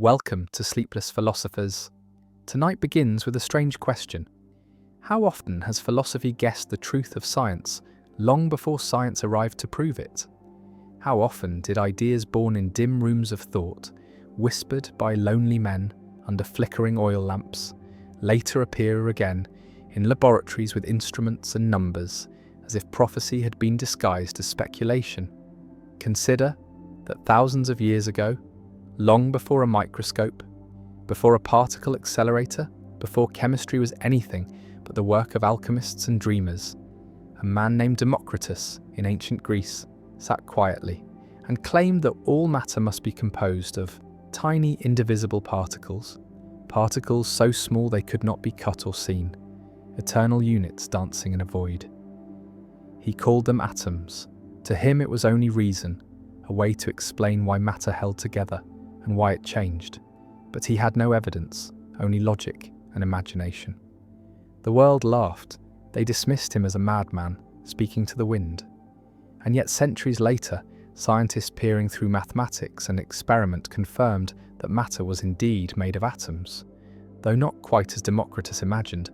Welcome to Sleepless Philosophers. Tonight begins with a strange question. How often has philosophy guessed the truth of science long before science arrived to prove it? How often did ideas born in dim rooms of thought, whispered by lonely men under flickering oil lamps, later appear again in laboratories with instruments and numbers, as if prophecy had been disguised as speculation? Consider that thousands of years ago, long before a microscope, before a particle accelerator, before chemistry was anything but the work of alchemists and dreamers, a man named Democritus in ancient Greece sat quietly and claimed that all matter must be composed of tiny indivisible particles, particles so small they could not be cut or seen, eternal units dancing in a void. He called them atoms. To him it was only reason, a way to explain why matter held together and why it changed, but he had no evidence, only logic and imagination. The world laughed. They dismissed him as a madman speaking to the wind. And yet centuries later, scientists peering through mathematics and experiment confirmed that matter was indeed made of atoms, though not quite as Democritus imagined,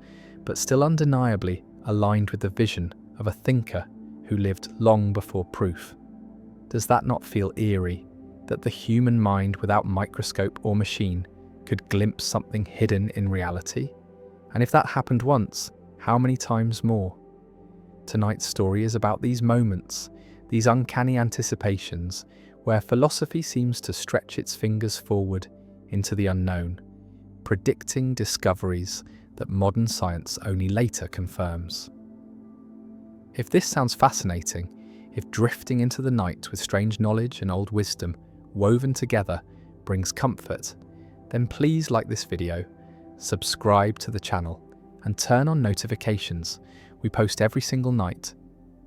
but still undeniably aligned with the vision of a thinker who lived long before proof. Does that not feel eerie, that the human mind without microscope or machine could glimpse something hidden in reality? And if that happened once, how many times more? Tonight's story is about these moments, these uncanny anticipations, where philosophy seems to stretch its fingers forward into the unknown, predicting discoveries that modern science only later confirms. If this sounds fascinating, if drifting into the night with strange knowledge and old wisdom woven together brings comfort, then please like this video, subscribe to the channel, and turn on notifications. We post every single night,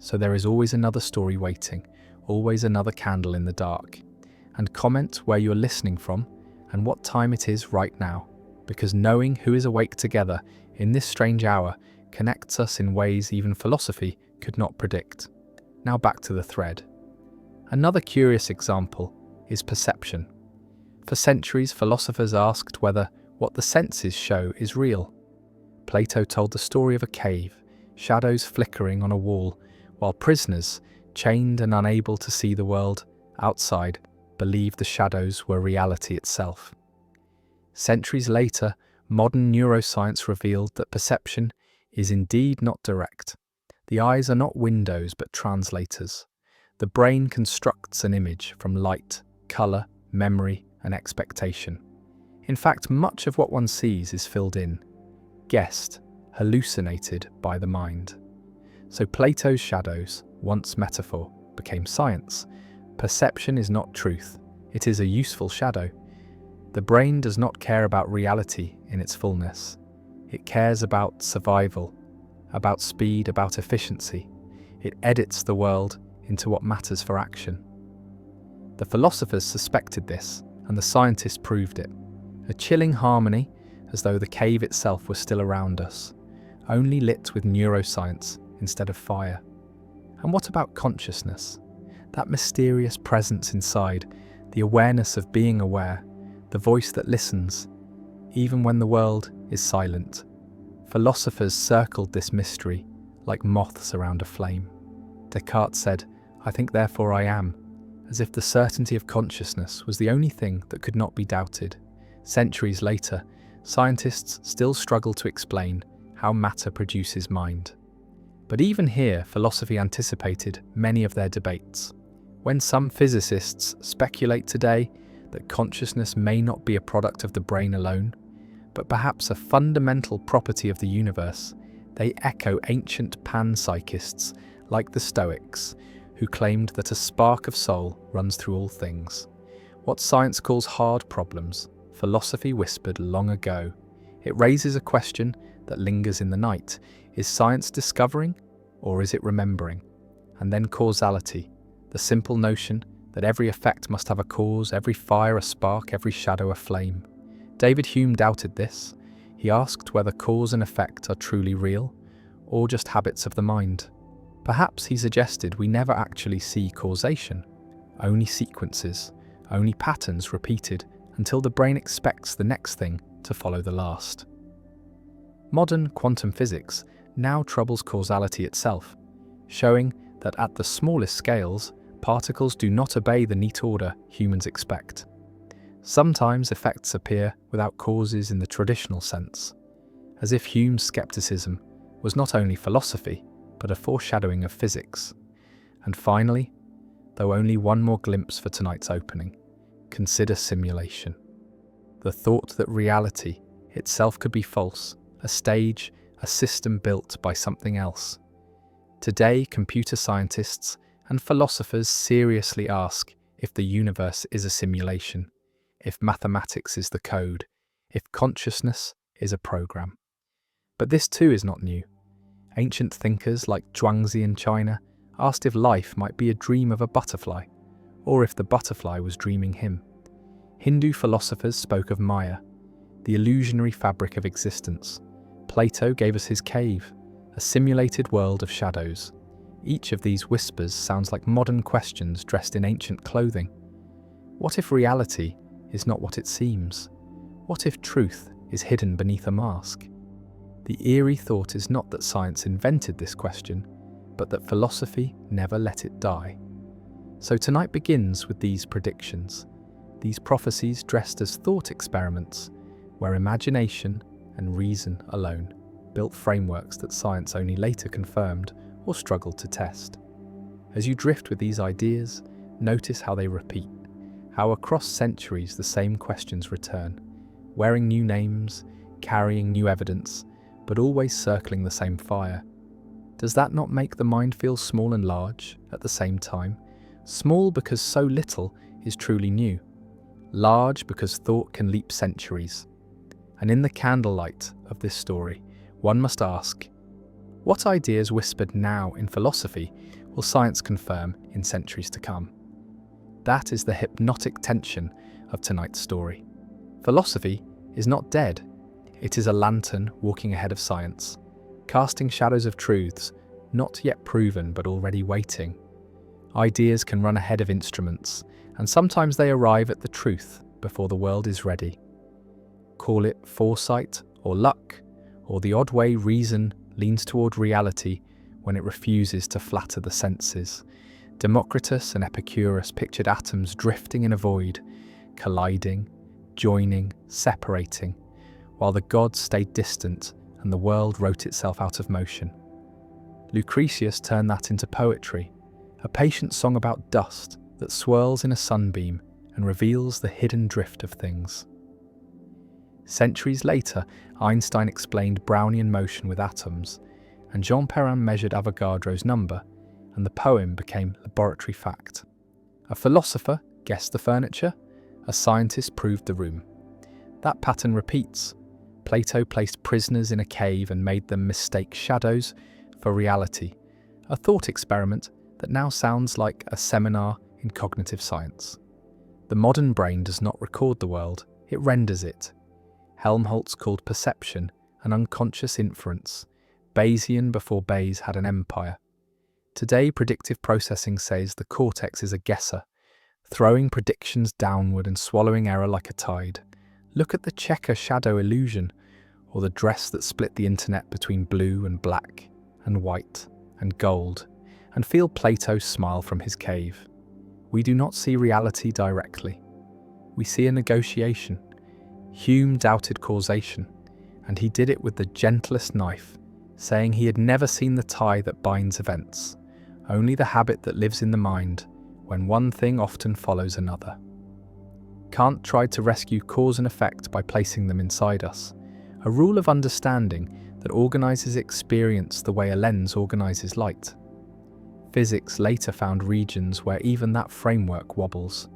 so there is always another story waiting, always another candle in the dark. And comment where you're listening from and what time it is right now, because knowing who is awake together in this strange hour connects us in ways even philosophy could not predict. Now back to the thread. Another curious example is perception. For centuries, philosophers asked whether what the senses show is real. Plato told the story of a cave, shadows flickering on a wall, while prisoners, chained and unable to see the world outside, believed the shadows were reality itself. Centuries later, modern neuroscience revealed that perception is indeed not direct. The eyes are not windows but translators. The brain constructs an image from light, colour, memory, and expectation. In fact, much of what one sees is filled in, guessed, hallucinated by the mind. So Plato's shadows, once metaphor, became science. Perception is not truth, it is a useful shadow. The brain does not care about reality in its fullness. It cares about survival, about speed, about efficiency. It edits the world into what matters for action. The philosophers suspected this, and the scientists proved it. A chilling harmony, as though the cave itself was still around us, only lit with neuroscience instead of fire. And what about consciousness? That mysterious presence inside, the awareness of being aware, the voice that listens, even when the world is silent. Philosophers circled this mystery like moths around a flame. Descartes said, "I think therefore I am," as if the certainty of consciousness was the only thing that could not be doubted. Centuries later, scientists still struggle to explain how matter produces mind. But even here, philosophy anticipated many of their debates. When some physicists speculate today that consciousness may not be a product of the brain alone, but perhaps a fundamental property of the universe, they echo ancient panpsychists like the Stoics, who claimed that a spark of soul runs through all things. What science calls hard problems, philosophy whispered long ago. It raises a question that lingers in the night. Is science discovering, or is it remembering? And then causality, the simple notion that every effect must have a cause, every fire a spark, every shadow a flame. David Hume doubted this. He asked whether cause and effect are truly real, or just habits of the mind. Perhaps he suggested we never actually see causation, only sequences, only patterns repeated until the brain expects the next thing to follow the last. Modern quantum physics now troubles causality itself, showing that at the smallest scales, particles do not obey the neat order humans expect. Sometimes effects appear without causes in the traditional sense, as if Hume's skepticism was not only philosophy, but a foreshadowing of physics. And finally, though only one more glimpse for tonight's opening, consider simulation. The thought that reality itself could be false, a stage, a system built by something else. Today, computer scientists and philosophers seriously ask if the universe is a simulation, if mathematics is the code, if consciousness is a program. But this too is not new. Ancient thinkers like Zhuangzi in China asked if life might be a dream of a butterfly, or if the butterfly was dreaming him. Hindu philosophers spoke of Maya, the illusionary fabric of existence. Plato gave us his cave, a simulated world of shadows. Each of these whispers sounds like modern questions dressed in ancient clothing. What if reality is not what it seems? What if truth is hidden beneath a mask? The eerie thought is not that science invented this question, but that philosophy never let it die. So tonight begins with these predictions, these prophecies dressed as thought experiments, where imagination and reason alone built frameworks that science only later confirmed or struggled to test. As you drift with these ideas, notice how they repeat, how across centuries the same questions return, wearing new names, carrying new evidence, but always circling the same fire. Does that not make the mind feel small and large at the same time? Small because so little is truly new. Large because thought can leap centuries. And in the candlelight of this story, one must ask, what ideas whispered now in philosophy will science confirm in centuries to come? That is the hypnotic tension of tonight's story. Philosophy is not dead. It is a lantern walking ahead of science, casting shadows of truths not yet proven but already waiting. Ideas can run ahead of instruments, and sometimes they arrive at the truth before the world is ready. Call it foresight or luck, or the odd way reason leans toward reality when it refuses to flatter the senses. Democritus and Epicurus pictured atoms drifting in a void, colliding, joining, separating, while the gods stayed distant and the world wrote itself out of motion. Lucretius turned that into poetry, a patient song about dust that swirls in a sunbeam and reveals the hidden drift of things. Centuries later, Einstein explained Brownian motion with atoms, and Jean Perrin measured Avogadro's number, and the poem became laboratory fact. A philosopher guessed the furniture, a scientist proved the room. That pattern repeats. Plato placed prisoners in a cave and made them mistake shadows for reality, a thought experiment that now sounds like a seminar in cognitive science. The modern brain does not record the world, it renders it. Helmholtz called perception an unconscious inference, Bayesian before Bayes had an empire. Today, predictive processing says the cortex is a guesser, throwing predictions downward and swallowing error like a tide. Look at the checker shadow illusion, or the dress that split the internet between blue and black, and white and gold, and feel Plato smile from his cave. We do not see reality directly. We see a negotiation. Hume doubted causation, and he did it with the gentlest knife, saying he had never seen the tie that binds events, only the habit that lives in the mind when one thing often follows another. Kant tried to rescue cause and effect by placing them inside us, a rule of understanding that organizes experience the way a lens organizes light. Physics later found regions where even that framework wobbles,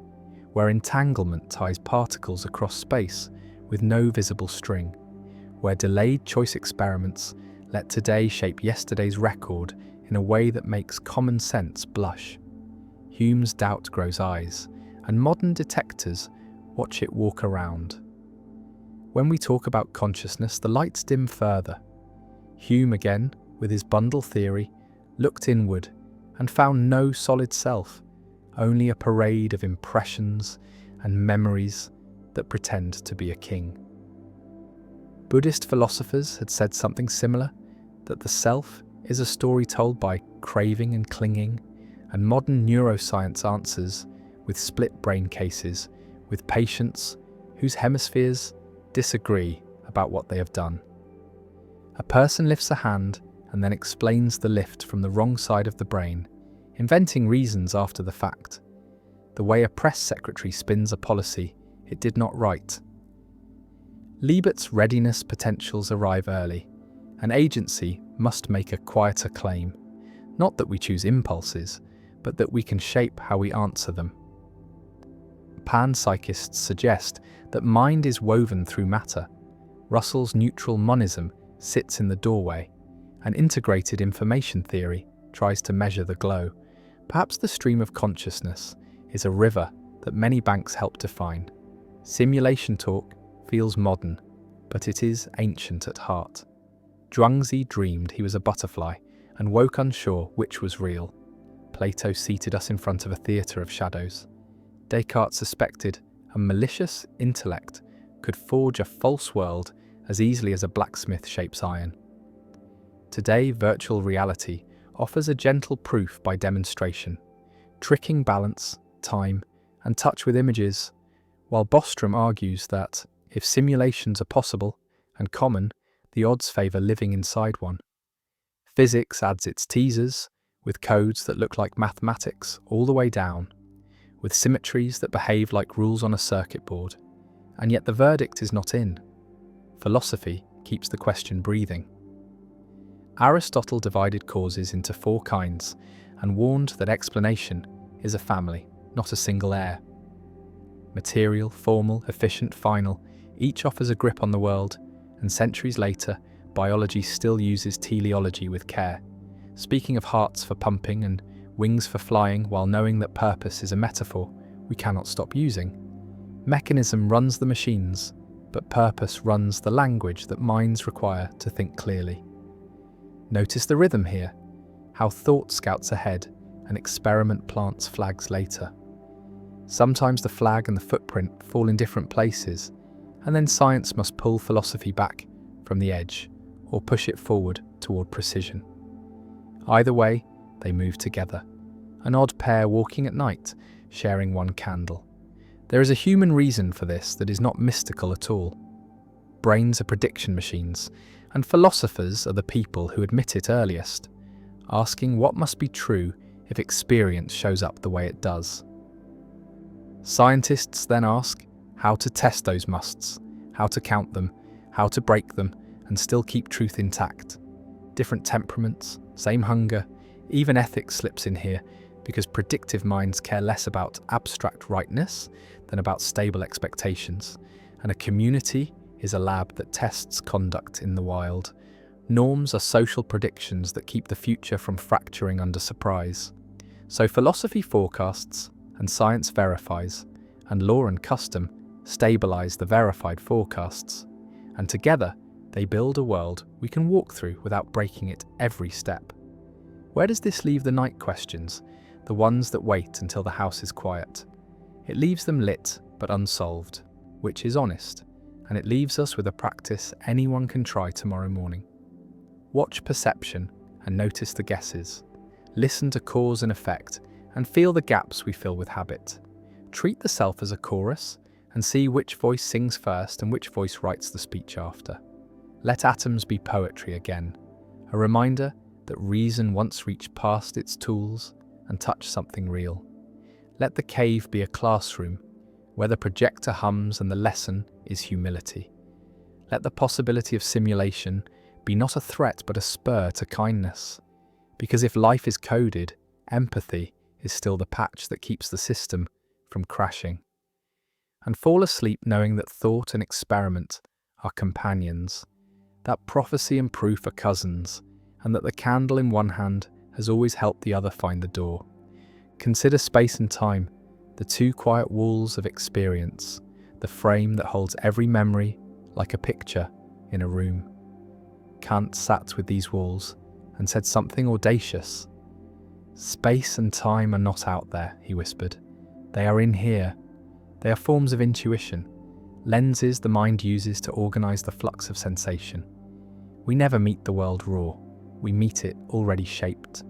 where entanglement ties particles across space with no visible string, where delayed choice experiments let today shape yesterday's record in a way that makes common sense blush. Hume's doubt grows eyes, and modern detectors watch it walk around. When we talk about consciousness, the lights dim further. Hume again, with his bundle theory, looked inward and found no solid self, only a parade of impressions and memories that pretend to be a king. Buddhist philosophers had said something similar, that the self is a story told by craving and clinging, and modern neuroscience answers with split brain cases, with patients whose hemispheres disagree about what they have done. A person lifts a hand and then explains the lift from the wrong side of the brain, inventing reasons after the fact. The way a press secretary spins a policy it did not write. Liebert's readiness potentials arrive early. An agency must make a quieter claim, not that we choose impulses, but that we can shape how we answer them. Panpsychists suggest that mind is woven through matter. Russell's neutral monism sits in the doorway. An integrated information theory tries to measure the glow. Perhaps the stream of consciousness is a river that many banks help define. Simulation talk feels modern, but it is ancient at heart. Zhuangzi dreamed he was a butterfly and woke unsure which was real. Plato seated us in front of a theatre of shadows. Descartes suspected a malicious intellect could forge a false world as easily as a blacksmith shapes iron. Today, virtual reality offers a gentle proof by demonstration, tricking balance, time, and touch with images, while Bostrom argues that, if simulations are possible and common, the odds favour living inside one. Physics adds its teasers, with codes that look like mathematics all the way down, with symmetries that behave like rules on a circuit board, and yet the verdict is not in. Philosophy keeps the question breathing. Aristotle divided causes into 4 kinds and warned that explanation is a family, not a single heir. Material, formal, efficient, final, each offers a grip on the world, and centuries later, biology still uses teleology with care, speaking of hearts for pumping and wings for flying while knowing that purpose is a metaphor we cannot stop using. Mechanism runs the machines, but purpose runs the language that minds require to think clearly. Notice the rhythm here, how thought scouts ahead and experiment plants flags later. Sometimes the flag and the footprint fall in different places, and then science must pull philosophy back from the edge or push it forward toward precision. Either way, they move together, an odd pair walking at night, sharing one candle. There is a human reason for this that is not mystical at all. Brains are prediction machines, and philosophers are the people who admit it earliest, asking what must be true if experience shows up the way it does. Scientists then ask how to test those musts, how to count them, how to break them, and still keep truth intact. Different temperaments, same hunger, even ethics slips in here, because predictive minds care less about abstract rightness than about stable expectations, and a community is a lab that tests conduct in the wild. Norms are social predictions that keep the future from fracturing under surprise. So philosophy forecasts, and science verifies, and law and custom stabilize the verified forecasts, and together they build a world we can walk through without breaking it every step. Where does this leave the night questions, the ones that wait until the house is quiet? It leaves them lit but unsolved, which is honest, and it leaves us with a practice anyone can try tomorrow morning. Watch perception and notice the guesses. Listen to cause and effect and feel the gaps we fill with habit. Treat the self as a chorus and see which voice sings first and which voice writes the speech after. Let atoms be poetry again, a reminder that reason once reached past its tools and touched something real. Let the cave be a classroom where the projector hums and the lesson is humility. Let the possibility of simulation be not a threat but a spur to kindness. Because if life is coded, empathy is still the patch that keeps the system from crashing. And fall asleep knowing that thought and experiment are companions, that prophecy and proof are cousins, and that the candle in one hand has always helped the other find the door. Consider space and time, the 2 quiet walls of experience, the frame that holds every memory like a picture in a room. Kant sat with these walls and said something audacious. "Space and time are not out there," he whispered. "They are in here. They are forms of intuition, lenses the mind uses to organize the flux of sensation. We never meet the world raw, we meet it already shaped.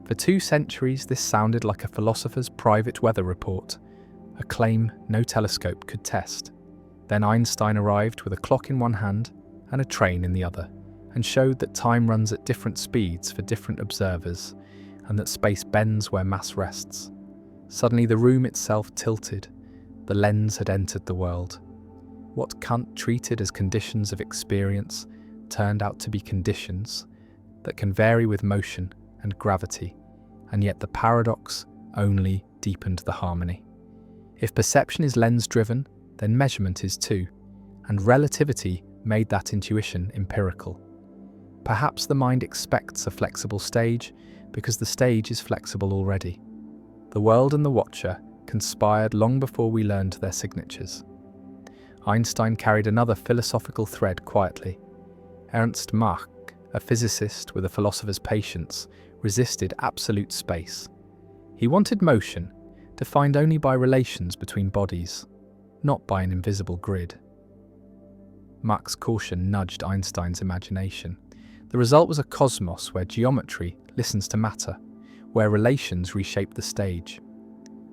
For 2 centuries, this sounded like a philosopher's private weather report, a claim no telescope could test. Then Einstein arrived with a clock in one hand and a train in the other, and showed that time runs at different speeds for different observers, and that space bends where mass rests. Suddenly the room itself tilted. The lens had entered the world. What Kant treated as conditions of experience turned out to be conditions that can vary with motion and gravity, and yet the paradox only deepened the harmony. If perception is lens-driven, then measurement is too, and relativity made that intuition empirical. Perhaps the mind expects a flexible stage because the stage is flexible already. The world and the watcher conspired long before we learned their signatures. Einstein carried another philosophical thread quietly. Ernst Mach, a physicist with a philosopher's patience, resisted absolute space. He wanted motion, defined only by relations between bodies, not by an invisible grid. Mach's caution nudged Einstein's imagination. The result was a cosmos where geometry listens to matter, where relations reshape the stage.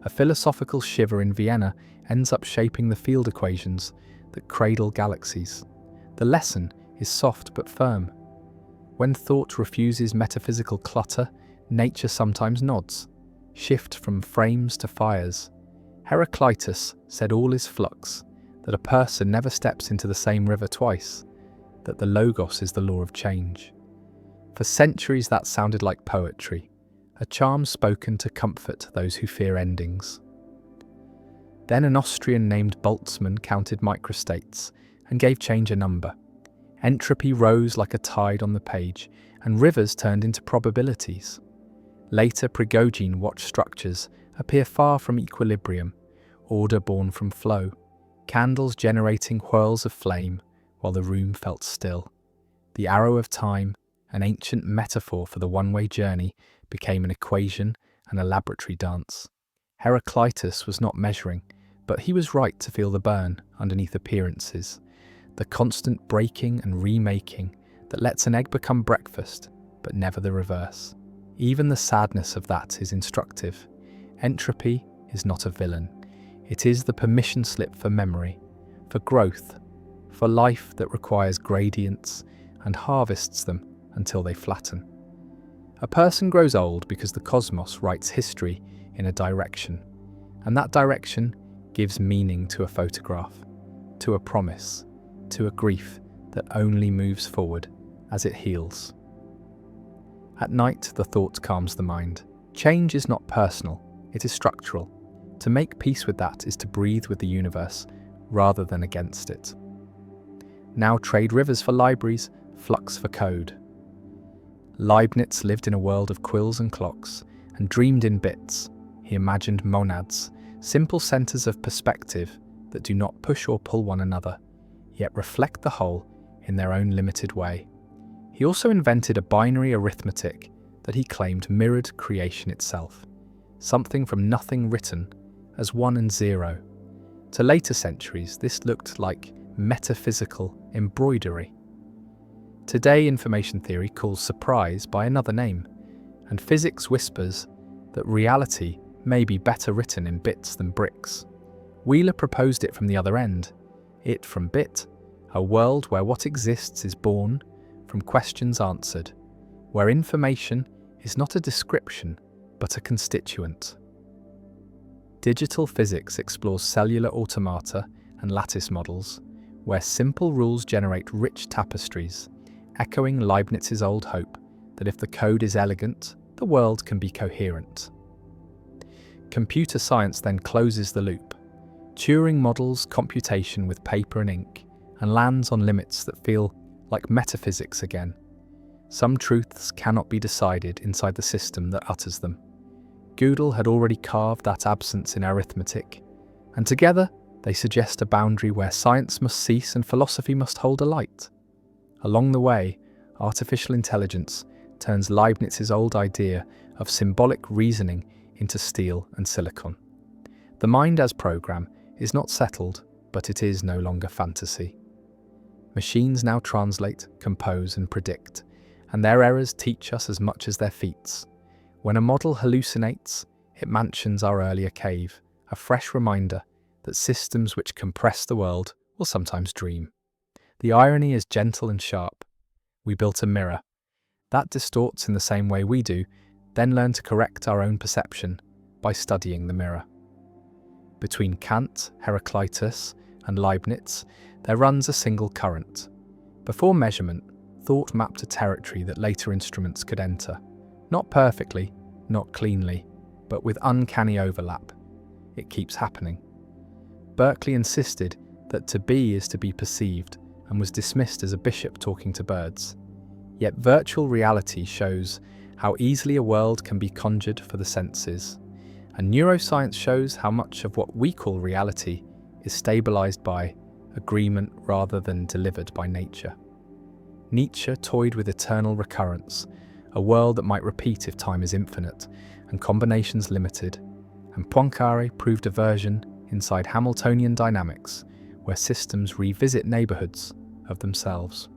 A philosophical shiver in Vienna ends up shaping the field equations that cradle galaxies. The lesson is soft but firm. When thought refuses metaphysical clutter, nature sometimes nods. Shift from frames to fires. Heraclitus said all is flux, that a person never steps into the same river twice, that the logos is the law of change. For centuries that sounded like poetry, a charm spoken to comfort those who fear endings. Then an Austrian named Boltzmann counted microstates and gave change a number. Entropy rose like a tide on the page, and rivers turned into probabilities. Later, Prigogine watched structures appear far from equilibrium, order born from flow, candles generating whirls of flame while the room felt still. The arrow of time, an ancient metaphor for the one-way journey, became an equation and a laboratory dance. Heraclitus was not measuring, but he was right to feel the burn underneath appearances, the constant breaking and remaking that lets an egg become breakfast, but never the reverse. Even the sadness of that is instructive. Entropy is not a villain. It is the permission slip for memory, for growth, for life that requires gradients and harvests them until they flatten. A person grows old because the cosmos writes history in a direction, and that direction gives meaning to a photograph, to a promise, to a grief that only moves forward as it heals. At night, the thought calms the mind. Change is not personal, it is structural. To make peace with that is to breathe with the universe rather than against it. Now trade rivers for libraries, flux for code. Leibniz lived in a world of quills and clocks and dreamed in bits. He imagined monads, simple centers of perspective that do not push or pull one another, yet reflect the whole in their own limited way. He also invented a binary arithmetic that he claimed mirrored creation itself, something from nothing written as 1 and 0. To later centuries, this looked like metaphysical embroidery. Today, information theory calls surprise by another name, and physics whispers that reality may be better written in bits than bricks. Wheeler proposed it from the other end, it from bit, a world where what exists is born from questions answered, where information is not a description but a constituent. Digital physics explores cellular automata and lattice models, where simple rules generate rich tapestries, echoing Leibniz's old hope that if the code is elegant, the world can be coherent. Computer science then closes the loop. Turing models computation with paper and ink and lands on limits that feel like metaphysics again. Some truths cannot be decided inside the system that utters them. Gödel had already carved that absence in arithmetic, and together they suggest a boundary where science must cease and philosophy must hold a light. Along the way, artificial intelligence turns Leibniz's old idea of symbolic reasoning into steel and silicon. The mind as program is not settled, but it is no longer fantasy. Machines now translate, compose, and predict, and their errors teach us as much as their feats. When a model hallucinates, it mansions our earlier cave, a fresh reminder that systems which compress the world will sometimes dream. The irony is gentle and sharp. We built a mirror. That distorts in the same way we do, then learn to correct our own perception by studying the mirror. Between Kant, Heraclitus, and Leibniz, there runs a single current. Before measurement, thought mapped a territory that later instruments could enter. Not perfectly, not cleanly, but with uncanny overlap. It keeps happening. Berkeley insisted that to be is to be perceived, and was dismissed as a bishop talking to birds. Yet virtual reality shows how easily a world can be conjured for the senses, and neuroscience shows how much of what we call reality is stabilized by agreement rather than delivered by nature. Nietzsche toyed with eternal recurrence, a world that might repeat if time is infinite and combinations limited, and Poincaré proved a version inside Hamiltonian dynamics, where systems revisit neighborhoods of themselves.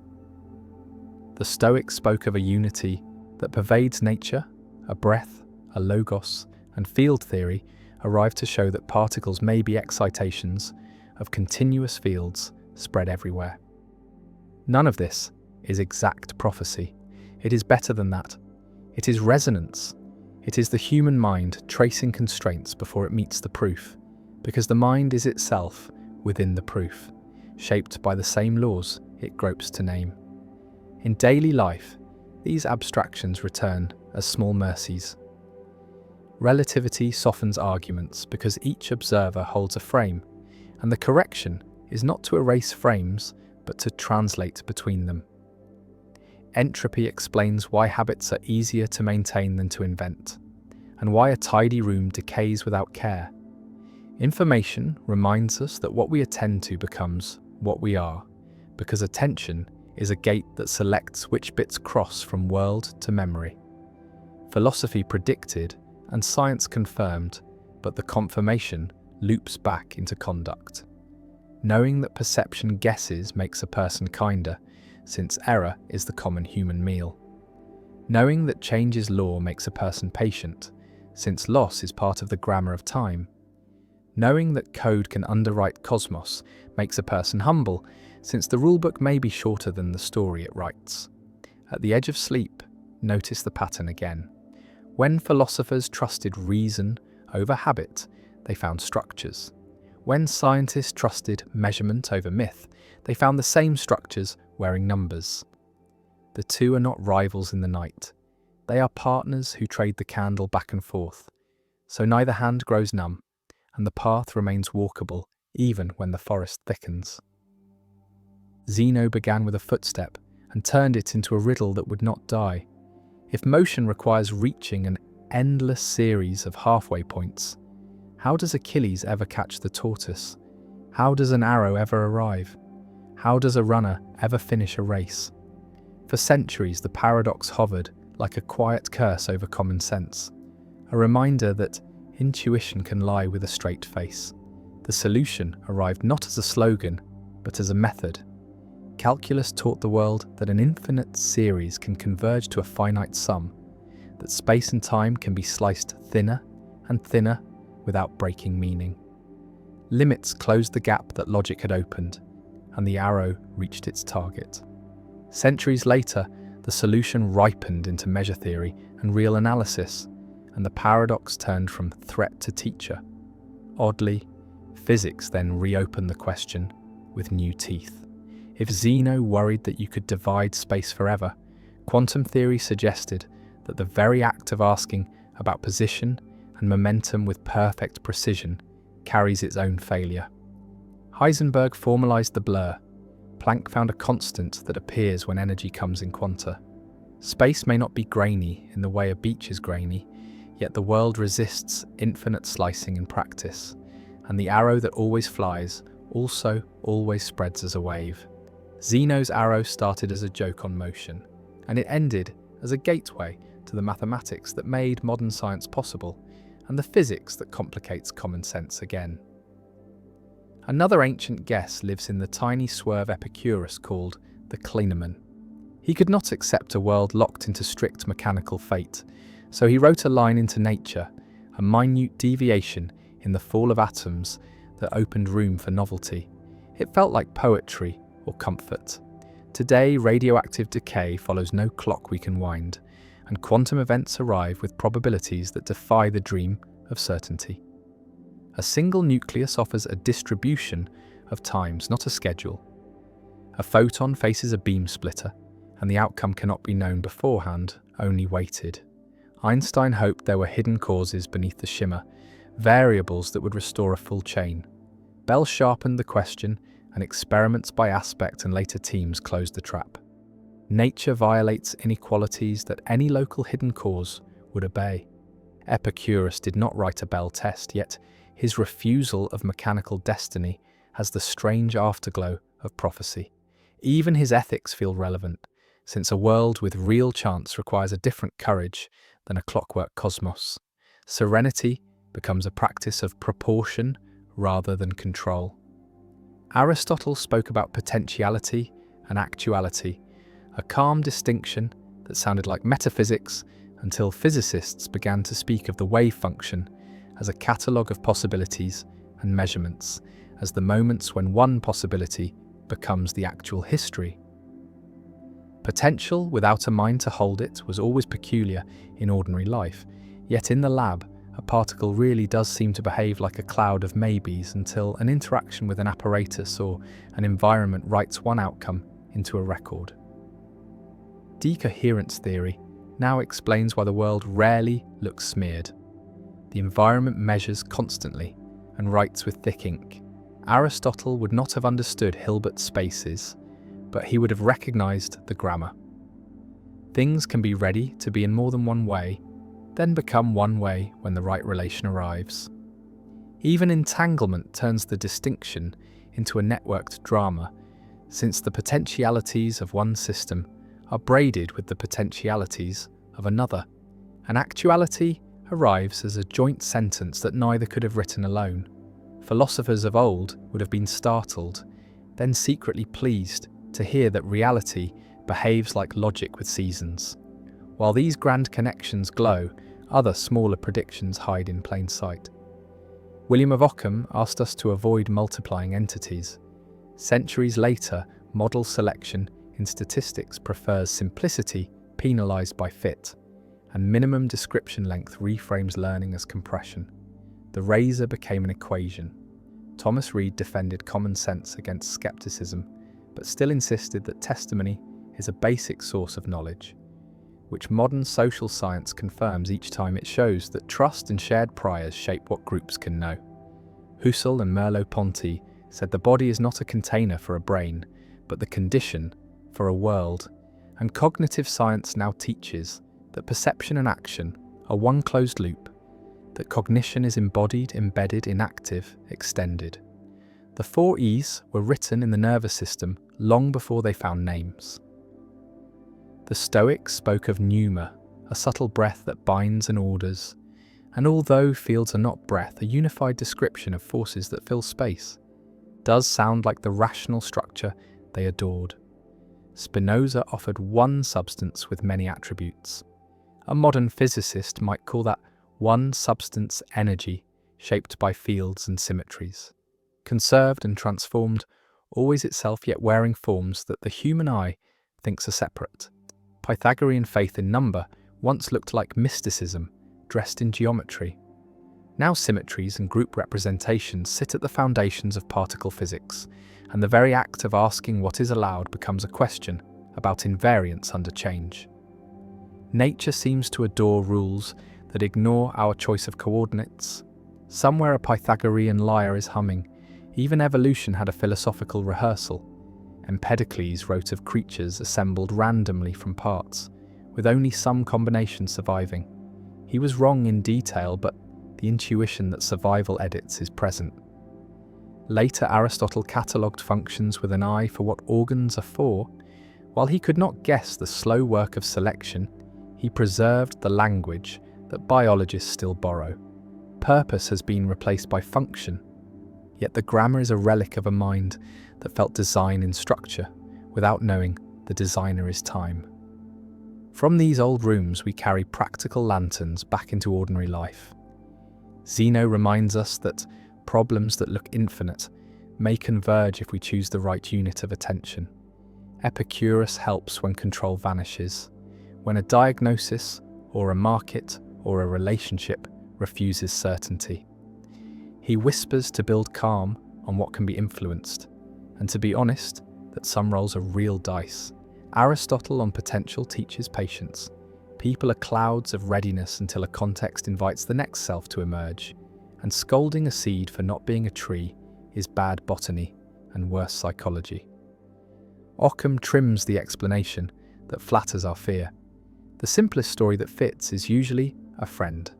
The Stoics spoke of a unity that pervades nature, a breath, a logos, and field theory arrived to show that particles may be excitations of continuous fields spread everywhere. None of this is exact prophecy. It is better than that. It is resonance. It is the human mind tracing constraints before it meets the proof, because the mind is itself within the proof, shaped by the same laws it gropes to name. In daily life, these abstractions return as small mercies. Relativity softens arguments because each observer holds a frame, and the correction is not to erase frames, but to translate between them. Entropy explains why habits are easier to maintain than to invent, and why a tidy room decays without care. Information reminds us that what we attend to becomes what we are, because attention is a gate that selects which bits cross from world to memory. Philosophy predicted and science confirmed, but the confirmation loops back into conduct. Knowing that perception guesses makes a person kinder, since error is the common human meal. Knowing that change is law makes a person patient, since loss is part of the grammar of time. Knowing that code can underwrite cosmos makes a person humble, since the rulebook may be shorter than the story it writes. At the edge of sleep, notice the pattern again. When philosophers trusted reason over habit, they found structures. When scientists trusted measurement over myth, they found the same structures wearing numbers. The two are not rivals in the night. They are partners who trade the candle back and forth. So neither hand grows numb, and the path remains walkable even when the forest thickens. Zeno began with a footstep and turned it into a riddle that would not die. If motion requires reaching an endless series of halfway points, how does Achilles ever catch the tortoise? How does an arrow ever arrive? How does a runner ever finish a race? For centuries, the paradox hovered like a quiet curse over common sense, a reminder that intuition can lie with a straight face. The solution arrived not as a slogan, but as a method. Calculus taught the world that an infinite series can converge to a finite sum, that space and time can be sliced thinner and thinner without breaking meaning. Limits closed the gap that logic had opened, and the arrow reached its target. Centuries later, the solution ripened into measure theory and real analysis, and the paradox turned from threat to teacher. Oddly, physics then reopened the question with new teeth. If Zeno worried that you could divide space forever, quantum theory suggested that the very act of asking about position and momentum with perfect precision carries its own failure. Heisenberg formalized the blur. Planck found a constant that appears when energy comes in quanta. Space may not be grainy in the way a beach is grainy, yet the world resists infinite slicing in practice, and the arrow that always flies also always spreads as a wave. Zeno's arrow started as a joke on motion, and it ended as a gateway to the mathematics that made modern science possible, and the physics that complicates common sense again. Another ancient guess lives in the tiny swerve Epicurus called the Kleinomen. He could not accept a world locked into strict mechanical fate, so he wrote a line into nature, a minute deviation in the fall of atoms that opened room for novelty. It felt like poetry or comfort. Today, radioactive decay follows no clock we can wind, and quantum events arrive with probabilities that defy the dream of certainty. A single nucleus offers a distribution of times, not a schedule. A photon faces a beam splitter, and the outcome cannot be known beforehand, only weighted. Einstein hoped there were hidden causes beneath the shimmer, variables that would restore a full chain. Bell sharpened the question, and experiments by Aspect and later teams closed the trap. Nature violates inequalities that any local hidden cause would obey. Epicurus did not write a Bell test, yet his refusal of mechanical destiny has the strange afterglow of prophecy. Even his ethics feel relevant, since a world with real chance requires a different courage than a clockwork cosmos. Serenity becomes a practice of proportion rather than control. Aristotle spoke about potentiality and actuality, a calm distinction that sounded like metaphysics until physicists began to speak of the wave function as a catalogue of possibilities and measurements, as the moments when one possibility becomes the actual history. Potential without a mind to hold it was always peculiar in ordinary life, yet in the lab, a particle really does seem to behave like a cloud of maybes until an interaction with an apparatus or an environment writes one outcome into a record. Decoherence theory now explains why the world rarely looks smeared. The environment measures constantly and writes with thick ink. Aristotle would not have understood Hilbert spaces, but he would have recognized the grammar. Things can be ready to be in more than one way, then become one way when the right relation arrives. Even entanglement turns the distinction into a networked drama, since the potentialities of one system are braided with the potentialities of another. An actuality arrives as a joint sentence that neither could have written alone. Philosophers of old would have been startled, then secretly pleased to hear that reality behaves like logic with seasons. While these grand connections glow, other smaller predictions hide in plain sight. William of Ockham asked us to avoid multiplying entities. Centuries later, model selection in statistics prefers simplicity penalized by fit, and minimum description length reframes learning as compression. The razor became an equation. Thomas Reid defended common sense against skepticism, but still insisted that testimony is a basic source of knowledge, which modern social science confirms each time it shows that trust and shared priors shape what groups can know. Husserl and Merleau-Ponty said the body is not a container for a brain, but the condition for a world, and cognitive science now teaches that perception and action are one closed loop, that cognition is embodied, embedded, inactive, extended. The 4 E's were written in the nervous system long before they found names. The Stoics spoke of pneuma, a subtle breath that binds and orders, and although fields are not breath, a unified description of forces that fill space, does sound like the rational structure they adored. Spinoza offered one substance with many attributes. A modern physicist might call that one substance energy, shaped by fields and symmetries. Conserved and transformed, always itself yet wearing forms that the human eye thinks are separate. Pythagorean faith in number once looked like mysticism dressed in geometry. Now symmetries and group representations sit at the foundations of particle physics, and the very act of asking what is allowed becomes a question about invariance under change. Nature seems to adore rules that ignore our choice of coordinates. Somewhere a Pythagorean lyre is humming. Even evolution had a philosophical rehearsal. Empedocles wrote of creatures assembled randomly from parts, with only some combination surviving. He was wrong in detail, but the intuition that survival edits is present. Later, Aristotle catalogued functions with an eye for what organs are for. While he could not guess the slow work of selection, he preserved the language that biologists still borrow. Purpose has been replaced by function. Yet the grammar is a relic of a mind that felt design in structure, without knowing the designer is time. From these old rooms we carry practical lanterns back into ordinary life. Zeno reminds us that problems that look infinite may converge if we choose the right unit of attention. Epicurus helps when control vanishes, when a diagnosis or a market or a relationship refuses certainty. He whispers to build calm on what can be influenced, and to be honest, that some rolls are real dice. Aristotle on potential teaches patience. People are clouds of readiness until a context invites the next self to emerge, and scolding a seed for not being a tree is bad botany and worse psychology. Occam trims the explanation that flatters our fear. The simplest story that fits is usually a friend.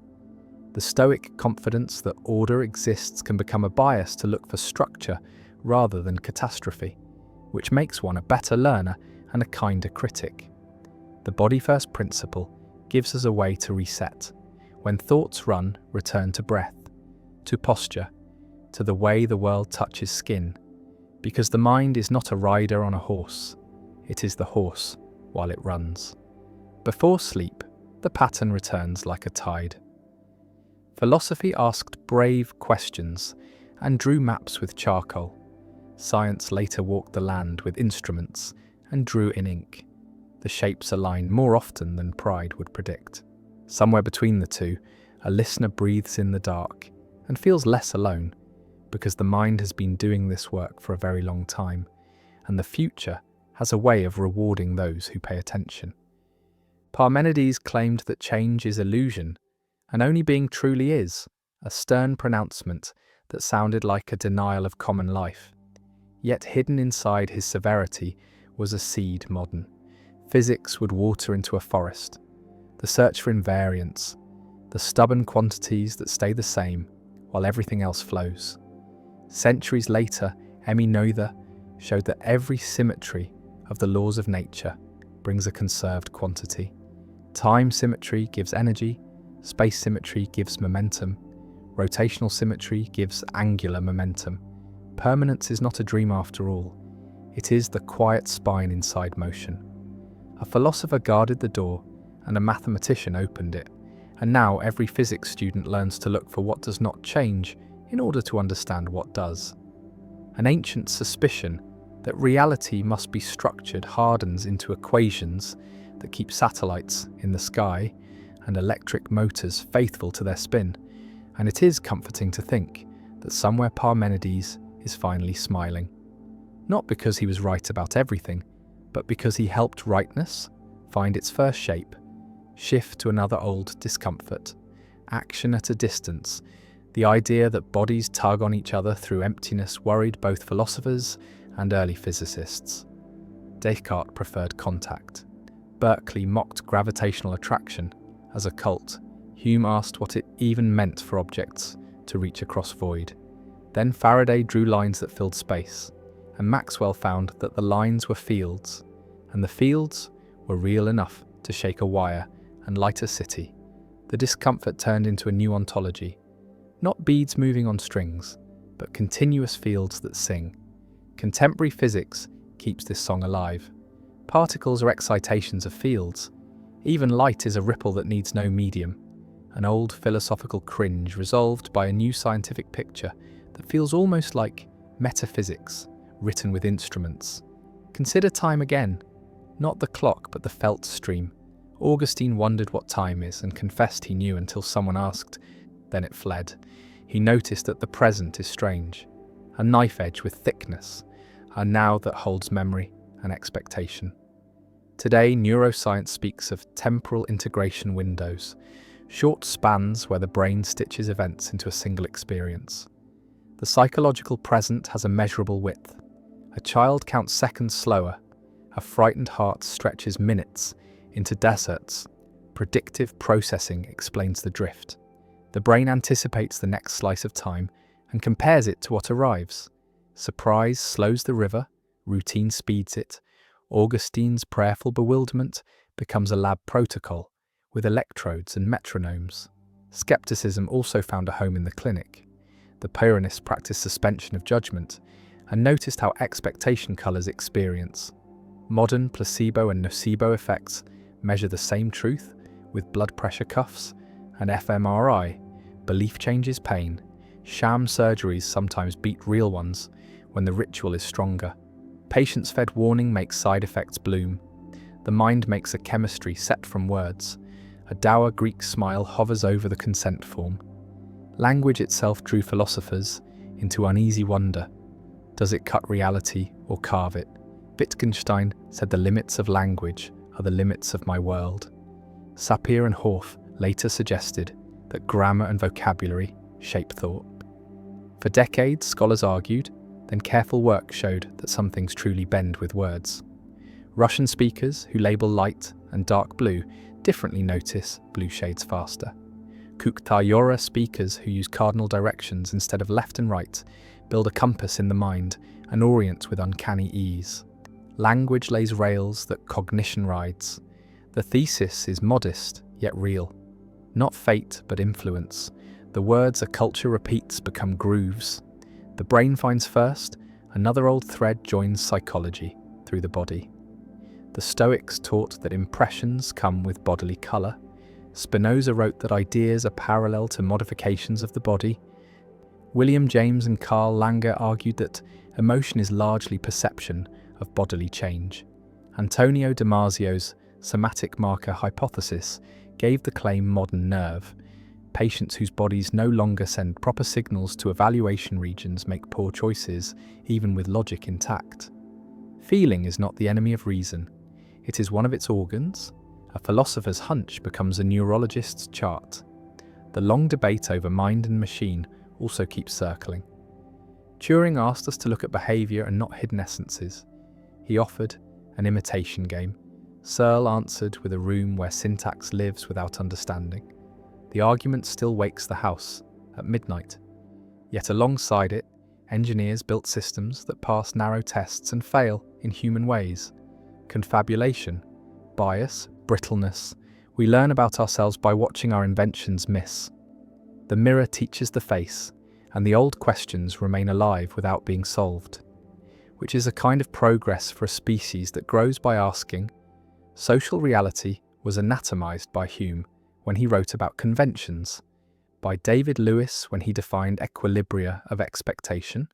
The Stoic confidence that order exists can become a bias to look for structure rather than catastrophe, which makes one a better learner and a kinder critic. The body-first principle gives us a way to reset. When thoughts run, return to breath, to posture, to the way the world touches skin, because the mind is not a rider on a horse, it is the horse while it runs. Before sleep, the pattern returns like a tide. Philosophy asked brave questions and drew maps with charcoal. Science later walked the land with instruments and drew in ink. The shapes aligned more often than pride would predict. Somewhere between the two, a listener breathes in the dark and feels less alone, because the mind has been doing this work for a very long time, and the future has a way of rewarding those who pay attention. Parmenides claimed that change is illusion, and only being truly is, a stern pronouncement that sounded like a denial of common life. Yet hidden inside his severity was a seed modern. Physics would water into a forest. The search for invariance, the stubborn quantities that stay the same while everything else flows. Centuries later, Emmy Noether showed that every symmetry of the laws of nature brings a conserved quantity. Time symmetry gives energy, space symmetry gives momentum, rotational symmetry gives angular momentum. Permanence is not a dream after all. It is the quiet spine inside motion. A philosopher guarded the door, and a mathematician opened it, and now every physics student learns to look for what does not change in order to understand what does. An ancient suspicion that reality must be structured hardens into equations that keep satellites in the sky and electric motors faithful to their spin, and it is comforting to think that somewhere Parmenides is finally smiling. Not because he was right about everything, but because he helped rightness find its first shape, shift to another old discomfort, action at a distance. The idea that bodies tug on each other through emptiness worried both philosophers and early physicists. Descartes preferred contact. Berkeley mocked gravitational attraction as a cult. Hume asked what it even meant for objects to reach across void. Then Faraday drew lines that filled space, and Maxwell found that the lines were fields, and the fields were real enough to shake a wire and light a city. The discomfort turned into a new ontology. Not beads moving on strings, but continuous fields that sing. Contemporary physics keeps this song alive. Particles are excitations of fields. Even light is a ripple that needs no medium. An old philosophical cringe resolved by a new scientific picture that feels almost like metaphysics, written with instruments. Consider time again. Not the clock, but the felt stream. Augustine wondered what time is and confessed he knew until someone asked. Then it fled. He noticed that the present is strange. A knife edge with thickness. A now that holds memory and expectation. Today, neuroscience speaks of temporal integration windows, short spans where the brain stitches events into a single experience. The psychological present has a measurable width. A child counts seconds slower. A frightened heart stretches minutes into deserts. Predictive processing explains the drift. The brain anticipates the next slice of time and compares it to what arrives. Surprise slows the river, routine speeds it. Augustine's prayerful bewilderment becomes a lab protocol with electrodes and metronomes. Skepticism also found a home in the clinic. The Pyrrhonists practiced suspension of judgment and noticed how expectation colours experience. Modern placebo and nocebo effects measure the same truth with blood pressure cuffs and fMRI. Belief changes pain. Sham surgeries sometimes beat real ones when the ritual is stronger. Patience-fed warning makes side effects bloom. The mind makes a chemistry set from words. A dour Greek smile hovers over the consent form. Language itself drew philosophers into uneasy wonder. Does it cut reality or carve it? Wittgenstein said the limits of language are the limits of my world. Sapir and Horff later suggested that grammar and vocabulary shape thought. For decades, scholars argued, then careful work showed that some things truly bend with words. Russian speakers who label light and dark blue differently notice blue shades faster. Kuuk-Thaayorre speakers who use cardinal directions instead of left and right build a compass in the mind and orient with uncanny ease. Language lays rails that cognition rides. The thesis is modest, yet real. Not fate, but influence. The words a culture repeats become grooves. The brain finds first, another old thread joins psychology through the body. The Stoics taught that impressions come with bodily colour. Spinoza wrote that ideas are parallel to modifications of the body. William James and Karl Langer argued that emotion is largely perception of bodily change. Antonio Damasio's somatic marker hypothesis gave the claim modern nerve. Patients whose bodies no longer send proper signals to evaluation regions make poor choices, even with logic intact. Feeling is not the enemy of reason. It is one of its organs. A philosopher's hunch becomes a neurologist's chart. The long debate over mind and machine also keeps circling. Turing asked us to look at behaviour and not hidden essences. He offered an imitation game. Searle answered with a room where syntax lives without understanding. The argument still wakes the house at midnight. Yet alongside it, engineers built systems that pass narrow tests and fail in human ways. Confabulation, bias, brittleness. We learn about ourselves by watching our inventions miss. The mirror teaches the face, and the old questions remain alive without being solved, which is a kind of progress for a species that grows by asking. Social reality was anatomized by Hume when he wrote about conventions, by David Lewis when he defined equilibria of expectation,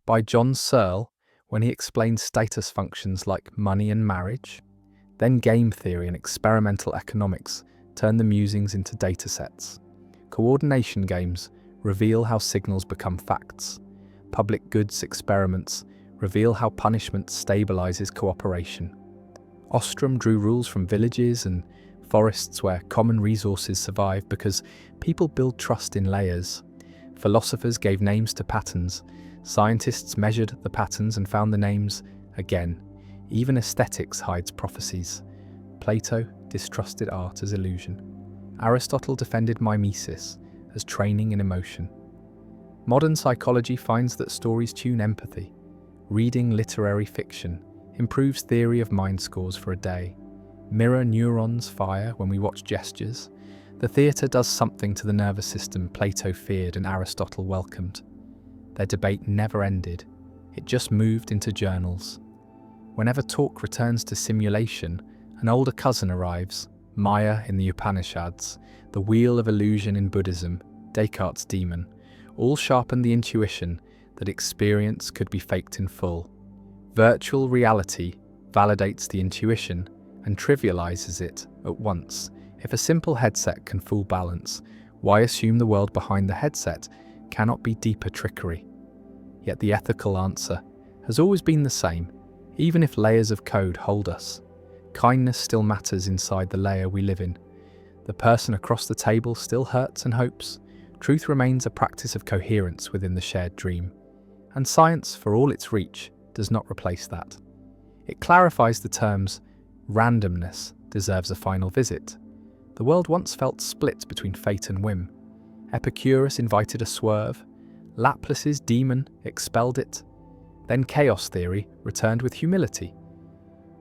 by John Searle when he explained status functions like money and marriage. Then game theory and experimental economics turn the musings into datasets. Coordination games reveal how signals become facts. Public goods experiments reveal how punishment stabilizes cooperation. Ostrom drew rules from villages and forests where common resources survive because people build trust in layers. Philosophers gave names to patterns. Scientists measured the patterns and found the names again. Even aesthetics hides prophecies. Plato distrusted art as illusion. Aristotle defended mimesis as training in emotion. Modern psychology finds that stories tune empathy. Reading literary fiction improves theory of mind scores for a day. Mirror neurons fire when we watch gestures. The theatre does something to the nervous system Plato feared and Aristotle welcomed. Their debate never ended. It just moved into journals. Whenever talk returns to simulation, an older cousin arrives. Maya in the Upanishads, the wheel of illusion in Buddhism, Descartes' demon, all sharpen the intuition that experience could be faked in full. Virtual reality validates the intuition and trivializes it at once. If a simple headset can fool balance, why assume the world behind the headset cannot be deeper trickery? Yet the ethical answer has always been the same. Even if layers of code hold us, kindness still matters inside the layer we live in. The person across the table still hurts and hopes. Truth remains a practice of coherence within the shared dream. And science, for all its reach, does not replace that. It clarifies the terms. Randomness deserves a final visit. The world once felt split between fate and whim. Epicurus invited a swerve. Laplace's demon expelled it. Then chaos theory returned with humility.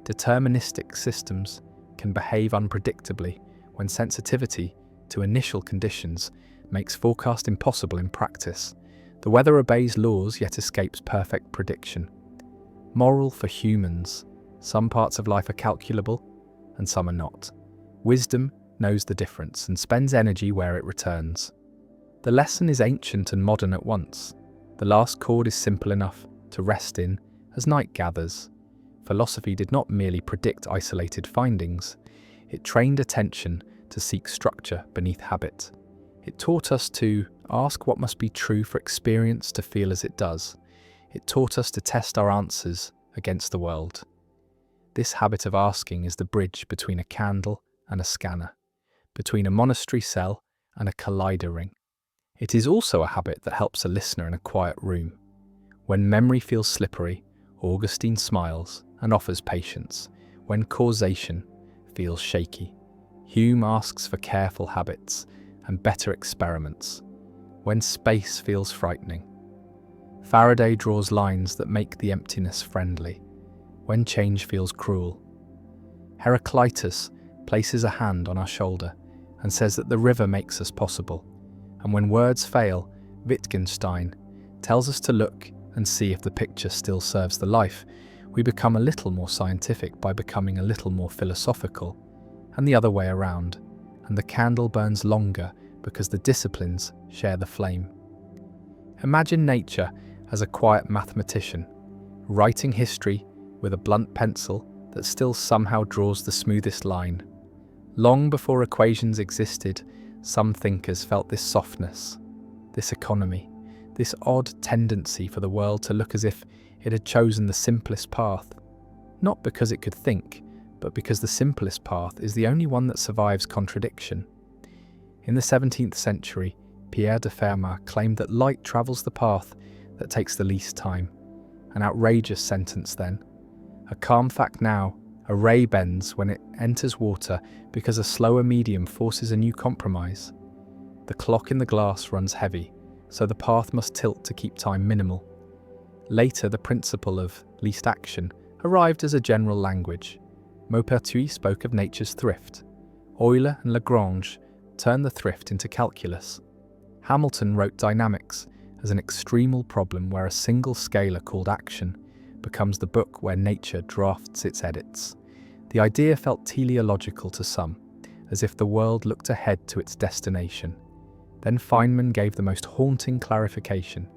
Deterministic systems can behave unpredictably when sensitivity to initial conditions makes forecast impossible in practice. The weather obeys laws yet escapes perfect prediction. Moral for humans. Some parts of life are calculable and some are not. Wisdom knows the difference and spends energy where it returns. The lesson is ancient and modern at once. The last chord is simple enough to rest in as night gathers. Philosophy did not merely predict isolated findings. It trained attention to seek structure beneath habit. It taught us to ask what must be true for experience to feel as it does. It taught us to test our answers against the world. This habit of asking is the bridge between a candle and a scanner, between a monastery cell and a collider ring. It is also a habit that helps a listener in a quiet room. When memory feels slippery, Augustine smiles and offers patience. When causation feels shaky, Hume asks for careful habits and better experiments. When space feels frightening, Faraday draws lines that make the emptiness friendly. When change feels cruel, Heraclitus places a hand on our shoulder and says that the river makes us possible. And when words fail, Wittgenstein tells us to look and see if the picture still serves the life. We become a little more scientific by becoming a little more philosophical, and the other way around, and the candle burns longer because the disciplines share the flame. Imagine nature as a quiet mathematician, writing history with a blunt pencil that still somehow draws the smoothest line. Long before equations existed, some thinkers felt this softness, this economy, this odd tendency for the world to look as if it had chosen the simplest path, not because it could think, but because the simplest path is the only one that survives contradiction. In the 17th century, Pierre de Fermat claimed that light travels the path that takes the least time. An outrageous sentence then. A calm fact now, a ray bends when it enters water because a slower medium forces a new compromise. The clock in the glass runs heavy, so the path must tilt to keep time minimal. Later, the principle of least action arrived as a general language. Maupertuis spoke of nature's thrift. Euler and Lagrange turned the thrift into calculus. Hamilton wrote dynamics as an extremal problem where a single scalar called action becomes the book where nature drafts its edits. The idea felt teleological to some, as if the world looked ahead to its destination. Then Feynman gave the most haunting clarification.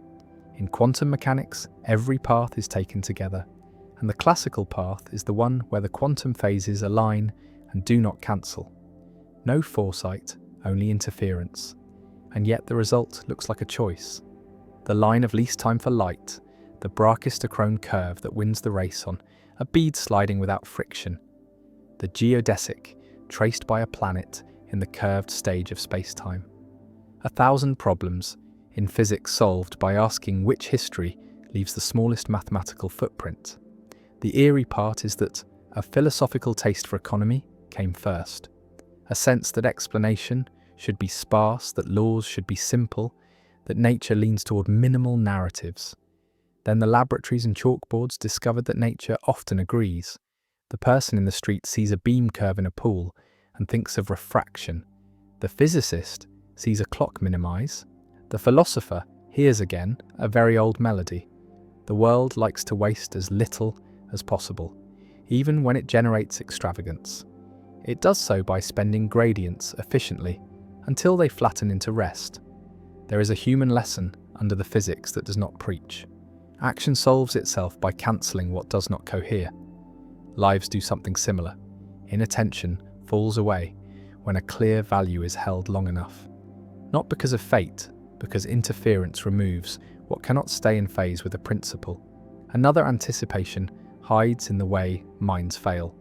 In quantum mechanics, every path is taken together, and the classical path is the one where the quantum phases align and do not cancel. No foresight, only interference. And yet the result looks like a choice. The line of least time for light, the brachistochrone curve that wins the race on a bead sliding without friction. The geodesic, traced by a planet in the curved stage of space-time. 1,000 problems in physics solved by asking which history leaves the smallest mathematical footprint. The eerie part is that a philosophical taste for economy came first. A sense that explanation should be sparse, that laws should be simple, that nature leans toward minimal narratives. Then the laboratories and chalkboards discovered that nature often agrees. The person in the street sees a beam curve in a pool and thinks of refraction. The physicist sees a clock minimize. The philosopher hears again a very old melody. The world likes to waste as little as possible, even when it generates extravagance. It does so by spending gradients efficiently until they flatten into rest. There is a human lesson under the physics that does not preach. Action solves itself by cancelling what does not cohere. Lives do something similar. Inattention falls away when a clear value is held long enough. Not because of fate, because interference removes what cannot stay in phase with a principle. Another anticipation hides in the way minds fail.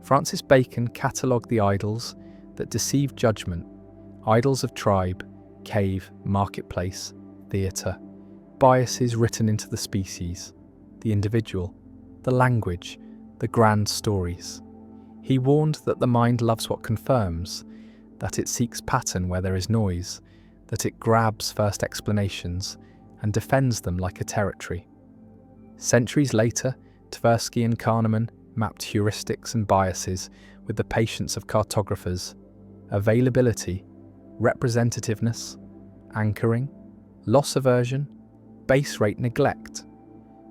Francis Bacon catalogued the idols that deceive judgment, idols of tribe, cave, marketplace, theatre, biases written into the species, the individual, the language, the grand stories. He warned that the mind loves what confirms, that it seeks pattern where there is noise, that it grabs first explanations and defends them like a territory. Centuries later, Tversky and Kahneman mapped heuristics and biases with the patience of cartographers. Availability, representativeness, anchoring, loss aversion, base rate neglect.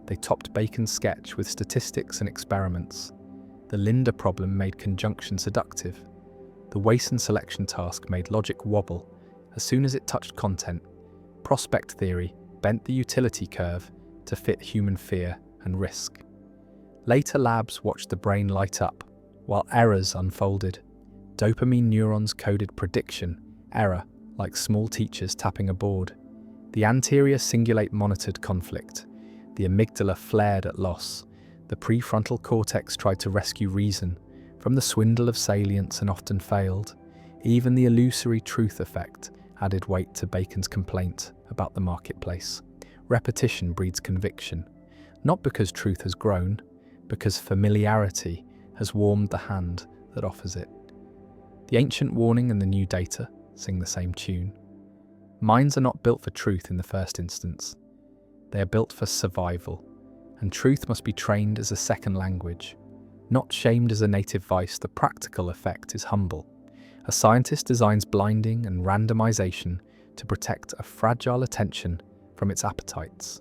They topped Bacon's sketch with statistics and experiments. The Linda problem made conjunction seductive. The Wason selection task made logic wobble as soon as it touched content. Prospect theory bent the utility curve to fit human fear and risk. Later labs watched the brain light up, while errors unfolded. Dopamine neurons coded prediction, error, like small teachers tapping a board. The anterior cingulate monitored conflict. The amygdala flared at loss. The prefrontal cortex tried to rescue reason from the swindle of salience and often failed. Even the illusory truth effect added weight to Bacon's complaint about the marketplace. Repetition breeds conviction, not because truth has grown, because familiarity has warmed the hand that offers it. The ancient warning and the new data sing the same tune. Minds are not built for truth in the first instance. They are built for survival, and truth must be trained as a second language. Not shamed as a native vice, the practical effect is humble. A scientist designs blinding and randomization to protect a fragile attention from its appetites.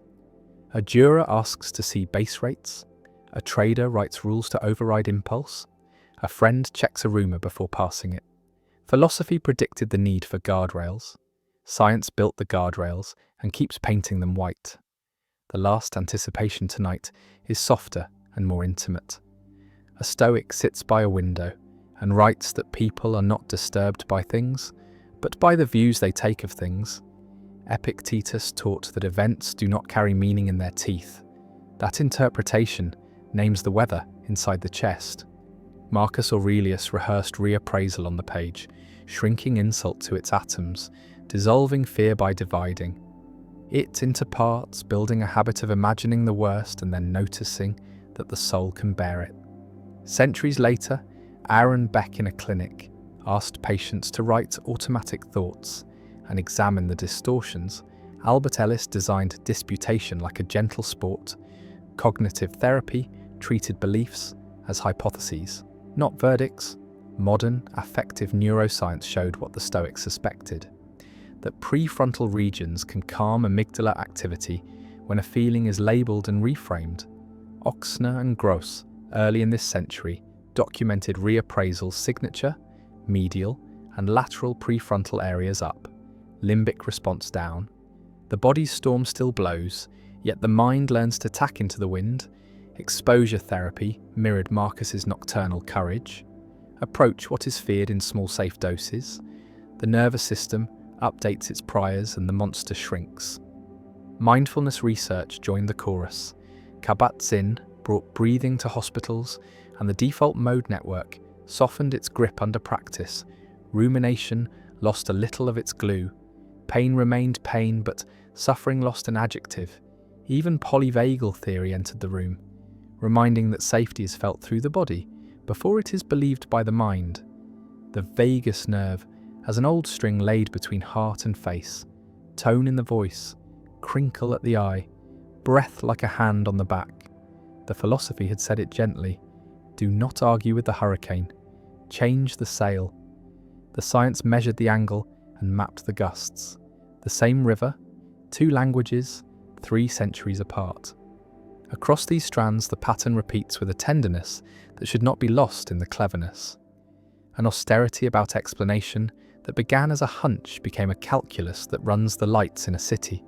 A juror asks to see base rates. A trader writes rules to override impulse. A friend checks a rumor before passing it. Philosophy predicted the need for guardrails. Science built the guardrails and keeps painting them white. The last anticipation tonight is softer and more intimate. A Stoic sits by a window and writes that people are not disturbed by things, but by the views they take of things. Epictetus taught that events do not carry meaning in their teeth. That interpretation names the weather inside the chest. Marcus Aurelius rehearsed reappraisal on the page, shrinking insult to its atoms, dissolving fear by dividing it into parts, building a habit of imagining the worst and then noticing that the soul can bear it. Centuries later, Aaron Beck in a clinic asked patients to write automatic thoughts and examine the distortions. Albert Ellis designed disputation like a gentle sport. Cognitive therapy treated beliefs as hypotheses, not verdicts. Modern affective neuroscience showed what the Stoics suspected, that prefrontal regions can calm amygdala activity when a feeling is labelled and reframed. Ochsner and Gross, early in this century, documented reappraisal's signature, medial and lateral prefrontal areas up, limbic response down. The body's storm still blows, yet the mind learns to tack into the wind. Exposure therapy mirrored Marcus's nocturnal courage. Approach what is feared in small safe doses. The nervous system updates its priors and the monster shrinks. Mindfulness research joined the chorus. Kabat-Zinn brought breathing to hospitals, and the default mode network softened its grip under practice. Rumination lost a little of its glue. Pain remained pain, but suffering lost an adjective. Even polyvagal theory entered the room, reminding that safety is felt through the body before it is believed by the mind. The vagus nerve has an old string laid between heart and face, tone in the voice, crinkle at the eye, breath like a hand on the back. The philosophy had said it gently. Do not argue with the hurricane. Change the sail. The science measured the angle and mapped the gusts. The same river, 2 languages, 3 centuries apart. Across these strands, the pattern repeats with a tenderness that should not be lost in the cleverness. An austerity about explanation that began as a hunch became a calculus that runs the lights in a city.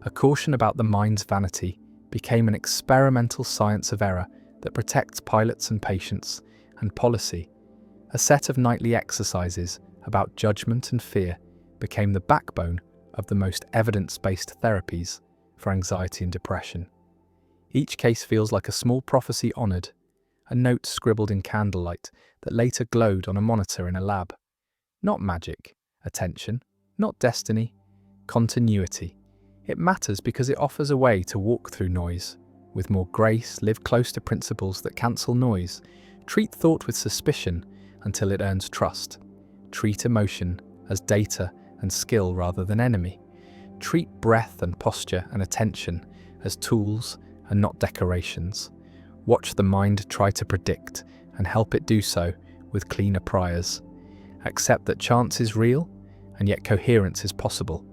A caution about the mind's vanity became an experimental science of error that protects pilots and patients, and policy. A set of nightly exercises about judgment and fear became the backbone of the most evidence-based therapies for anxiety and depression. Each case feels like a small prophecy honoured, a note scribbled in candlelight that later glowed on a monitor in a lab. Not magic, attention, not destiny, continuity. It matters because it offers a way to walk through noise. With more grace, live close to principles that cancel noise. Treat thought with suspicion until it earns trust. Treat emotion as data and skill rather than enemy. Treat breath and posture and attention as tools and not decorations. Watch the mind try to predict and help it do so with cleaner priors. Accept that chance is real and yet coherence is possible.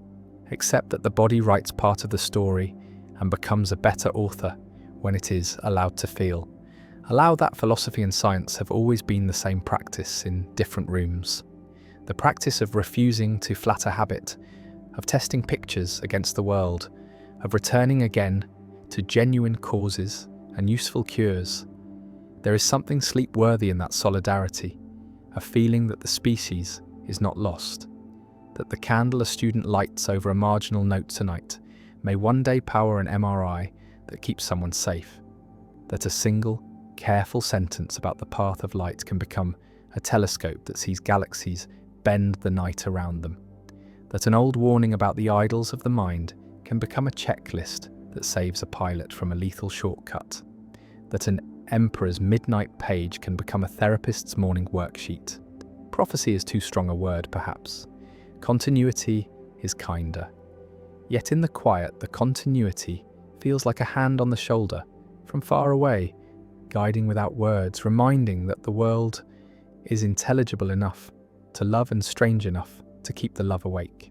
Accept that the body writes part of the story and becomes a better author when it is allowed to feel. Allow that philosophy and science have always been the same practice in different rooms. The practice of refusing to flatter habit, of testing pictures against the world, of returning again to genuine causes and useful cures. There is something sleep-worthy in that solidarity, a feeling that the species is not lost, that the candle a student lights over a marginal note tonight may one day power an MRI that keeps someone safe, that a single, careful sentence about the path of light can become a telescope that sees galaxies bend the night around them, that an old warning about the idols of the mind can become a checklist that saves a pilot from a lethal shortcut, that an emperor's midnight page can become a therapist's morning worksheet. Prophecy is too strong a word, perhaps. Continuity is kinder. Yet in the quiet, the continuity feels like a hand on the shoulder, from far away, guiding without words, reminding that the world is intelligible enough to love and strange enough to keep the love awake.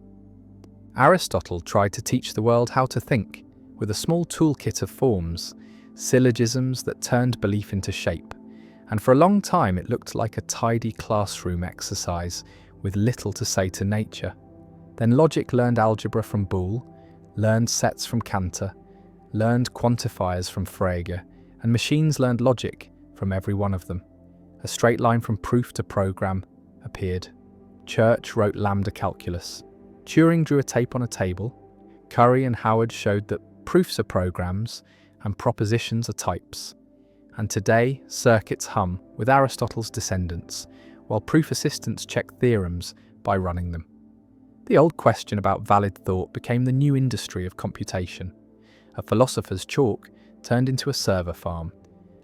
Aristotle tried to teach the world how to think with a small toolkit of forms, syllogisms that turned belief into shape, and for a long time it looked like a tidy classroom exercise with little to say to nature. Then logic learned algebra from Boole, learned sets from Cantor, learned quantifiers from Frege, and machines learned logic from every one of them. A straight line from proof to program appeared. Church wrote lambda calculus. Turing drew a tape on a table. Curry and Howard showed that proofs are programs and propositions are types. And today, circuits hum with Aristotle's descendants, while proof assistants check theorems by running them. The old question about valid thought became the new industry of computation. A philosopher's chalk turned into a server farm,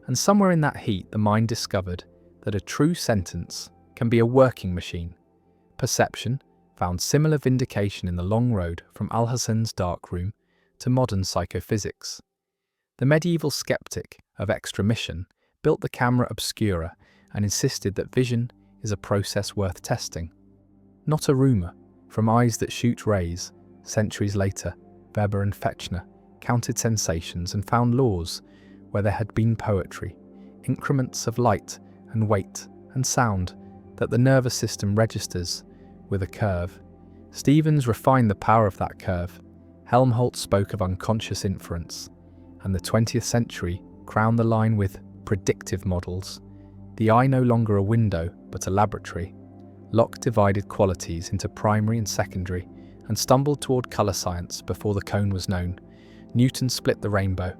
and somewhere in that heat the mind discovered that a true sentence can be a working machine. Perception found similar vindication in the long road from Alhazen's dark room to modern psychophysics. The medieval skeptic of extramission built the camera obscura and insisted that vision is a process worth testing. Not a rumour, from eyes that shoot rays, centuries later, Weber and Fechner counted sensations and found laws where there had been poetry, increments of light and weight and sound that the nervous system registers with a curve. Stevens refined the power of that curve. Helmholtz spoke of unconscious inference, and the 20th century crowned the line with predictive models. The eye no longer a window, but a laboratory. Locke divided qualities into primary and secondary, and stumbled toward colour science before the cone was known. Newton split the rainbow,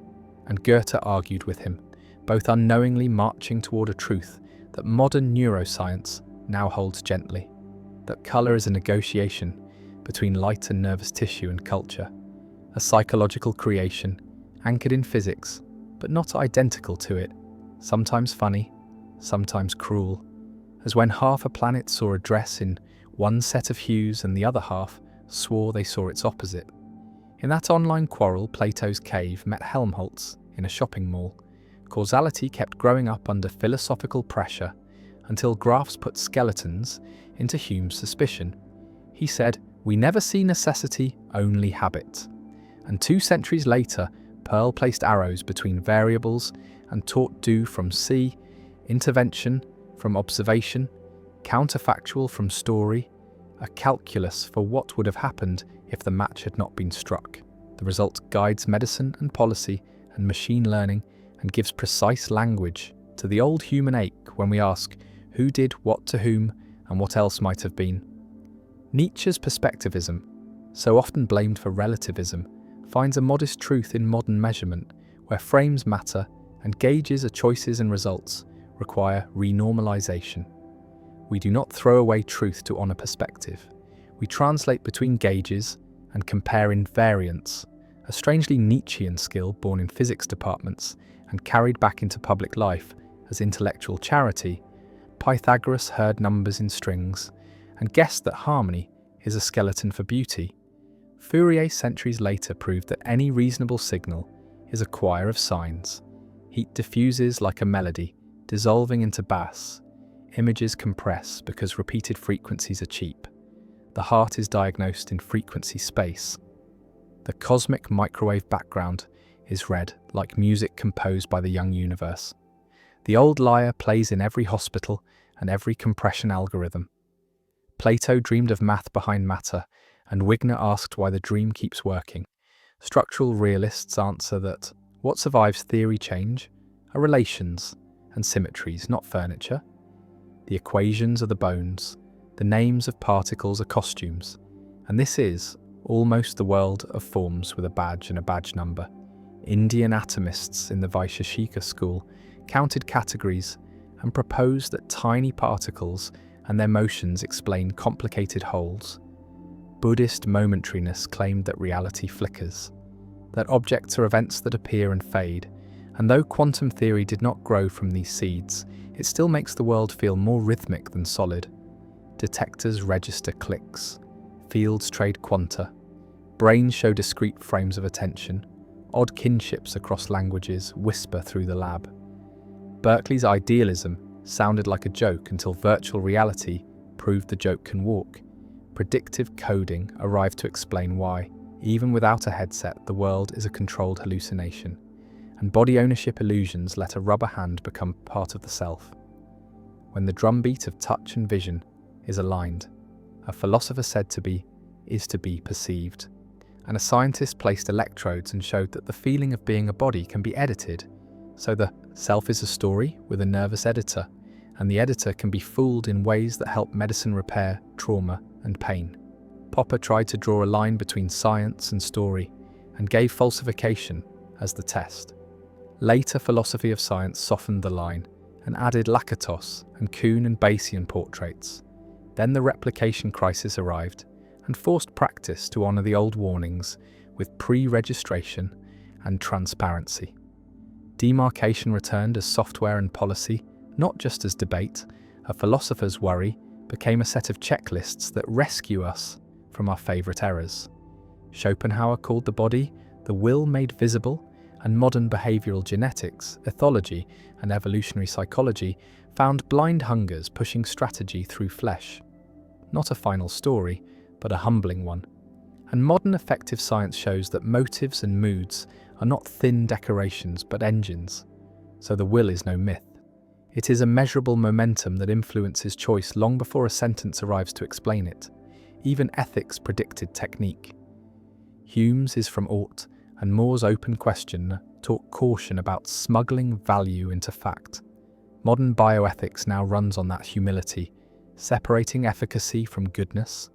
and Goethe argued with him, both unknowingly marching toward a truth that modern neuroscience now holds gently, that colour is a negotiation between light and nervous tissue and culture, a psychological creation anchored in physics, but not identical to it, sometimes funny, sometimes cruel, as when half a planet saw a dress in one set of hues and the other half swore they saw its opposite. In that online quarrel, Plato's cave met Helmholtz in a shopping mall. Causality kept growing up under philosophical pressure until graphs put skeletons into Hume's suspicion. He said, "We never see necessity, only habit." And 2 centuries later, Pearl placed arrows between variables and taught do from see, intervention from observation, counterfactual from story, a calculus for what would have happened if the match had not been struck. The result guides medicine and policy and machine learning and gives precise language to the old human ache when we ask who did what to whom and what else might have been. Nietzsche's perspectivism, so often blamed for relativism, finds a modest truth in modern measurement, where frames matter and gauges are choices and results require renormalization. We do not throw away truth to honour perspective. We translate between gauges and compare invariants, a strangely Nietzschean skill born in physics departments and carried back into public life as intellectual charity. Pythagoras heard numbers in strings and guessed that harmony is a skeleton for beauty. Fourier centuries later proved that any reasonable signal is a choir of signs. Heat diffuses like a melody, dissolving into bass. Images compress because repeated frequencies are cheap. The heart is diagnosed in frequency space. The cosmic microwave background is read like music composed by the young universe. The old lyre plays in every hospital and every compression algorithm. Plato dreamed of math behind matter, and Wigner asked why the dream keeps working. Structural realists answer that what survives theory change are relations and symmetries, not furniture. The equations are the bones, the names of particles are costumes, and this is almost the world of forms with a badge and a badge number. Indian atomists in the Vaisheshika school counted categories and proposed that tiny particles and their motions explain complicated wholes. Buddhist momentariness claimed that reality flickers, that objects are events that appear and fade, and though quantum theory did not grow from these seeds, it still makes the world feel more rhythmic than solid. Detectors register clicks, fields trade quanta, brains show discrete frames of attention, odd kinships across languages whisper through the lab. Berkeley's idealism sounded like a joke until virtual reality proved the joke can walk. Predictive coding arrived to explain why, even without a headset, the world is a controlled hallucination, and body ownership illusions let a rubber hand become part of the self. When the drumbeat of touch and vision is aligned, a philosopher said to be is to be perceived, and a scientist placed electrodes and showed that the feeling of being a body can be edited. So the self is a story with a nervous editor, and the editor can be fooled in ways that help medicine repair trauma and pain. Popper tried to draw a line between science and story and gave falsification as the test. Later philosophy of science softened the line and added Lakatos and Kuhn and Bayesian portraits. Then the replication crisis arrived and forced practice to honour the old warnings with pre-registration and transparency. Demarcation returned as software and policy, not just as debate. A philosopher's worry became a set of checklists that rescue us from our favourite errors. Schopenhauer called the body the will made visible, and modern behavioural genetics, ethology, and evolutionary psychology found blind hungers pushing strategy through flesh. Not a final story, but a humbling one. And modern effective science shows that motives and moods are not thin decorations but engines. So the will is no myth. It is a measurable momentum that influences choice long before a sentence arrives to explain it. Even ethics predicted technique. Hume's is from ought, and Moore's open question taught caution about smuggling value into fact. Modern bioethics now runs on that humility, separating efficacy from goodness,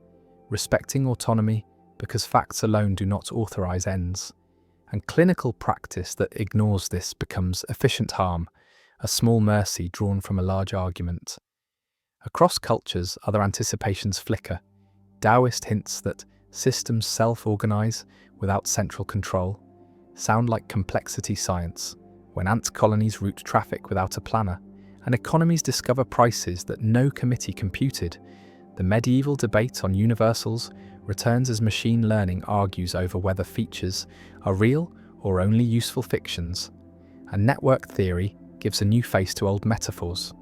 respecting autonomy because facts alone do not authorize ends, and clinical practice that ignores this becomes efficient harm, a small mercy drawn from a large argument. Across cultures, other anticipations flicker. Taoist hints that systems self-organize without central control sound like complexity science, when ant colonies route traffic without a planner, and economies discover prices that no committee computed. The medieval debate on universals returns as machine learning argues over whether features are real or only useful fictions. And network theory gives a new face to old metaphors.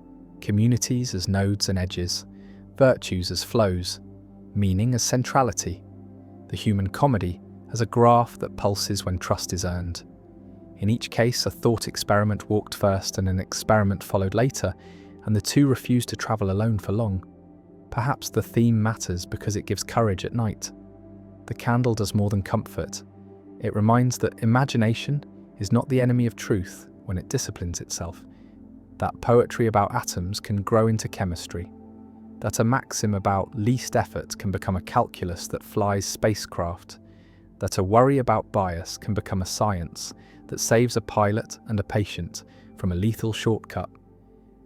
Communities as nodes and edges, virtues as flows, meaning as centrality. The human comedy as a graph that pulses when trust is earned. In each case, a thought experiment walked first and an experiment followed later, and the two refused to travel alone for long. Perhaps the theme matters because it gives courage at night. The candle does more than comfort. It reminds that imagination is not the enemy of truth when it disciplines itself, that poetry about atoms can grow into chemistry, that a maxim about least effort can become a calculus that flies spacecraft, that a worry about bias can become a science that saves a pilot and a patient from a lethal shortcut,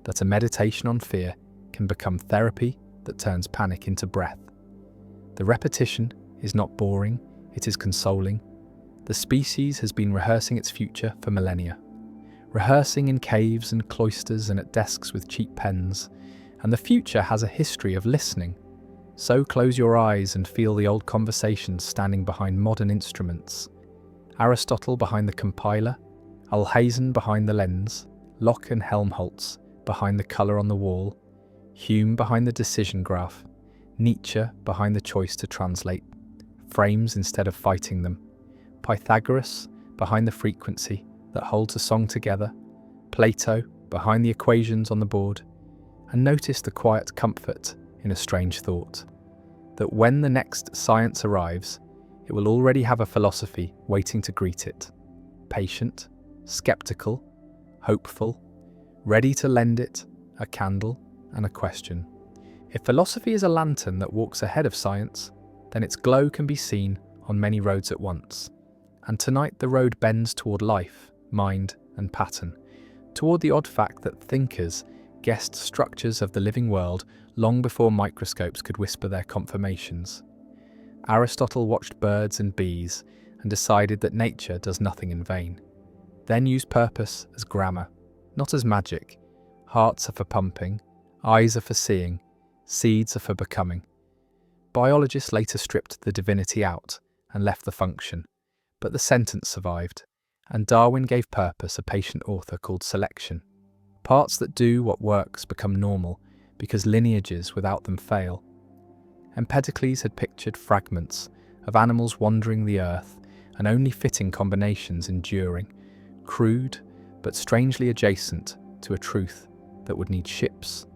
that a meditation on fear can become therapy that turns panic into breath. The repetition is not boring, it is consoling. The species has been rehearsing its future for millennia, rehearsing in caves and cloisters and at desks with cheap pens, and the future has a history of listening. So close your eyes and feel the old conversations standing behind modern instruments. Aristotle behind the compiler, Alhazen behind the lens, Locke and Helmholtz behind the colour on the wall, Hume behind the decision graph, Nietzsche behind the choice to translate frames instead of fighting them, Pythagoras behind the frequency that holds a song together, Plato behind the equations on the board, and notice the quiet comfort in a strange thought, that when the next science arrives, it will already have a philosophy waiting to greet it, patient, skeptical, hopeful, ready to lend it a candle and a question. If philosophy is a lantern that walks ahead of science, then its glow can be seen on many roads at once. And tonight the road bends toward life, mind, and pattern, toward the odd fact that thinkers guessed structures of the living world long before microscopes could whisper their confirmations. Aristotle watched birds and bees and decided that nature does nothing in vain, then used purpose as grammar, not as magic. Hearts are for pumping, eyes are for seeing, seeds are for becoming. Biologists later stripped the divinity out and left the function, but the sentence survived, and Darwin gave purpose a patient author called selection. Parts that do what works become normal because lineages without them fail. Empedocles had pictured fragments of animals wandering the earth and only fitting combinations enduring, crude but strangely adjacent to a truth that would need ships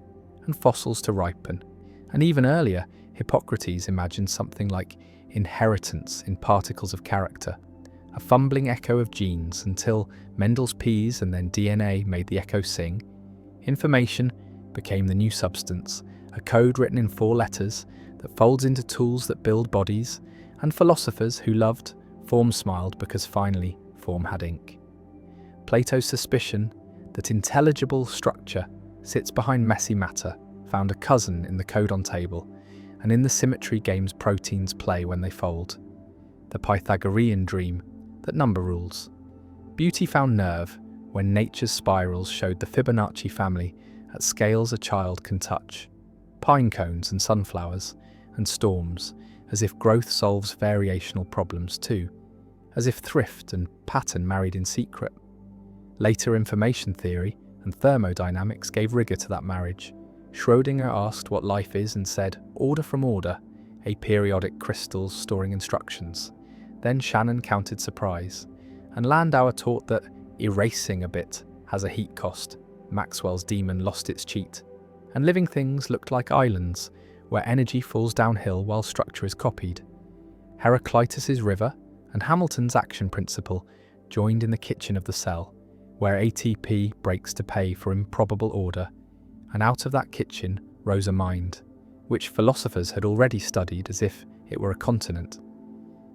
and fossils to ripen. And even earlier, Hippocrates imagined something like inheritance in particles of character, a fumbling echo of genes until Mendel's peas and then DNA made the echo sing. Information became the new substance, a code written in 4 letters that folds into tools that build bodies, and philosophers who loved form smiled because finally form had ink. Plato's suspicion that intelligible structure sits behind messy matter found a cousin in the codon table and in the symmetry games proteins play when they fold. The Pythagorean dream that number rules. Beauty found nerve when nature's spirals showed the Fibonacci family at scales a child can touch. Pine cones and sunflowers and storms, as if growth solves variational problems too, as if thrift and pattern married in secret. Later information theory and thermodynamics gave rigor to that marriage. Schrödinger asked what life is and said, order from order, aperiodic crystals storing instructions. Then Shannon counted surprise, and Landauer taught that erasing a bit has a heat cost. Maxwell's demon lost its cheat, and living things looked like islands where energy falls downhill while structure is copied. Heraclitus's river and Hamilton's action principle joined in the kitchen of the cell, where ATP breaks to pay for improbable order, and out of that kitchen rose a mind, which philosophers had already studied as if it were a continent.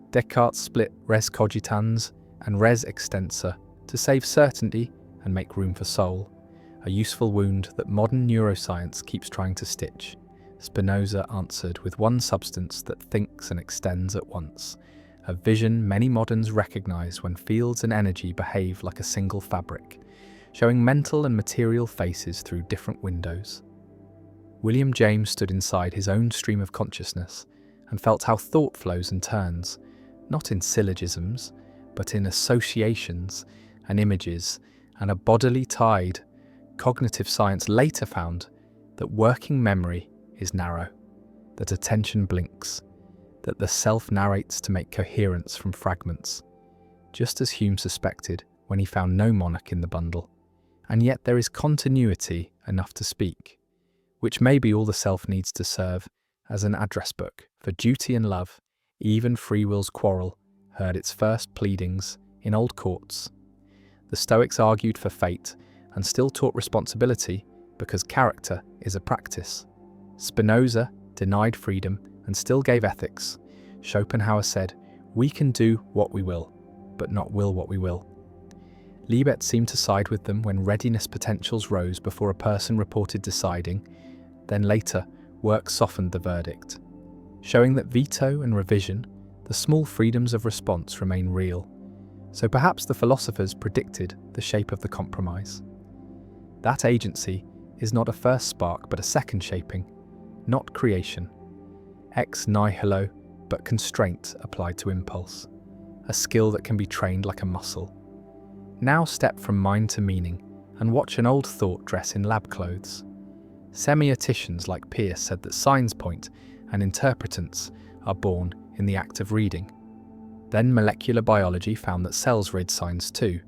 Descartes split res cogitans and res extensa to save certainty and make room for soul, a useful wound that modern neuroscience keeps trying to stitch. Spinoza answered with one substance that thinks and extends at once, a vision many moderns recognize when fields and energy behave like a single fabric, showing mental and material faces through different windows. William James stood inside his own stream of consciousness and felt how thought flows and turns, not in syllogisms, but in associations and images and a bodily tide. Cognitive science later found that working memory is narrow, that attention blinks, that the self narrates to make coherence from fragments, just as Hume suspected when he found no monarch in the bundle. And yet there is continuity enough to speak, which may be all the self needs to serve as an address book for duty and love. Even free will's quarrel heard its first pleadings in old courts. The Stoics argued for fate and still taught responsibility because character is a practice. Spinoza denied freedom and still gave ethics. Schopenhauer said, "We can do what we will, but not will what we will." Libet seemed to side with them when readiness potentials rose before a person reported deciding. Then later, work softened the verdict, showing that veto and revision, the small freedoms of response, remain real. So perhaps the philosophers predicted the shape of the compromise. That agency is not a first spark but a second shaping, not creation. Ex nihilo, but constraint applied to impulse, a skill that can be trained like a muscle. Now step from mind to meaning and watch an old thought dress in lab clothes. Semioticians like Peirce said that signs point and interpretants are born in the act of reading. Then molecular biology found that cells read signs too,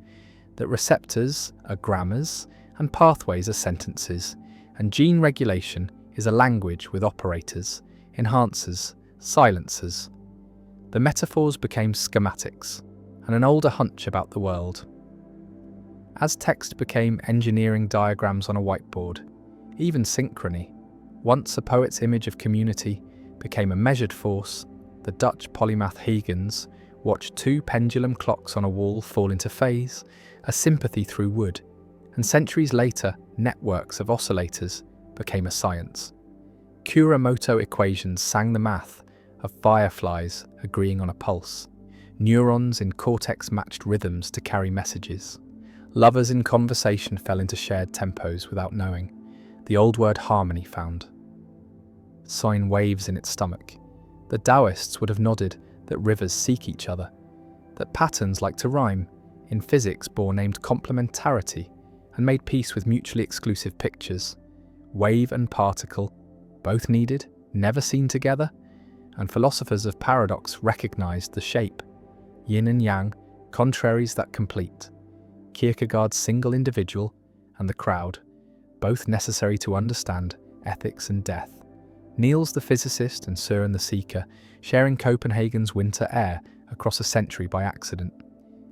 that receptors are grammars and pathways are sentences, and gene regulation is a language with operators, enhancers, silencers. The metaphors became schematics, and an older hunch about the world. As text became engineering diagrams on a whiteboard, even synchrony, once a poet's image of community, became a measured force. The Dutch polymath Huygens watched two pendulum clocks on a wall fall into phase, a sympathy through wood, and centuries later, networks of oscillators became a science. Kuramoto equations sang the math of fireflies agreeing on a pulse. Neurons in cortex matched rhythms to carry messages. Lovers in conversation fell into shared tempos without knowing. The old word harmony found sine waves in its stomach. The Taoists would have nodded that rivers seek each other, that patterns like to rhyme. In physics, Bohr named complementarity and made peace with mutually exclusive pictures. Wave and particle, both needed, never seen together, and philosophers of paradox recognized the shape. Yin and yang, contraries that complete. Kierkegaard's single individual and the crowd, both necessary to understand ethics and death. Niels the physicist and Søren the seeker, sharing Copenhagen's winter air across a century by accident.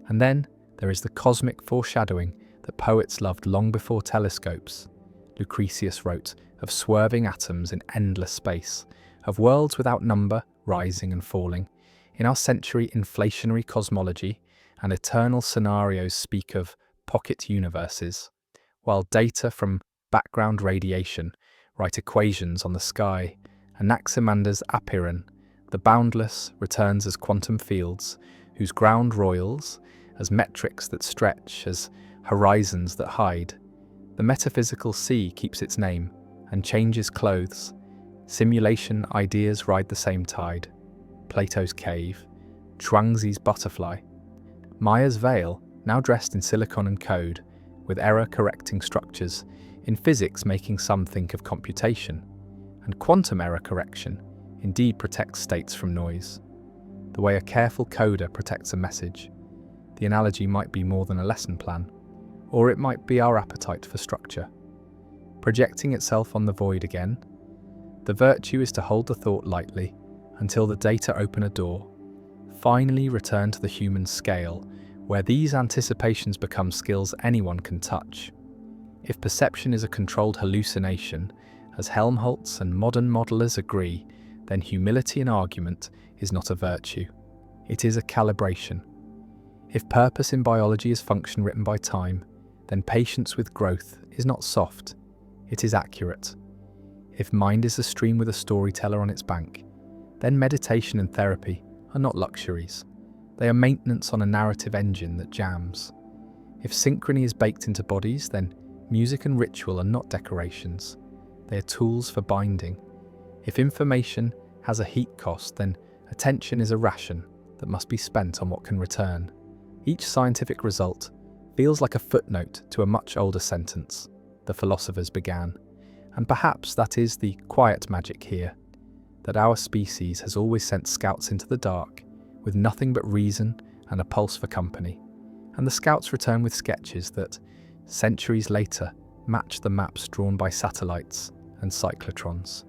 And then there is the cosmic foreshadowing that poets loved long before telescopes. Lucretius wrote of swerving atoms in endless space, of worlds without number, rising and falling. In our century, inflationary cosmology and eternal scenarios speak of pocket universes, while data from background radiation write equations on the sky. Anaximander's Apiron, the boundless, returns as quantum fields, whose ground roils as metrics that stretch, as horizons that hide. The metaphysical sea keeps its name and changes clothes. Simulation ideas ride the same tide. Plato's cave, Chuangzi's butterfly, Maya's veil, now dressed in silicon and code, with error-correcting structures, in physics making some think of computation, and quantum error correction indeed protects states from noise, the way a careful coder protects a message. The analogy might be more than a lesson plan, or it might be our appetite for structure. Projecting itself on the void again, the virtue is to hold the thought lightly until the data open a door, finally return to the human scale, where these anticipations become skills anyone can touch. If perception is a controlled hallucination, as Helmholtz and modern modelers agree, then humility in argument is not a virtue. It is a calibration. If purpose in biology is function written by time, then patience with growth is not soft, it is accurate. If mind is a stream with a storyteller on its bank, then meditation and therapy are not luxuries. They are maintenance on a narrative engine that jams. If synchrony is baked into bodies, then music and ritual are not decorations. They are tools for binding. If information has a heat cost, then attention is a ration that must be spent on what can return. Each scientific result feels like a footnote to a much older sentence, the philosophers began. And perhaps that is the quiet magic here, that our species has always sent scouts into the dark with nothing but reason and a pulse for company. And the scouts return with sketches that, centuries later, match the maps drawn by satellites and cyclotrons.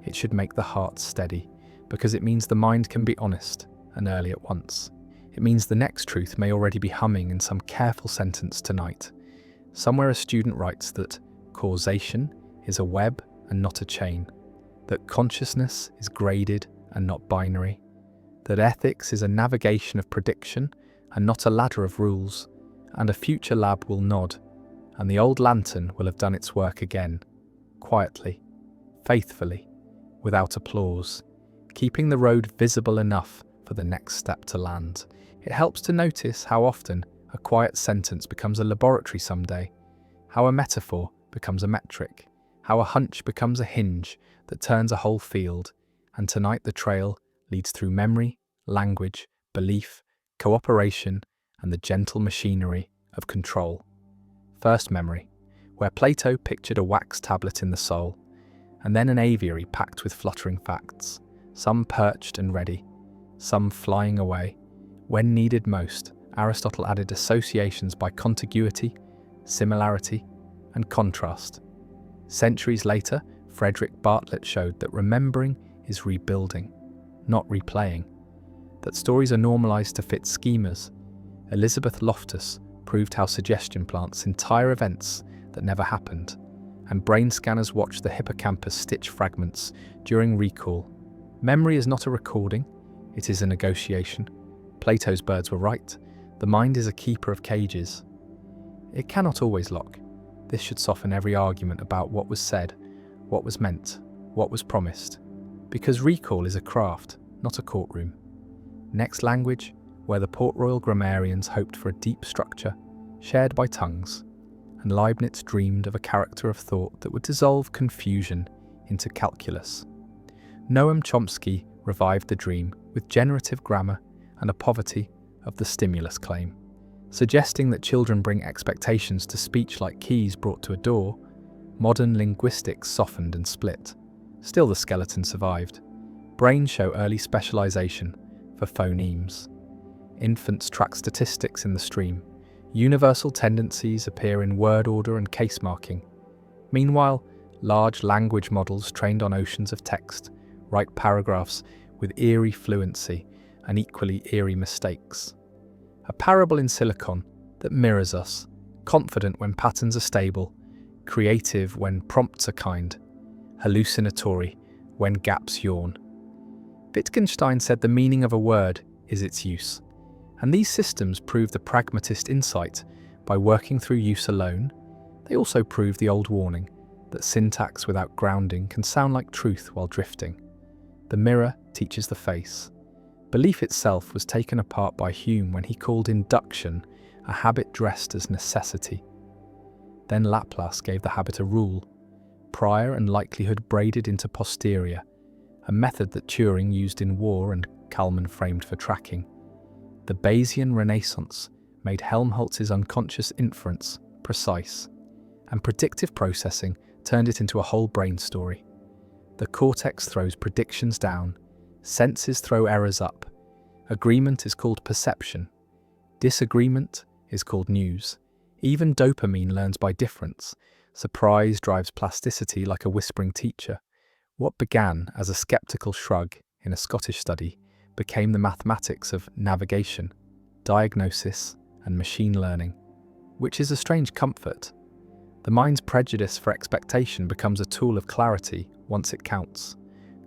It should make the heart steady, because it means the mind can be honest and early at once. It means the next truth may already be humming in some careful sentence tonight. Somewhere a student writes that causation is a web and not a chain, that consciousness is graded and not binary, that ethics is a navigation of prediction and not a ladder of rules, and a future lab will nod, and the old lantern will have done its work again, quietly, faithfully, without applause, keeping the road visible enough for the next step to land. It helps to notice how often a quiet sentence becomes a laboratory someday, how a metaphor becomes a metric, how a hunch becomes a hinge that turns a whole field, and tonight the trail leads through memory, language, belief, cooperation, and the gentle machinery of control. First memory, where Plato pictured a wax tablet in the soul, and then an aviary packed with fluttering facts, some perched and ready, some flying away, When needed most, Aristotle added associations by contiguity, similarity, and contrast. Centuries later, Frederick Bartlett showed that remembering is rebuilding, not replaying, that stories are normalized to fit schemas. Elizabeth Loftus proved how suggestion plants entire events that never happened, and brain scanners watch the hippocampus stitch fragments during recall. Memory is not a recording, it is a negotiation. Plato's birds were right. The mind is a keeper of cages. It cannot always lock. This should soften every argument about what was said, what was meant, what was promised. Because recall is a craft, not a courtroom. Next language, where the Port Royal grammarians hoped for a deep structure, shared by tongues, and Leibniz dreamed of a character of thought that would dissolve confusion into calculus. Noam Chomsky revived the dream with generative grammar and a poverty of the stimulus claim, suggesting that children bring expectations to speech like keys brought to a door. Modern linguistics softened and split. Still, the skeleton survived. Brains show early specialization for phonemes. Infants track statistics in the stream. Universal tendencies appear in word order and case marking. Meanwhile, large language models trained on oceans of text write paragraphs with eerie fluency and equally eerie mistakes. A parable in silicon that mirrors us, confident when patterns are stable, creative when prompts are kind, hallucinatory when gaps yawn. Wittgenstein said the meaning of a word is its use, and these systems prove the pragmatist insight by working through use alone. They also prove the old warning that syntax without grounding can sound like truth while drifting. The mirror teaches the face. Belief itself was taken apart by Hume when he called induction a habit dressed as necessity. Then Laplace gave the habit a rule, prior and likelihood braided into posterior, a method that Turing used in war and Kalman framed for tracking. The Bayesian Renaissance made Helmholtz's unconscious inference precise, and predictive processing turned it into a whole brain story. The cortex throws predictions down, senses throw errors up. Agreement is called perception. Disagreement is called news. Even dopamine learns by difference. Surprise drives plasticity like a whispering teacher. What began as a skeptical shrug in a Scottish study became the mathematics of navigation, diagnosis, and machine learning, which is a strange comfort. The mind's prejudice for expectation becomes a tool of clarity once it counts.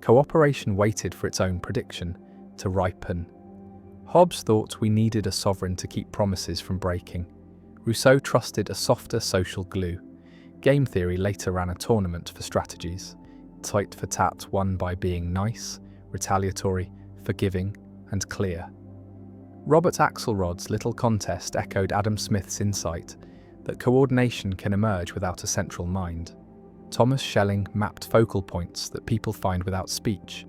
Cooperation waited for its own prediction to ripen. Hobbes thought we needed a sovereign to keep promises from breaking. Rousseau trusted a softer social glue. Game theory later ran a tournament for strategies. Tit for tat won by being nice, retaliatory, forgiving, and clear. Robert Axelrod's little contest echoed Adam Smith's insight that coordination can emerge without a central mind. Thomas Schelling mapped focal points that people find without speech.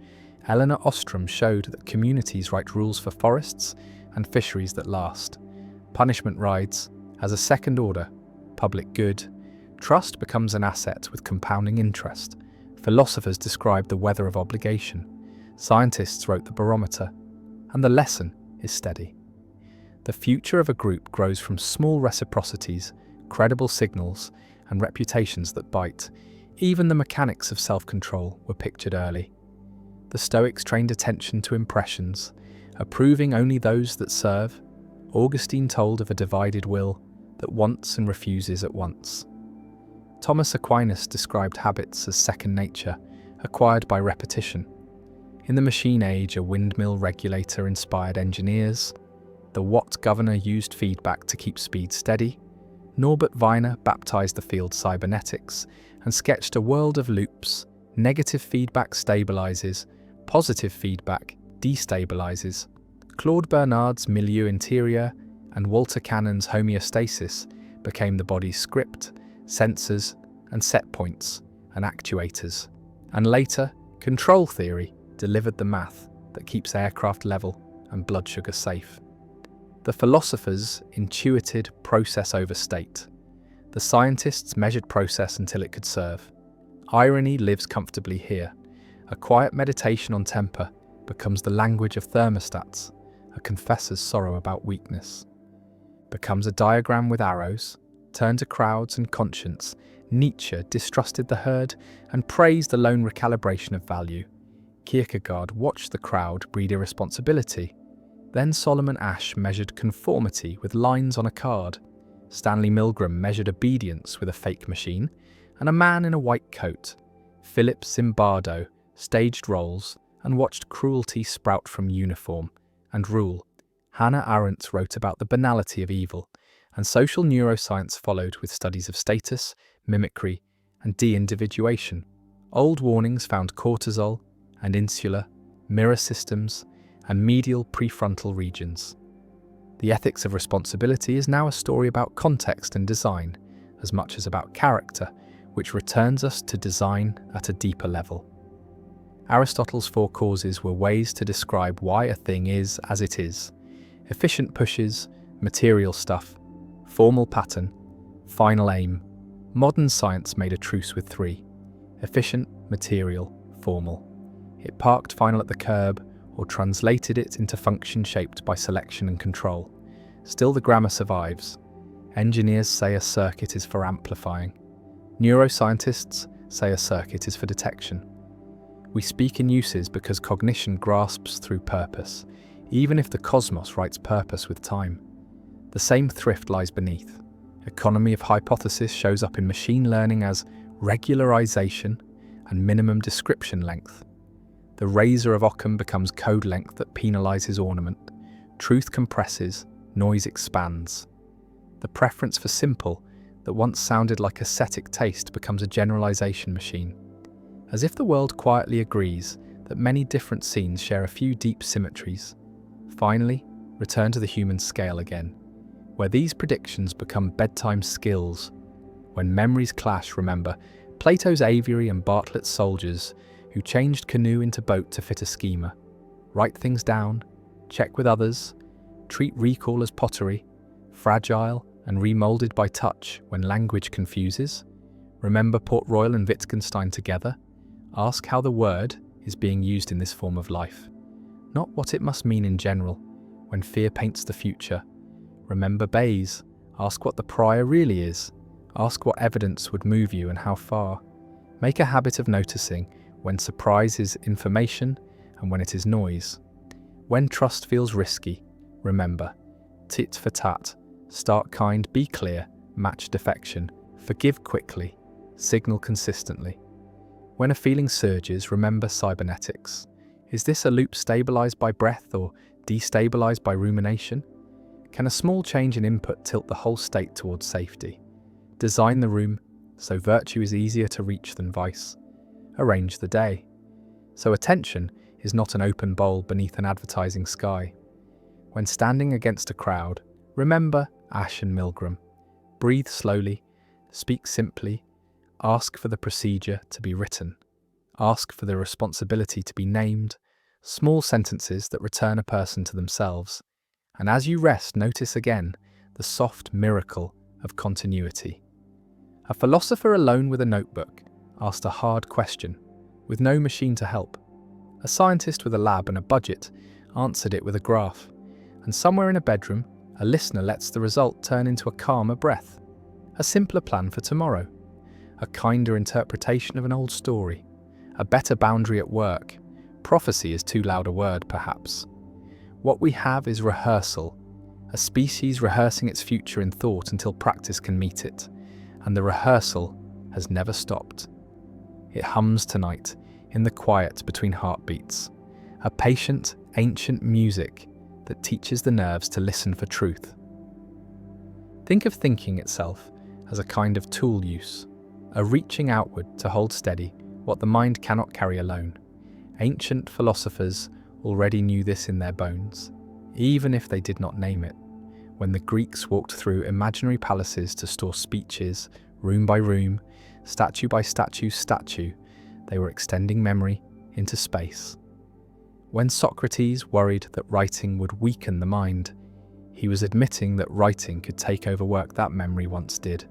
Elinor Ostrom showed that communities write rules for forests and fisheries that last. Punishment rides as a second order, public good. Trust becomes an asset with compounding interest. Philosophers described the weather of obligation. Scientists wrote the barometer. And the lesson is steady. The future of a group grows from small reciprocities, credible signals, and reputations that bite. Even the mechanics of self-control were pictured early. The Stoics trained attention to impressions, approving only those that serve. Augustine told of a divided will that wants and refuses at once. Thomas Aquinas described habits as second nature, acquired by repetition. In the machine age, a windmill regulator inspired engineers. The Watt governor used feedback to keep speed steady. Norbert Wiener baptized the field cybernetics and sketched a world of loops. Negative feedback stabilizes, positive feedback destabilizes. Claude Bernard's milieu interieur and Walter Cannon's homeostasis became the body's script, sensors and set points and actuators. And later, control theory delivered the math that keeps aircraft level and blood sugar safe. The philosophers intuited process over state. The scientists measured process until it could serve. Irony lives comfortably here. A quiet meditation on temper becomes the language of thermostats, a confessor's sorrow about weakness. Becomes a diagram with arrows, turned to crowds and conscience, Nietzsche distrusted the herd and praised a lone recalibration of value. Kierkegaard watched the crowd breed irresponsibility. Then Solomon Asch measured conformity with lines on a card. Stanley Milgram measured obedience with a fake machine, and a man in a white coat, Philip Zimbardo, staged roles and watched cruelty sprout from uniform and rule. Hannah Arendt wrote about the banality of evil, and social neuroscience followed with studies of status, mimicry, and de-individuation. Old warnings found cortisol and insula, mirror systems, and medial prefrontal regions. The ethics of responsibility is now a story about context and design, as much as about character, which returns us to design at a deeper level. Aristotle's four causes were ways to describe why a thing is as it is: efficient pushes, material stuff, formal pattern, final aim. Modern science made a truce with three: efficient, material, formal. It parked final at the curb, or translated it into function shaped by selection and control. Still, the grammar survives. Engineers say a circuit is for amplifying. Neuroscientists say a circuit is for detection. We speak in uses because cognition grasps through purpose, even if the cosmos writes purpose with time. The same thrift lies beneath. Economy of hypothesis shows up in machine learning as regularization and minimum description length. The razor of Occam becomes code length that penalizes ornament. Truth compresses, noise expands. The preference for simple, that once sounded like aesthetic taste, becomes a generalization machine. As if the world quietly agrees that many different scenes share a few deep symmetries. Finally, return to the human scale again, where these predictions become bedtime skills. When memories clash, remember Plato's aviary and Bartlett's soldiers, who changed canoe into boat to fit a schema. Write things down, check with others, treat recall as pottery, fragile and remolded by touch when language confuses. Remember Port Royal and Wittgenstein together. Ask how the word is being used in this form of life, not what it must mean in general. When fear paints the future, remember Bayes. Ask what the prior really is. Ask what evidence would move you and how far. Make a habit of noticing when surprise is information and when it is noise. When trust feels risky, remember, tit for tat, start kind, be clear, match defection, forgive quickly, signal consistently. When a feeling surges, remember cybernetics. Is this a loop stabilized by breath or destabilized by rumination? Can a small change in input tilt the whole state towards safety? Design the room so virtue is easier to reach than vice. Arrange the day so attention is not an open bowl beneath an advertising sky. When standing against a crowd, remember Asch and Milgram. Breathe slowly, speak simply, ask for the procedure to be written, ask for the responsibility to be named, small sentences that return a person to themselves. And as you rest, notice again the soft miracle of continuity. A philosopher alone with a notebook asked a hard question, with no machine to help. A scientist with a lab and a budget answered it with a graph. And somewhere in a bedroom, a listener lets the result turn into a calmer breath, a simpler plan for tomorrow, a kinder interpretation of an old story, a better boundary at work. Prophecy is too loud a word, perhaps. What we have is rehearsal, a species rehearsing its future in thought until practice can meet it, and the rehearsal has never stopped. It hums tonight, in the quiet between heartbeats, a patient, ancient music that teaches the nerves to listen for truth. Think of thinking itself as a kind of tool use, a reaching outward to hold steady what the mind cannot carry alone. Ancient philosophers already knew this in their bones, even if they did not name it. When the Greeks walked through imaginary palaces to store speeches, room by room, statue by statue, they were extending memory into space. When Socrates worried that writing would weaken the mind, he was admitting that writing could take over work that memory once did.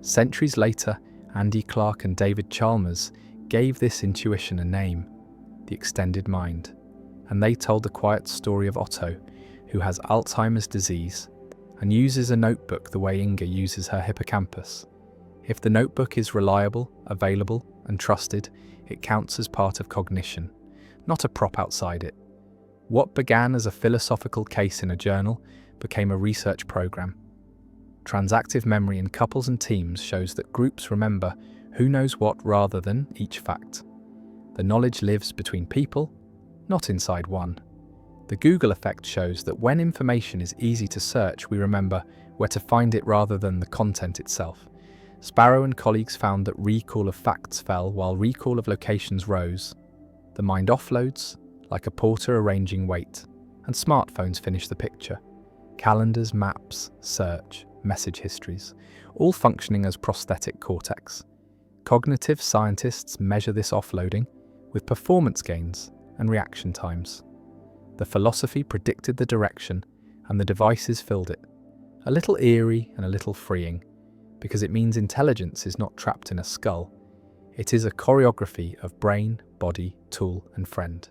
Centuries later, Andy Clark and David Chalmers gave this intuition a name, the extended mind, and they told the quiet story of Otto, who has Alzheimer's disease and uses a notebook the way Inga uses her hippocampus. If the notebook is reliable, available, and trusted, it counts as part of cognition, not a prop outside it. What began as a philosophical case in a journal became a research program. Transactive memory in couples and teams shows that groups remember who knows what rather than each fact. The knowledge lives between people, not inside one. The Google effect shows that when information is easy to search, we remember where to find it rather than the content itself. Sparrow and colleagues found that recall of facts fell while recall of locations rose. The mind offloads, like a porter arranging weight, and smartphones finish the picture. Calendars, maps, search, message histories, all functioning as prosthetic cortex. Cognitive scientists measure this offloading with performance gains and reaction times. The philosophy predicted the direction, and the devices filled it. A little eerie and a little freeing, because it means intelligence is not trapped in a skull. It is a choreography of brain, body, tool, and friend.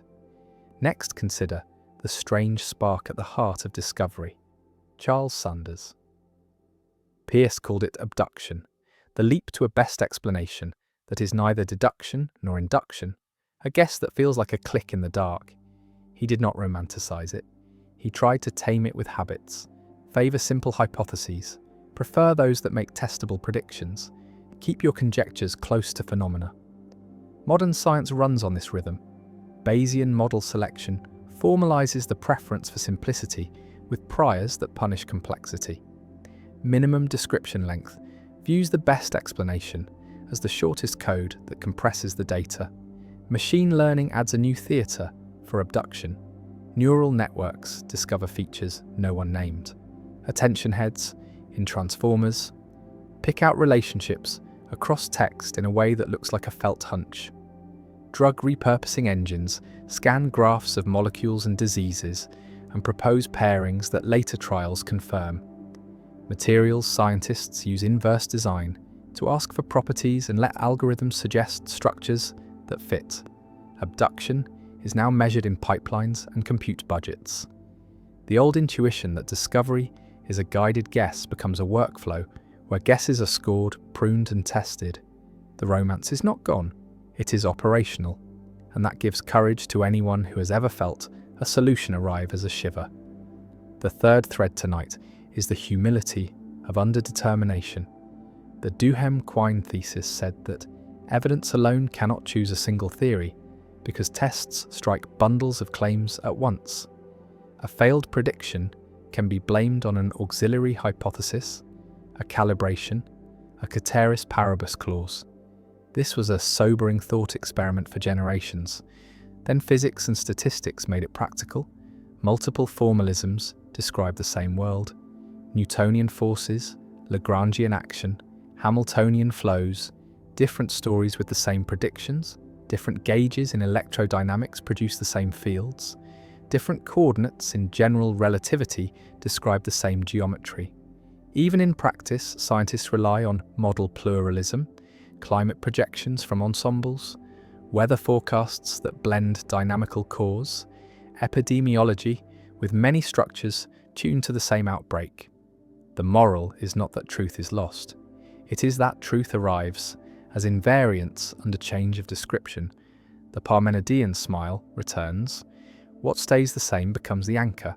Next, consider the strange spark at the heart of discovery. Charles Sanders. Peirce called it abduction, the leap to a best explanation that is neither deduction nor induction, a guess that feels like a click in the dark. He did not romanticize it. He tried to tame it with habits, favor simple hypotheses, prefer those that make testable predictions, keep your conjectures close to phenomena. Modern science runs on this rhythm. Bayesian model selection formalizes the preference for simplicity with priors that punish complexity. Minimum description length views the best explanation as the shortest code that compresses the data. Machine learning adds a new theater for abduction. Neural networks discover features no one named. Attention heads, in transformers, pick out relationships across text in a way that looks like a felt hunch. Drug repurposing engines scan graphs of molecules and diseases and propose pairings that later trials confirm. Materials scientists use inverse design to ask for properties and let algorithms suggest structures that fit. Abduction is now measured in pipelines and compute budgets. The old intuition that discovery is a guided guess becomes a workflow where guesses are scored, pruned, and tested. The romance is not gone, it is operational, and that gives courage to anyone who has ever felt a solution arrive as a shiver. The third thread tonight is the humility of underdetermination. The Duhem-Quine thesis said that evidence alone cannot choose a single theory, because tests strike bundles of claims at once. A failed prediction can be blamed on an auxiliary hypothesis, a calibration, a ceteris paribus clause. This was a sobering thought experiment for generations. Then physics and statistics made it practical. Multiple formalisms describe the same world. Newtonian forces, Lagrangian action, Hamiltonian flows, different stories with the same predictions. Different gauges in electrodynamics produce the same fields. Different coordinates in general relativity describe the same geometry. Even in practice, scientists rely on model pluralism, climate projections from ensembles, weather forecasts that blend dynamical cause, epidemiology with many structures tuned to the same outbreak. The moral is not that truth is lost. It is that truth arrives as invariance under change of description. The Parmenidean smile returns. What stays the same becomes the anchor,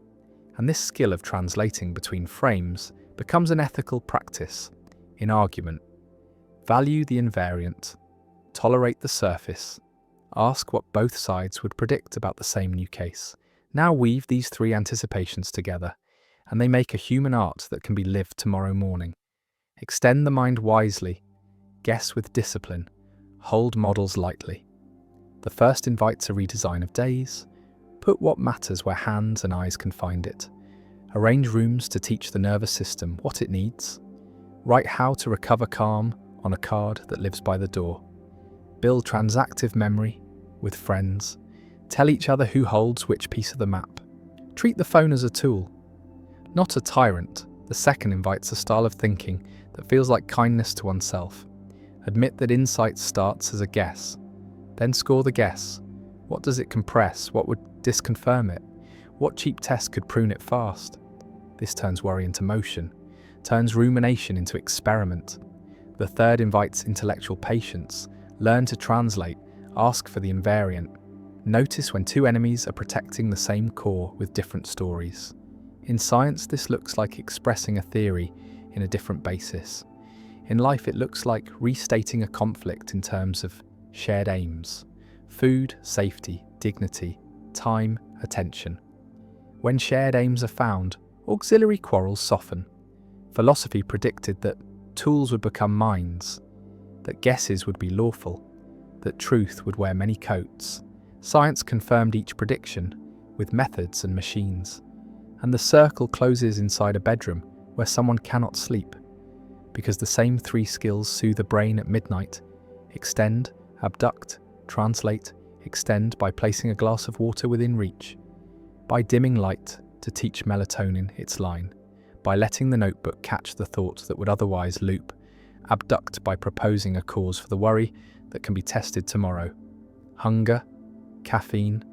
and this skill of translating between frames becomes an ethical practice. In argument, value the invariant, tolerate the surface, ask what both sides would predict about the same new case. Now weave these three anticipations together, and they make a human art that can be lived tomorrow morning. Extend the mind wisely, guess with discipline, hold models lightly. The first invites a redesign of days. Put what matters where hands and eyes can find it. Arrange rooms to teach the nervous system what it needs. Write how to recover calm on a card that lives by the door. Build transactive memory with friends. Tell each other who holds which piece of the map. Treat the phone as a tool, not a tyrant. The second invites a style of thinking that feels like kindness to oneself. Admit that insight starts as a guess. Then score the guess. What does it compress? What would disconfirm it? What cheap test could prune it fast? This turns worry into motion, turns rumination into experiment. The third invites intellectual patience. Learn to translate, ask for the invariant. Notice when two enemies are protecting the same core with different stories. In science, this looks like expressing a theory in a different basis. In life, it looks like restating a conflict in terms of shared aims: food, safety, dignity, time, attention. When shared aims are found, auxiliary quarrels soften. Philosophy predicted that tools would become minds, that guesses would be lawful, that truth would wear many coats. Science confirmed each prediction with methods and machines. And the circle closes inside a bedroom where someone cannot sleep, because the same three skills soothe the brain at midnight: extend, abduct, translate. Extend by placing a glass of water within reach, by dimming light to teach melatonin its line, by letting the notebook catch the thought that would otherwise loop. Abduct by proposing a cause for the worry that can be tested tomorrow. Hunger, caffeine,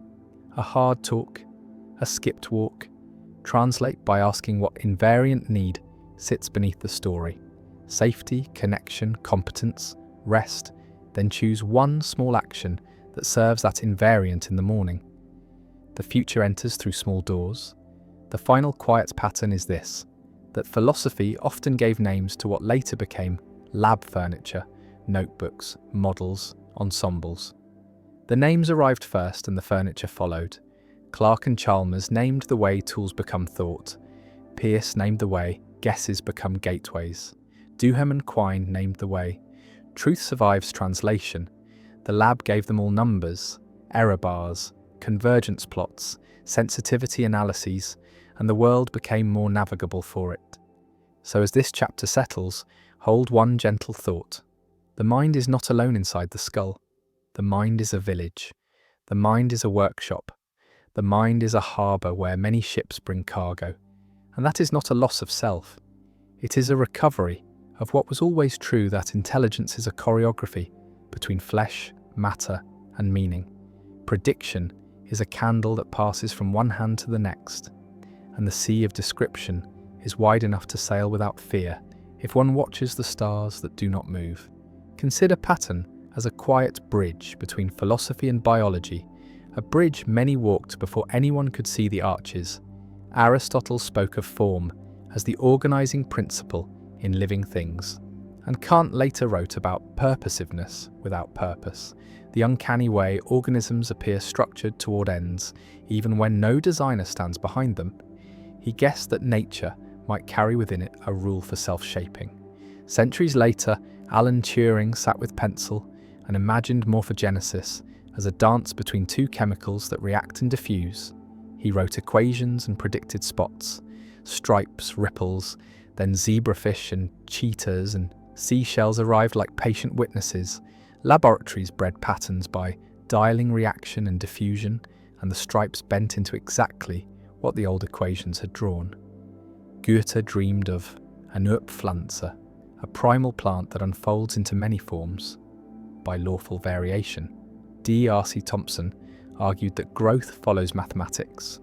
a hard talk, a skipped walk. Translate by asking what invariant need sits beneath the story. Safety, connection, competence, rest. Then choose one small action that serves that invariant in the morning. The future enters through small doors. The final quiet pattern is this: that philosophy often gave names to what later became lab furniture, notebooks, models, ensembles. The names arrived first and the furniture followed. Clark and Chalmers named the way tools become thought. Peirce named the way guesses become gateways. Duhem and Quine named the way truth survives translation. The lab gave them all numbers, error bars, convergence plots, sensitivity analyses, and the world became more navigable for it. So as this chapter settles, hold one gentle thought. The mind is not alone inside the skull. The mind is a village. The mind is a workshop. The mind is a harbour where many ships bring cargo. And that is not a loss of self. It is a recovery of what was always true, that intelligence is a choreography between flesh, matter, and meaning. Prediction is a candle that passes from one hand to the next, and the sea of description is wide enough to sail without fear if one watches the stars that do not move. Consider pattern as a quiet bridge between philosophy and biology, a bridge many walked before anyone could see the arches. Aristotle spoke of form as the organizing principle in living things, and Kant later wrote about purposiveness without purpose, the uncanny way organisms appear structured toward ends, even when no designer stands behind them. He guessed that nature might carry within it a rule for self-shaping. Centuries later, Alan Turing sat with pencil and imagined morphogenesis as a dance between two chemicals that react and diffuse. He wrote equations and predicted spots, stripes, ripples, then zebrafish and cheetahs and seashells arrived like patient witnesses. Laboratories bred patterns by dialing reaction and diffusion, and the stripes bent into exactly what the old equations had drawn. Goethe dreamed of an Urpflanze, a primal plant that unfolds into many forms by lawful variation. D.R.C. Thompson argued that growth follows mathematics,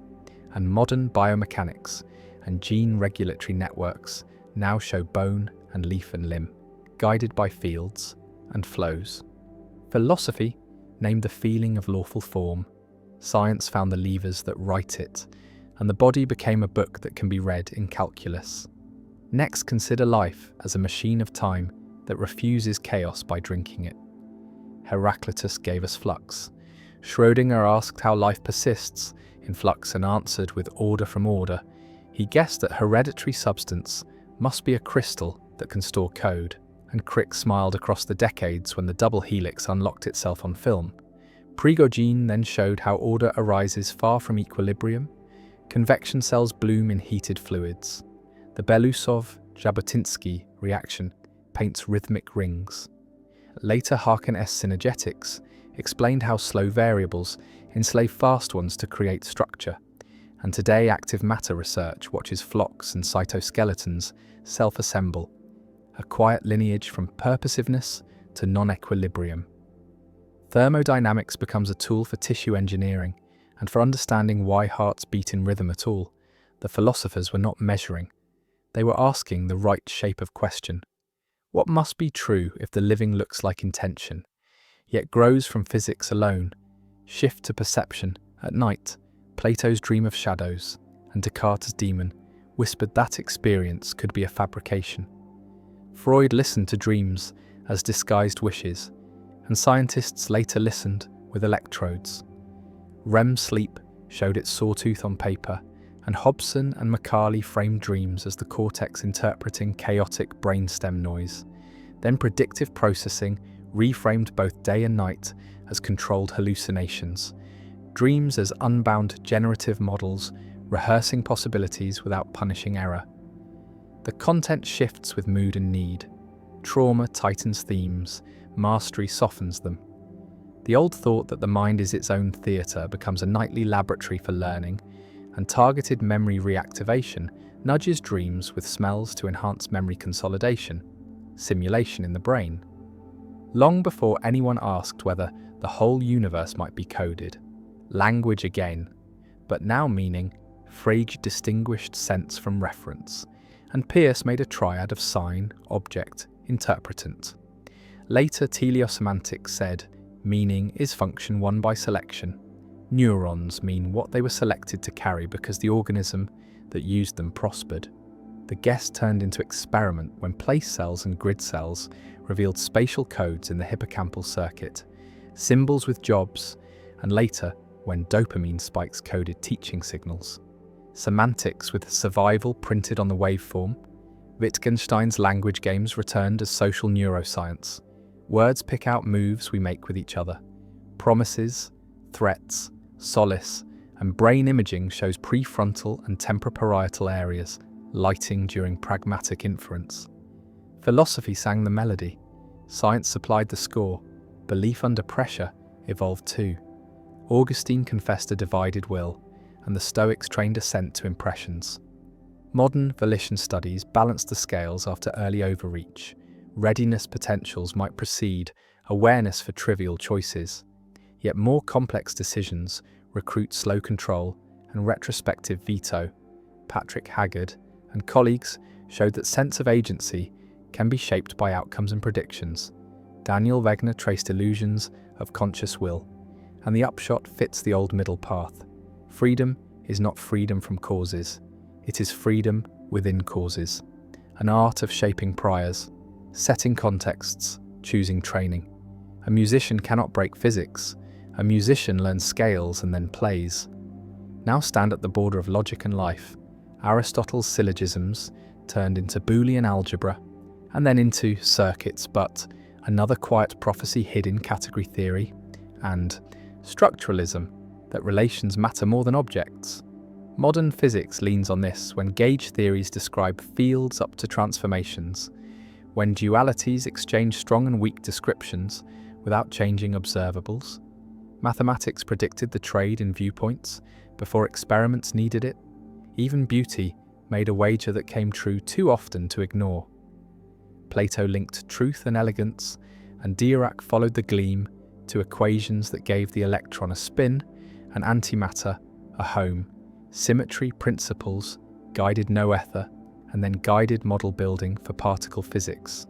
and modern biomechanics and gene regulatory networks now show bone and leaf and limb, guided by fields and flows. Philosophy named the feeling of lawful form. Science found the levers that write it, and the body became a book that can be read in calculus. Next, consider life as a machine of time that refuses chaos by drinking it. Heraclitus gave us flux. Schrödinger asked how life persists in flux and answered with order from order. He guessed that hereditary substance must be a crystal that can store code, and Crick smiled across the decades when the double helix unlocked itself on film. Prigogine then showed how order arises far from convection cells bloom in heated fluids. The Belousov-Jabotinsky reaction paints rhythmic rings. Later, Harkin S. synergetics explained how slow variables enslave fast ones to create structure. And today, active matter research watches flocks and cytoskeletons self-assemble, a quiet lineage from purposiveness to non-equilibrium. Thermodynamics becomes a tool for tissue engineering, And for understanding why hearts beat in rhythm at all, the philosophers were not measuring. They were asking the right shape of question. What must be true if the living looks like intention, yet grows from physics alone? Shift to perception. At night, Plato's dream of shadows and Descartes' demon whispered that experience could be a fabrication. Freud listened to dreams as disguised wishes, and scientists later listened with electrodes. REM sleep showed its sawtooth on paper, and Hobson and Macaulay framed dreams as the cortex interpreting chaotic brainstem noise. Then predictive processing reframed both day and night as controlled hallucinations, dreams as unbound generative models rehearsing possibilities without punishing error. The content shifts with mood and need. Trauma tightens themes, mastery softens them. The old thought that the mind is its own theatre becomes a nightly laboratory for learning, and targeted memory reactivation nudges dreams with smells to enhance memory consolidation, simulation in the brain. Long before anyone asked whether the whole universe might be coded, language again, but now meaning Frege distinguished sense from reference, and Peirce made a triad of sign, object, interpretant. Later teleosemantics said, meaning is function won by selection. Neurons mean what they were selected to carry because the organism that used them prospered. The guess turned into experiment when place cells and grid cells revealed spatial codes in the hippocampal circuit, symbols with jobs, and later when dopamine spikes coded teaching signals. Semantics with survival printed on the waveform. Wittgenstein's language games returned as social neuroscience. Words pick out moves we make with each other. Promises, threats, solace, and brain imaging shows prefrontal and temporoparietal areas, lighting during pragmatic inference. Philosophy sang the melody. Science supplied the score. Belief under pressure evolved too. Augustine confessed a divided will, and the Stoics trained assent to impressions. Modern volition studies balance the scales after early overreach. Readiness potentials might precede awareness for trivial choices, yet more complex decisions recruit slow control and retrospective veto. Patrick Haggard and colleagues showed that sense of agency can be shaped by outcomes and predictions. Daniel Wegner traced illusions of conscious will, and the upshot fits the old middle path. Freedom is not freedom from causes, it is freedom within causes. An art of shaping priors, setting contexts, choosing training. A musician cannot break physics. A musician learns scales and then plays. Now stand at the border of logic and life. Aristotle's syllogisms turned into Boolean algebra, and then into circuits, but another quiet prophecy hid in category theory, and structuralism, that relations matter more than objects. Modern physics leans on this when gauge theories describe fields up to transformations, when dualities exchange strong and weak descriptions without changing observables. Mathematics predicted the trade in viewpoints before experiments needed it. Even beauty made a wager that came true too often to ignore. Plato linked truth and elegance, and Dirac followed the gleam to equations that gave the electron a spin and antimatter a home. Symmetry principles guided Noether, and then guided model building for particle physics.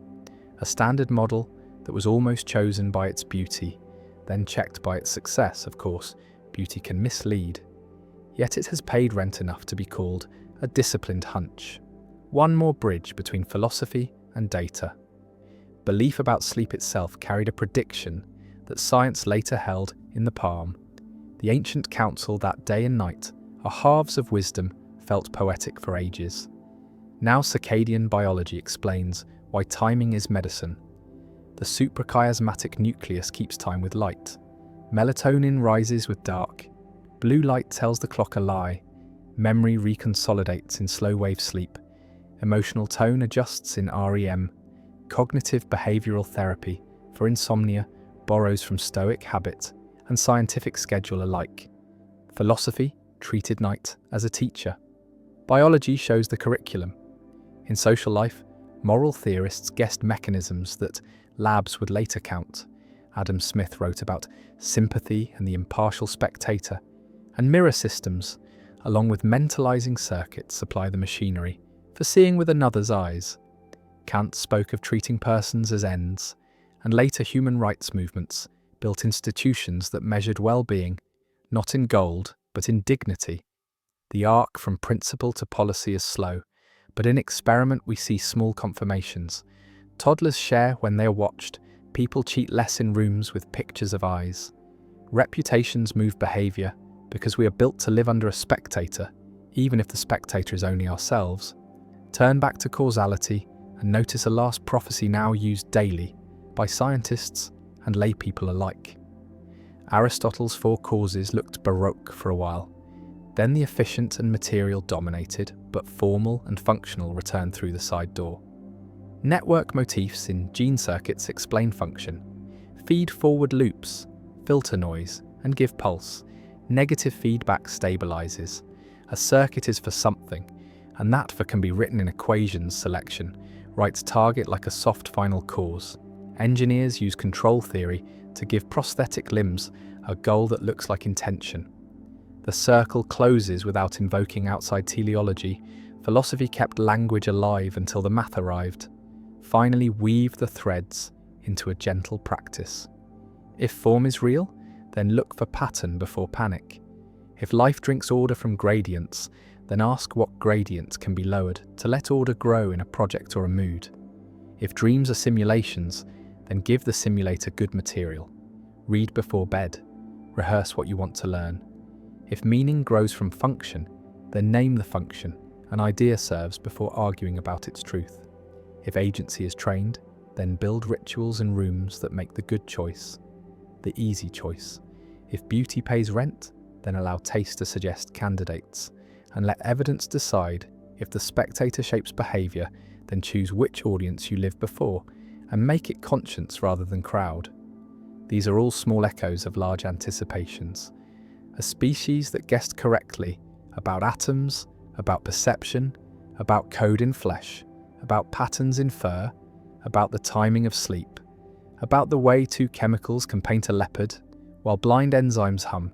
A standard model that was almost chosen by its beauty, then checked by its success. Of course, beauty can mislead. Yet it has paid rent enough to be called a disciplined hunch. One more bridge between philosophy and data. Belief about sleep itself carried a prediction that science later held in the palm. The ancient counsel that day and night are halves of wisdom felt poetic for ages. Now circadian biology explains why timing is medicine. The suprachiasmatic nucleus keeps time with light. Melatonin rises with dark. Blue light tells the clock a lie. Memory reconsolidates in slow-wave sleep. Emotional tone adjusts in REM. Cognitive behavioral therapy for insomnia borrows from Stoic habit and scientific schedule alike. Philosophy treated night as a teacher. Biology shows the curriculum. In social life, moral theorists guessed mechanisms that labs would later count. Adam Smith wrote about sympathy and the impartial spectator, And mirror systems, along with mentalizing circuits, supply the machinery for seeing with another's eyes. Kant spoke of treating persons as ends, and later human rights movements built institutions that measured well-being, not in gold, but in dignity. The arc from principle to policy is slow, but in experiment we see small confirmations. Toddlers share when they are watched, people cheat less in rooms with pictures of eyes. Reputations move behaviour because we are built to live under a spectator, even if the spectator is only ourselves. Turn back to causality and notice a last prophecy now used daily by scientists and laypeople alike. Aristotle's four causes looked baroque for a while. Then the efficient and material dominated, but formal and functional returned through the side door. Network motifs in gene circuits explain function. Feed forward loops, filter noise, and give pulse. Negative feedback stabilizes. A circuit is for something, and that for can be written in equations selection, writes target like a soft final cause. Engineers use control theory to give prosthetic limbs a goal that looks like intention. The circle closes without invoking outside teleology. Philosophy kept language alive until the math arrived. Finally weave the threads into a gentle practice. If form is real, then look for pattern before panic. If life drinks order from gradients, then ask what gradient can be lowered to let order grow in a project or a mood. If dreams are simulations, then give the simulator good material. Read before bed. Rehearse what you want to learn. If meaning grows from function, then name the function. An idea serves before arguing about its truth. If agency is trained, then build rituals and rooms that make the good choice, the easy choice. If beauty pays rent, then allow taste to suggest candidates, and let evidence decide. If the spectator shapes behaviour, then choose which audience you live before, and make it conscience rather than crowd. These are all small echoes of large anticipations. A species that guessed correctly about atoms, about perception, about code in flesh, about patterns in fur, about the timing of sleep, about the way two chemicals can paint a leopard while blind enzymes hum.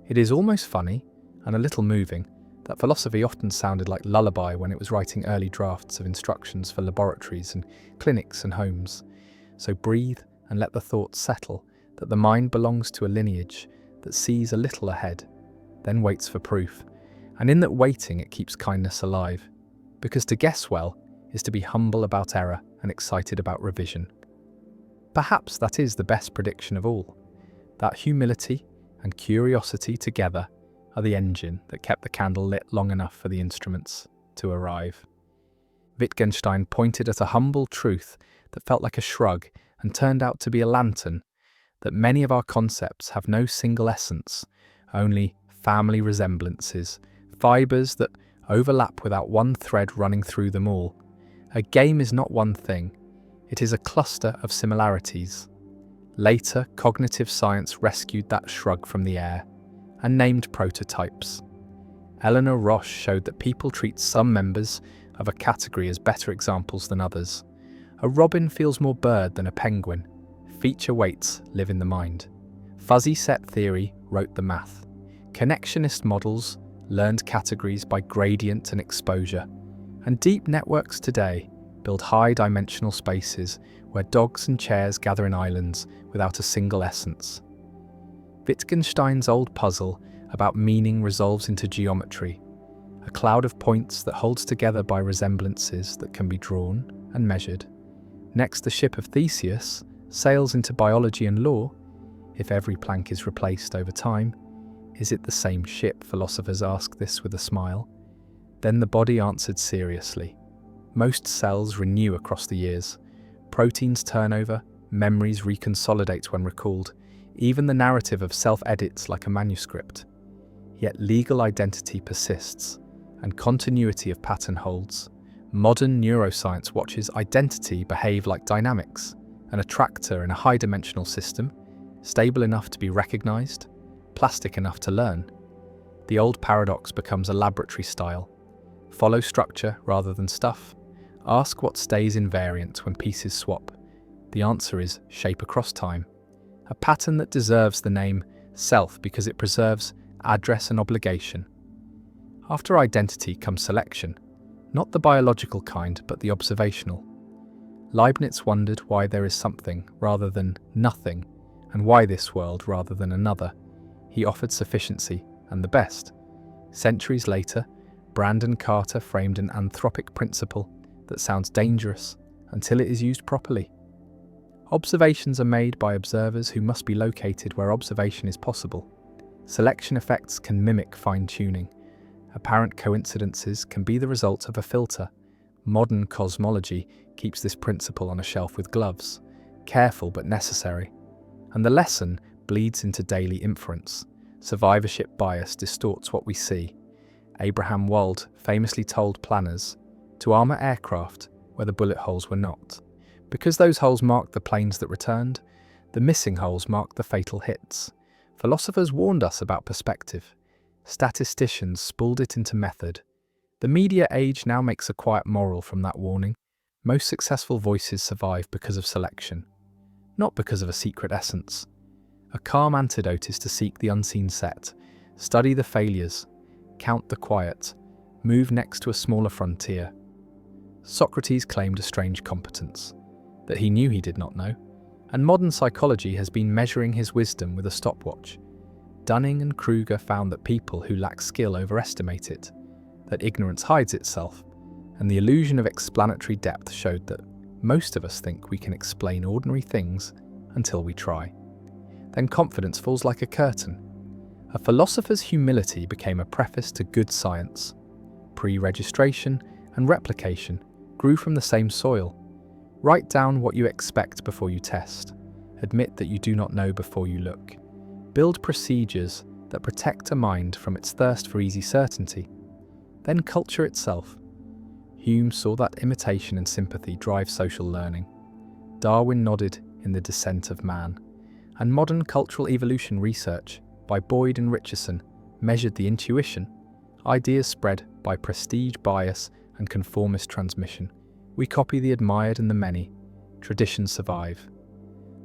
It is almost funny, and a little moving, that philosophy often sounded like lullaby when it was writing early drafts of instructions for laboratories and clinics and homes. So breathe and let the thoughts settle that the mind belongs to a lineage that sees a little ahead, then waits for proof. And in that waiting it keeps kindness alive, because to guess well is to be humble about error and excited about revision. Perhaps that is the best prediction of all, that humility and curiosity together are the engine that kept the candle lit long enough for the instruments to arrive. Wittgenstein pointed at a humble truth that felt like a shrug and turned out to be a lantern, that many of our concepts have no single essence, only family resemblances, fibres that overlap without one thread running through them all. A game is not one thing, it is a cluster of similarities. Later, cognitive science rescued that shrug from the air and named prototypes. Eleanor Roche showed that people treat some members of a category as better examples than others. A robin feels more bird than a penguin. Feature weights live in the mind. Fuzzy set theory wrote the math. Connectionist models learned categories by gradient and exposure. And deep networks today build high-dimensional spaces where dogs and chairs gather in islands without a single essence. Wittgenstein's old puzzle about meaning resolves into geometry, a cloud of points that holds together by resemblances that can be drawn and measured. Next, the ship of Theseus sails into biology and law. If every plank is replaced over time, is it the same ship? Philosophers ask this with a smile. Then the body answered seriously. Most cells renew across the years. Proteins turn over, memories reconsolidate when recalled. Even the narrative of self edits like a manuscript. Yet legal identity persists, and continuity of pattern holds. Modern neuroscience watches identity behave like dynamics, an attractor in a high-dimensional system, stable enough to be recognized, plastic enough to learn. The old paradox becomes a laboratory style. Follow structure rather than stuff. Ask what stays invariant when pieces swap. The answer is shape across time. A pattern that deserves the name self because it preserves address and obligation. After identity comes selection, not the biological kind but the observational. Leibniz wondered why there is something rather than nothing, and why this world rather than another. He offered sufficiency and the best. Centuries later, Brandon Carter framed an anthropic principle that sounds dangerous until it is used properly. Observations are made by observers who must be located where observation is possible. Selection effects can mimic fine-tuning. Apparent coincidences can be the result of a filter. Modern cosmology keeps this principle on a shelf with gloves, careful but necessary. And the lesson bleeds into daily inference. Survivorship bias distorts what we see. Abraham Wald famously told planners to armour aircraft where the bullet holes were not. Because those holes marked the planes that returned, the missing holes marked the fatal hits. Philosophers warned us about perspective. Statisticians spooled it into method. The media age now makes a quiet moral from that warning. Most successful voices survive because of selection, not because of a secret essence. A calm antidote is to seek the unseen set, study the failures, count the quiet, move next to a smaller frontier. Socrates claimed a strange competence that he knew he did not know, and modern psychology has been measuring his wisdom with a stopwatch. Dunning and Kruger found that people who lack skill overestimate it, that ignorance hides itself, and the illusion of explanatory depth showed that most of us think we can explain ordinary things until we try. Then confidence falls like a curtain. A philosopher's humility became a preface to good science. Pre-registration and replication grew from the same soil. Write down what you expect before you test. Admit that you do not know before you look. Build procedures that protect a mind from its thirst for easy certainty. Then culture itself. Hume saw that imitation and sympathy drive social learning. Darwin nodded in The Descent of Man. And modern cultural evolution research by Boyd and Richardson measured the intuition. Ideas spread by prestige bias and conformist transmission. We copy the admired and the many. Traditions survive.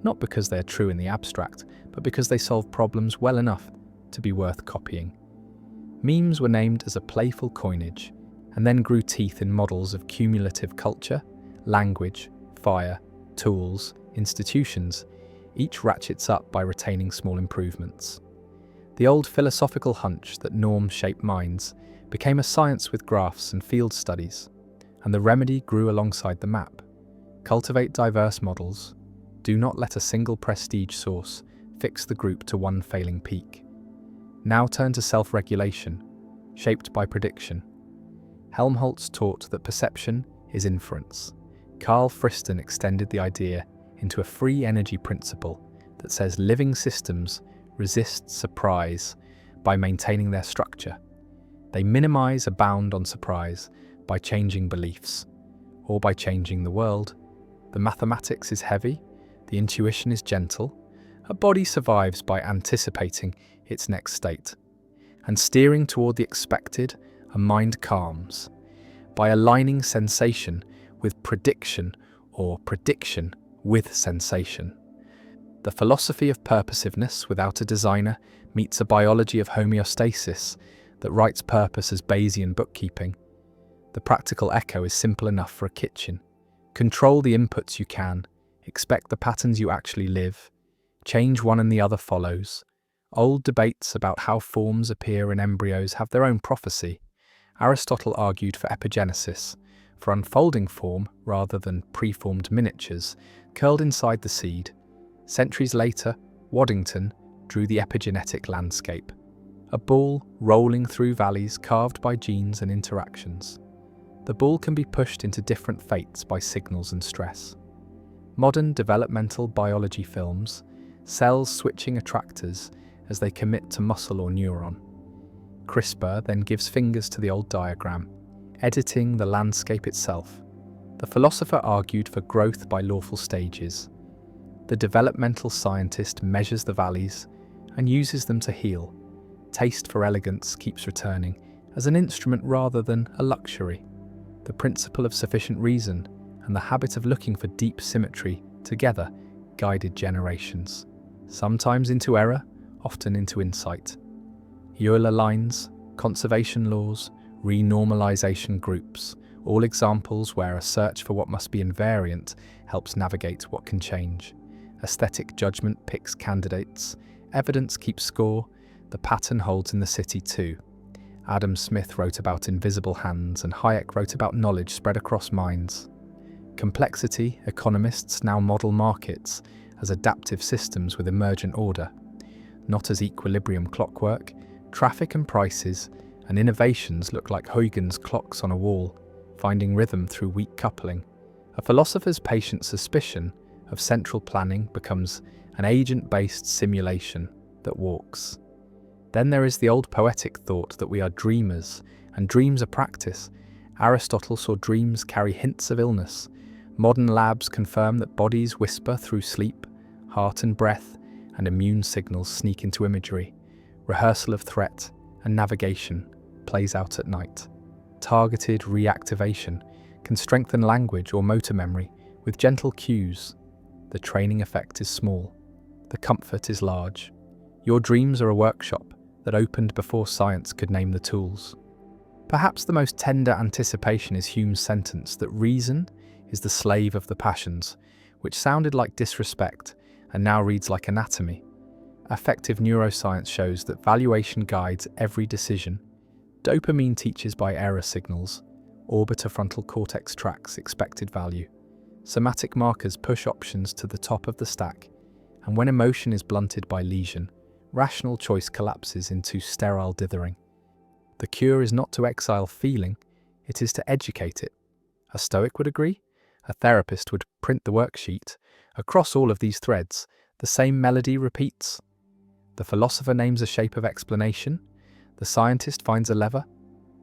Not because they are true in the abstract, but because they solve problems well enough to be worth copying. Memes were named as a playful coinage, and then grew teeth in models of cumulative culture, language, fire, tools, institutions. Each ratchets up by retaining small improvements. The old philosophical hunch that norms shape minds became a science with graphs and field studies, and the remedy grew alongside the map. Cultivate diverse models. Do not let a single prestige source fix the group to one failing peak. Now turn to self-regulation, shaped by prediction. Helmholtz taught that perception is inference. Carl Friston extended the idea into a free energy principle that says living systems resist surprise by maintaining their structure. They minimize a bound on surprise by changing beliefs, or by changing the world. The mathematics is heavy, the intuition is gentle. A body survives by anticipating its next state. And steering toward the expected, a mind calms by aligning sensation with prediction or prediction with sensation. The philosophy of purposiveness without a designer meets a biology of homeostasis that writes purpose as Bayesian bookkeeping. The practical echo is simple enough for a kitchen. Control the inputs you can, expect the patterns you actually live, change one and the other follows. Old debates about how forms appear in embryos have their own prophecy. Aristotle argued for epigenesis, for unfolding form rather than preformed miniatures curled inside the seed. Centuries later, Waddington drew the epigenetic landscape, a ball rolling through valleys carved by genes and interactions. The ball can be pushed into different fates by signals and stress. Modern developmental biology films cells switching attractors as they commit to muscle or neuron. CRISPR then gives fingers to the old diagram, editing the landscape itself. The philosopher argued for growth by lawful stages. The developmental scientist measures the valleys and uses them to heal. Taste for elegance keeps returning as an instrument rather than a luxury. The principle of sufficient reason and the habit of looking for deep symmetry together guided generations, sometimes into error, often into insight. Euler lines, conservation laws, renormalization groups, all examples where a search for what must be invariant helps navigate what can change. Aesthetic judgment picks candidates, evidence keeps score, the pattern holds in the city too. Adam Smith wrote about invisible hands and Hayek wrote about knowledge spread across minds. Complexity, economists now model markets as adaptive systems with emergent order, not as equilibrium clockwork. Traffic and prices and innovations look like Huygens clocks on a wall, finding rhythm through weak coupling. A philosopher's patient suspicion of central planning becomes an agent-based simulation that walks. Then there is the old poetic thought that we are dreamers, and dreams are practice. Aristotle saw dreams carry hints of illness. Modern labs confirm that bodies whisper through sleep, heart and breath, and immune signals sneak into imagery. Rehearsal of threat and navigation plays out at night. Targeted reactivation can strengthen language or motor memory with gentle cues. The training effect is small. The comfort is large. Your dreams are a workshop that opened before science could name the tools. Perhaps the most tender anticipation is Hume's sentence that reason is the slave of the passions, which sounded like disrespect and now reads like anatomy. Affective neuroscience shows that valuation guides every decision. Dopamine teaches by error signals. Orbitofrontal cortex tracks expected value. Somatic markers push options to the top of the stack. And when emotion is blunted by lesion, rational choice collapses into sterile dithering. The cure is not to exile feeling, it is to educate it. A Stoic would agree. A therapist would print the worksheet. Across all of these threads, the same melody repeats. The philosopher names a shape of explanation, the scientist finds a lever,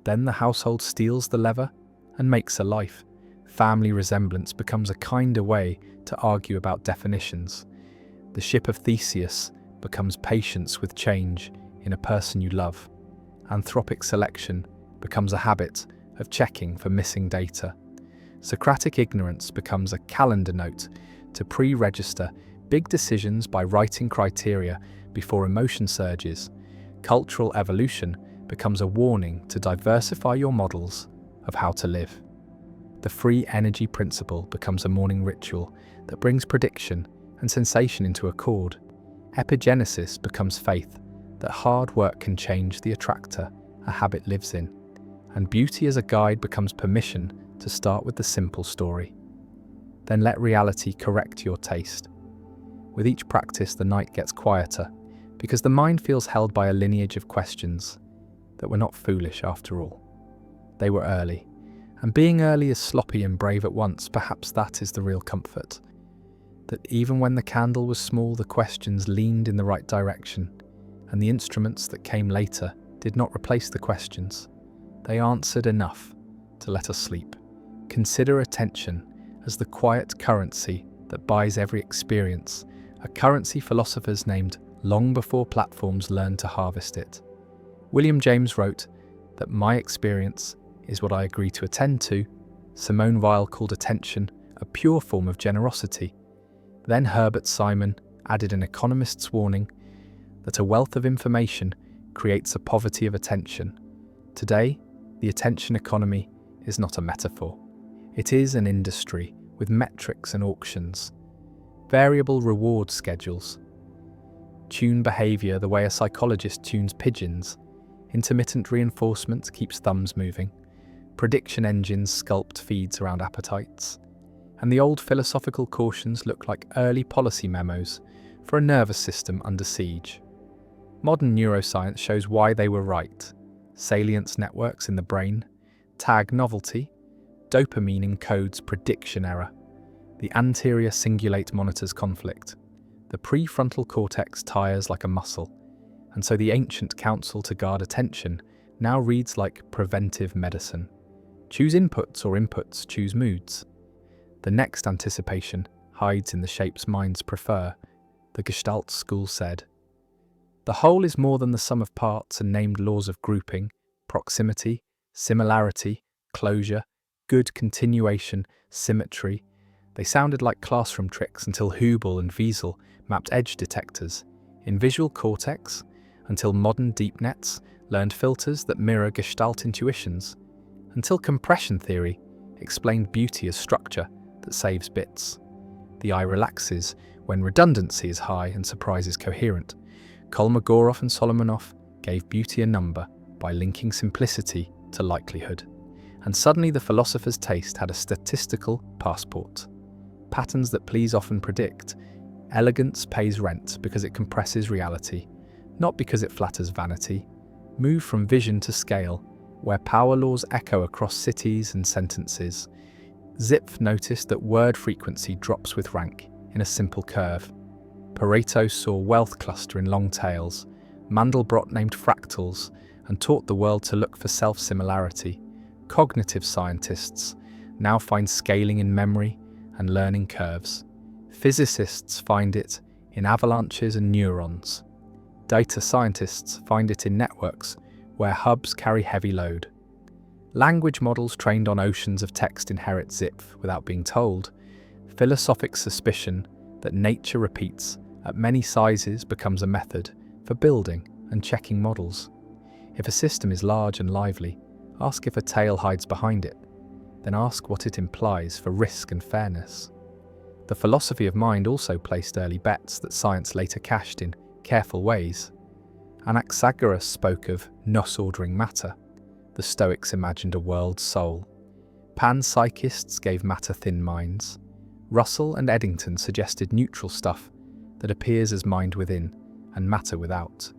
then the household steals the lever and makes a life. Family resemblance becomes a kinder way to argue about definitions. The ship of Theseus becomes patience with change in a person you love. Anthropic selection becomes a habit of checking for missing data. Socratic ignorance becomes a calendar note to pre-register big decisions by writing criteria before emotion surges. Cultural evolution becomes a warning to diversify your models of how to live. The free energy principle becomes a morning ritual that brings prediction and sensation into accord. Epigenesis becomes faith that hard work can change the attractor a habit lives in. And beauty as a guide becomes permission to start with the simple story. Then let reality correct your taste. With each practice, the night gets quieter, because the mind feels held by a lineage of questions that were not foolish after all. They were early, and being early is sloppy and brave at once. Perhaps that is the real comfort, that even when the candle was small, the questions leaned in the right direction, and the instruments that came later did not replace the questions. They answered enough to let us sleep. Consider attention as the quiet currency that buys every experience, a currency philosophers named long before platforms learned to harvest it. William James wrote that my experience is what I agree to attend to. Simone Weil called attention a pure form of generosity. Then Herbert Simon added an economist's warning that a wealth of information creates a poverty of attention. Today, the attention economy is not a metaphor. It is an industry with metrics and auctions, variable reward schedules, tune behavior the way a psychologist tunes pigeons, intermittent reinforcement keeps thumbs moving, prediction engines sculpt feeds around appetites, and the old philosophical cautions look like early policy memos for a nervous system under siege. Modern neuroscience shows why they were right. Salience networks in the brain tag novelty, dopamine encodes prediction error, the anterior cingulate monitors conflict, the prefrontal cortex tires like a muscle, and so the ancient counsel to guard attention now reads like preventive medicine. Choose inputs or inputs choose moods. The next anticipation hides in the shapes minds prefer, the Gestalt school said. The whole is more than the sum of parts and named laws of grouping, proximity, similarity, closure, good continuation, symmetry. They sounded like classroom tricks until Hubel and Wiesel mapped edge detectors in visual cortex until modern deep nets learned filters that mirror Gestalt intuitions, until compression theory explained beauty as structure that saves bits. The eye relaxes when redundancy is high and surprise is coherent. Kolmogorov and Solomonov gave beauty a number by linking simplicity to likelihood. And suddenly the philosopher's taste had a statistical passport. Patterns that please often predict. Elegance pays rent because it compresses reality, not because it flatters vanity. Move from vision to scale, where power laws echo across cities and sentences. Zipf noticed that word frequency drops with rank in a simple curve. Pareto saw wealth cluster in long tails. Mandelbrot named fractals and taught the world to look for self-similarity. Cognitive scientists now find scaling in memory and learning curves. Physicists find it in avalanches and neurons. Data scientists find it in networks where hubs carry heavy load. Language models trained on oceans of text inherit Zipf without being told. Philosophic suspicion that nature repeats at many sizes becomes a method for building and checking models. If a system is large and lively, ask if a tail hides behind it. Then ask what it implies for risk and fairness. The philosophy of mind also placed early bets that science later cashed in careful ways. Anaxagoras spoke of nous ordering matter. The Stoics imagined a world soul. Panpsychists gave matter thin minds. Russell and Eddington suggested neutral stuff that appears as mind within and matter without.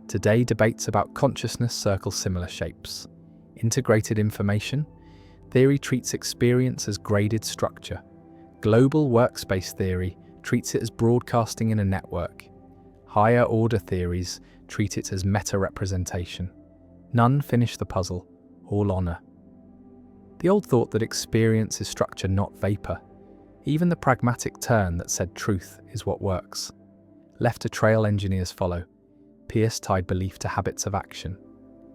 Today, debates about consciousness circle similar shapes. Integrated information theory treats experience as graded structure. Global workspace theory treats it as broadcasting in a network. Higher order theories treat it as meta-representation. None finish the puzzle, all honor. The old thought that experience is structure, not vapor. Even the pragmatic turn that said truth is what works. Left a trail engineers follow. Peirce tied belief to habits of action.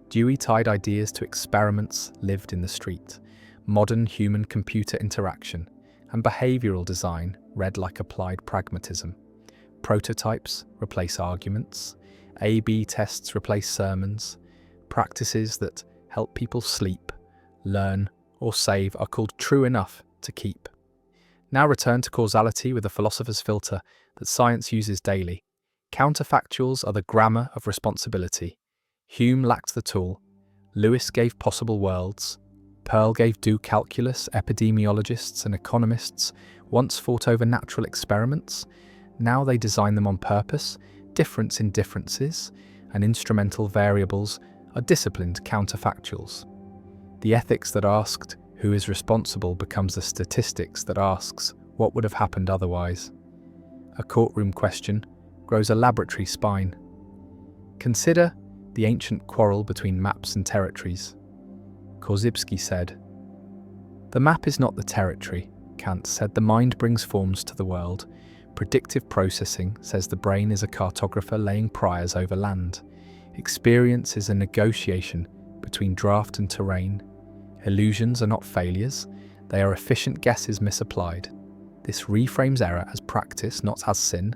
Dewey tied ideas to experiments lived in the street. Modern human-computer interaction and behavioral design read like applied pragmatism. Prototypes replace arguments. A/B tests replace sermons. Practices that help people sleep, learn, or save are called true enough to keep. Now return to causality with a philosopher's filter that science uses daily. Counterfactuals are the grammar of responsibility. Hume lacked the tool. Lewis gave possible worlds. Pearl gave due calculus. Epidemiologists and economists once fought over natural experiments. Now they design them on purpose. Difference in differences and instrumental variables are disciplined counterfactuals. The ethics that asked who is responsible becomes the statistics that asks what would have happened otherwise. A courtroom question grows a laboratory spine. Consider the ancient quarrel between maps and territories. Korzybski said, "The map is not the territory." Kant said, "The mind brings forms to the world." Predictive processing says the brain is a cartographer laying priors over land. Experience is a negotiation between draft and terrain. Illusions are not failures, they are efficient guesses misapplied. This reframes error as practice, not as sin,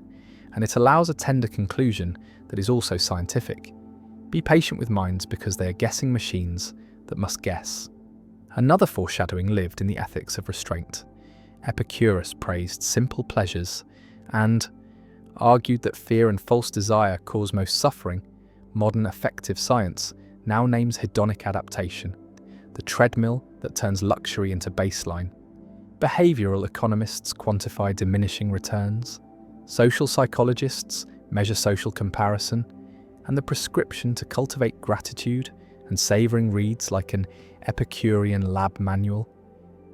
and it allows a tender conclusion that is also scientific. Be patient with minds because they are guessing machines that must guess. Another foreshadowing lived in the ethics of restraint. Epicurus praised simple pleasures and argued that fear and false desire cause most suffering. Modern effective science now names hedonic adaptation, the treadmill that turns luxury into baseline. Behavioral economists quantify diminishing returns. Social psychologists measure social comparison, and the prescription to cultivate gratitude and savoring reads like an Epicurean lab manual.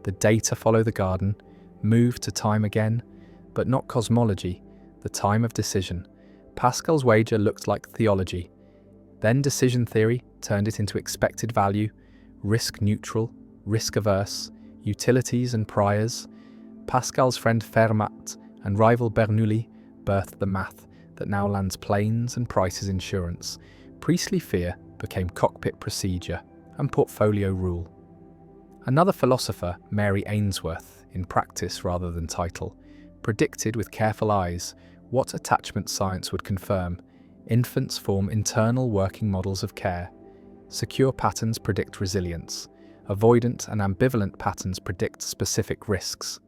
The data follow the garden, move to time again, but not cosmology, the time of decision. Pascal's wager looked like theology. Then decision theory turned it into expected value, risk neutral, risk averse, utilities and priors. Pascal's friend Fermat and rival Bernoulli birthed the math that now lands planes and prices insurance. Priestly fear became cockpit procedure and portfolio rule. Another philosopher, Mary Ainsworth, in practice rather than title, predicted with careful eyes what attachment science would confirm. Infants form internal working models of care. Secure patterns predict resilience. Avoidant and ambivalent patterns predict specific risks.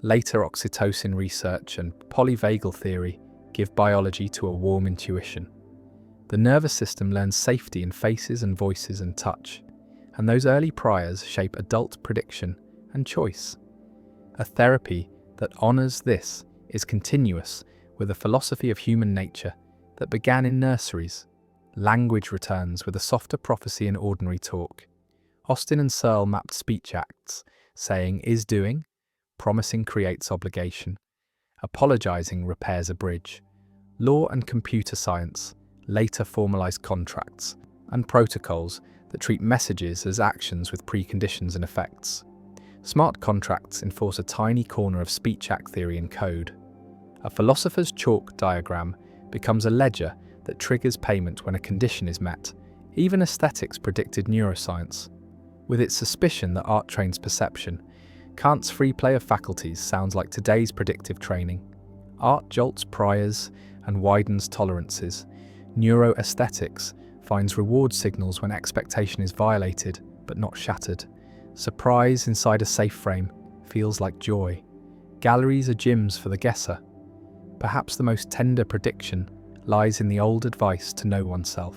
Later oxytocin research and polyvagal theory give biology to a warm intuition. The nervous system learns safety in faces and voices and touch, and those early priors shape adult prediction and choice. A therapy that honors this is continuous with a philosophy of human nature that began in nurseries. Language returns with a softer prophecy in ordinary talk. Austin and Searle mapped speech acts, saying is doing, promising creates obligation, apologizing repairs a bridge. Law and computer science later formalized contracts and protocols that treat messages as actions with preconditions and effects. Smart contracts enforce a tiny corner of speech act theory in code. A philosopher's chalk diagram becomes a ledger that triggers payment when a condition is met. Even aesthetics predicted neuroscience. With its suspicion that art trains perception, Kant's free play of faculties sounds like today's predictive training. Art jolts priors and widens tolerances. Neuroaesthetics finds reward signals when expectation is violated but not shattered. Surprise inside a safe frame feels like joy. Galleries are gyms for the guesser. Perhaps the most tender prediction lies in the old advice to know oneself.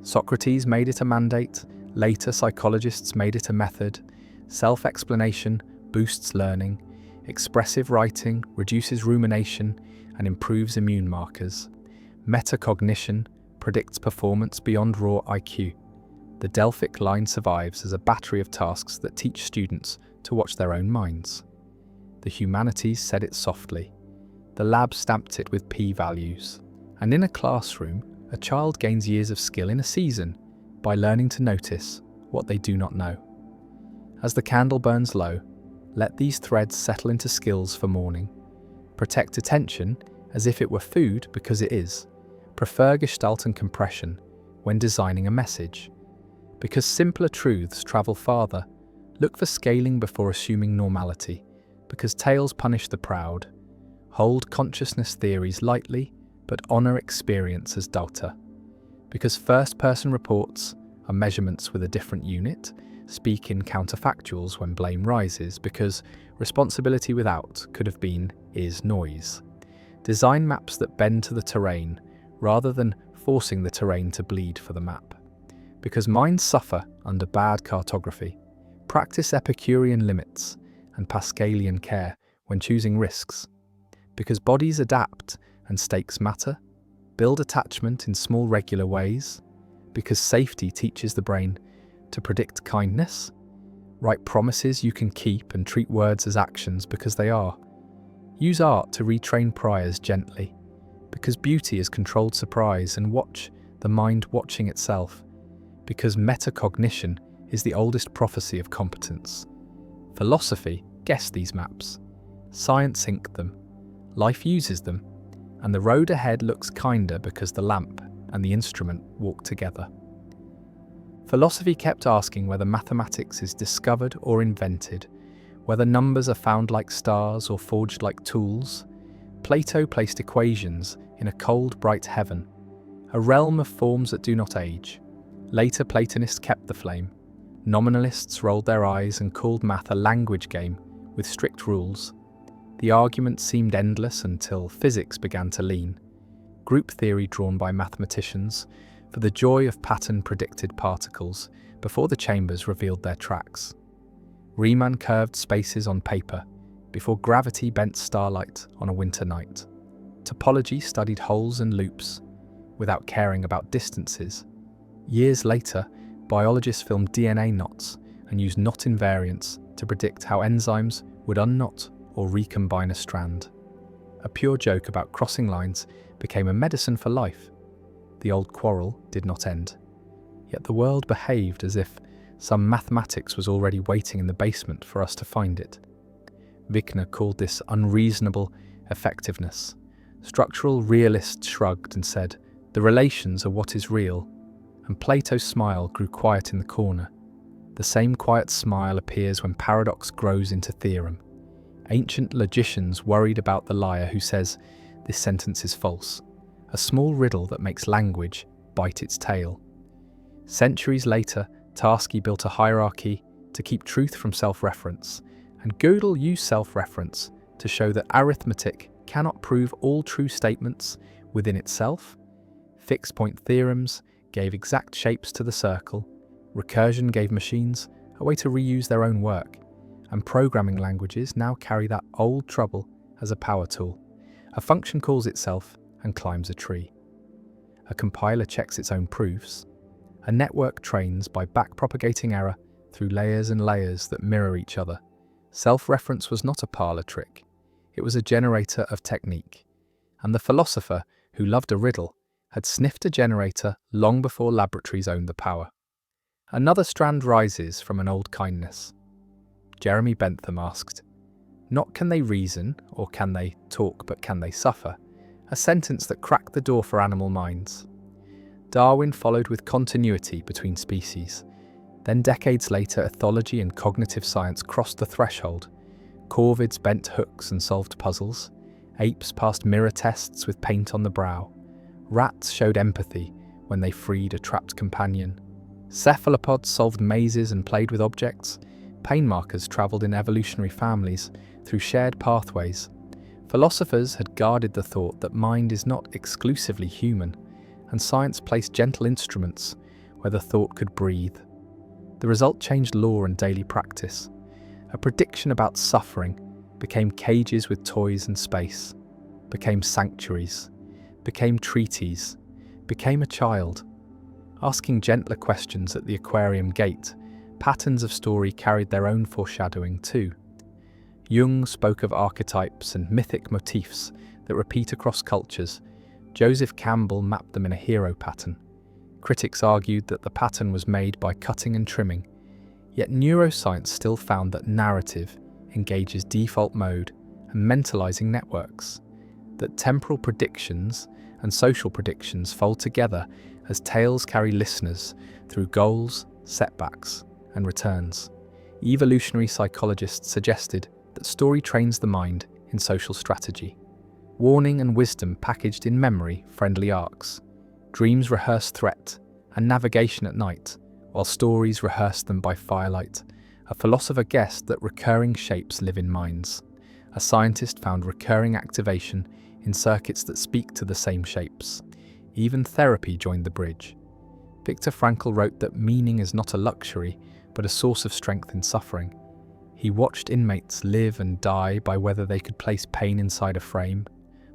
Socrates made it a mandate, later psychologists made it a method. Self-explanation boosts learning, expressive writing reduces rumination and improves immune markers. Metacognition predicts performance beyond raw IQ. The Delphic line survives as a battery of tasks that teach students to watch their own minds. The humanities said it softly. The lab stamped it with p-values. And in a classroom, a child gains years of skill in a season by learning to notice what they do not know. As the candle burns low, let these threads settle into skills for morning. Protect attention as if it were food because it is. Prefer gestalt and compression when designing a message. Because simpler truths travel farther, look for scaling before assuming normality. Because tales punish the proud. Hold consciousness theories lightly, but honor experience as data. Because first-person reports are measurements with a different unit, speak in counterfactuals when blame rises, because responsibility without could have been is noise. Design maps that bend to the terrain, rather than forcing the terrain to bleed for the map. Because minds suffer under bad cartography. Practice Epicurean limits and Pascalian care when choosing risks. Because bodies adapt and stakes matter. Build attachment in small regular ways. Because safety teaches the brain to predict kindness. Write promises you can keep and treat words as actions because they are. Use art to retrain priors gently. Because beauty is controlled surprise, and watch the mind watching itself. Because metacognition is the oldest prophecy of competence. Philosophy guessed these maps. Science inked them. Life uses them. And the road ahead looks kinder because the lamp and the instrument walk together. Philosophy kept asking whether mathematics is discovered or invented, whether numbers are found like stars or forged like tools. Plato placed equations in a cold, bright heaven, a realm of forms that do not age. Later Platonists kept the flame. Nominalists rolled their eyes and called math a language game with strict rules. The argument seemed endless until physics began to lean. Group theory drawn by mathematicians for the joy of pattern-predicted particles before the chambers revealed their tracks. Riemann curved spaces on paper before gravity bent starlight on a winter night. Topology studied holes and loops without caring about distances. Years later, biologists filmed DNA knots and used knot invariants to predict how enzymes would unknot or recombine a strand. A pure joke about crossing lines became a medicine for life. The old quarrel did not end. Yet the world behaved as if some mathematics was already waiting in the basement for us to find it. Wigner called this unreasonable effectiveness. Structural realists shrugged and said, "The relations are what is real," and Plato's smile grew quiet in the corner. The same quiet smile appears when paradox grows into theorem. Ancient logicians worried about the liar who says, "This sentence is false," a small riddle that makes language bite its tail. Centuries later, Tarski built a hierarchy to keep truth from self-reference, and Gödel used self-reference to show that arithmetic cannot prove all true statements within itself. Fixed-point theorems gave exact shapes to the circle, recursion gave machines a way to reuse their own work, and programming languages now carry that old trouble as a power tool. A function calls itself and climbs a tree. A compiler checks its own proofs. A network trains by backpropagating error through layers and layers that mirror each other. Self-reference was not a parlor trick. It was a generator of technique. And the philosopher, who loved a riddle, had sniffed a generator long before laboratories owned the power. Another strand rises from an old kindness. Jeremy Bentham asked, "Not can they reason, or can they talk, but can they suffer?" A sentence that cracked the door for animal minds. Darwin followed with continuity between species. Then decades later, ethology and cognitive science crossed the threshold. Corvids bent hooks and solved puzzles. Apes passed mirror tests with paint on the brow. Rats showed empathy when they freed a trapped companion. Cephalopods solved mazes and played with objects. Pain markers travelled in evolutionary families through shared pathways. Philosophers had guarded the thought that mind is not exclusively human, and science placed gentle instruments where the thought could breathe. The result changed law and daily practice. A prediction about suffering became cages with toys and space, became sanctuaries, became treaties, became a child. Asking gentler questions at the aquarium gate, patterns of story carried their own foreshadowing too. Jung spoke of archetypes and mythic motifs that repeat across cultures. Joseph Campbell mapped them in a hero pattern. Critics argued that the pattern was made by cutting and trimming, yet neuroscience still found that narrative engages default mode and mentalizing networks, that temporal predictions and social predictions fold together as tales carry listeners through goals, setbacks, and returns. Evolutionary psychologists suggested that story trains the mind in social strategy. Warning and wisdom packaged in memory-friendly arcs. Dreams rehearse threat and navigation at night, while stories rehearse them by firelight. A philosopher guessed that recurring shapes live in minds. A scientist found recurring activation in circuits that speak to the same shapes. Even therapy joined the bridge. Viktor Frankl wrote that meaning is not a luxury, but a source of strength in suffering. He watched inmates live and die by whether they could place pain inside a frame.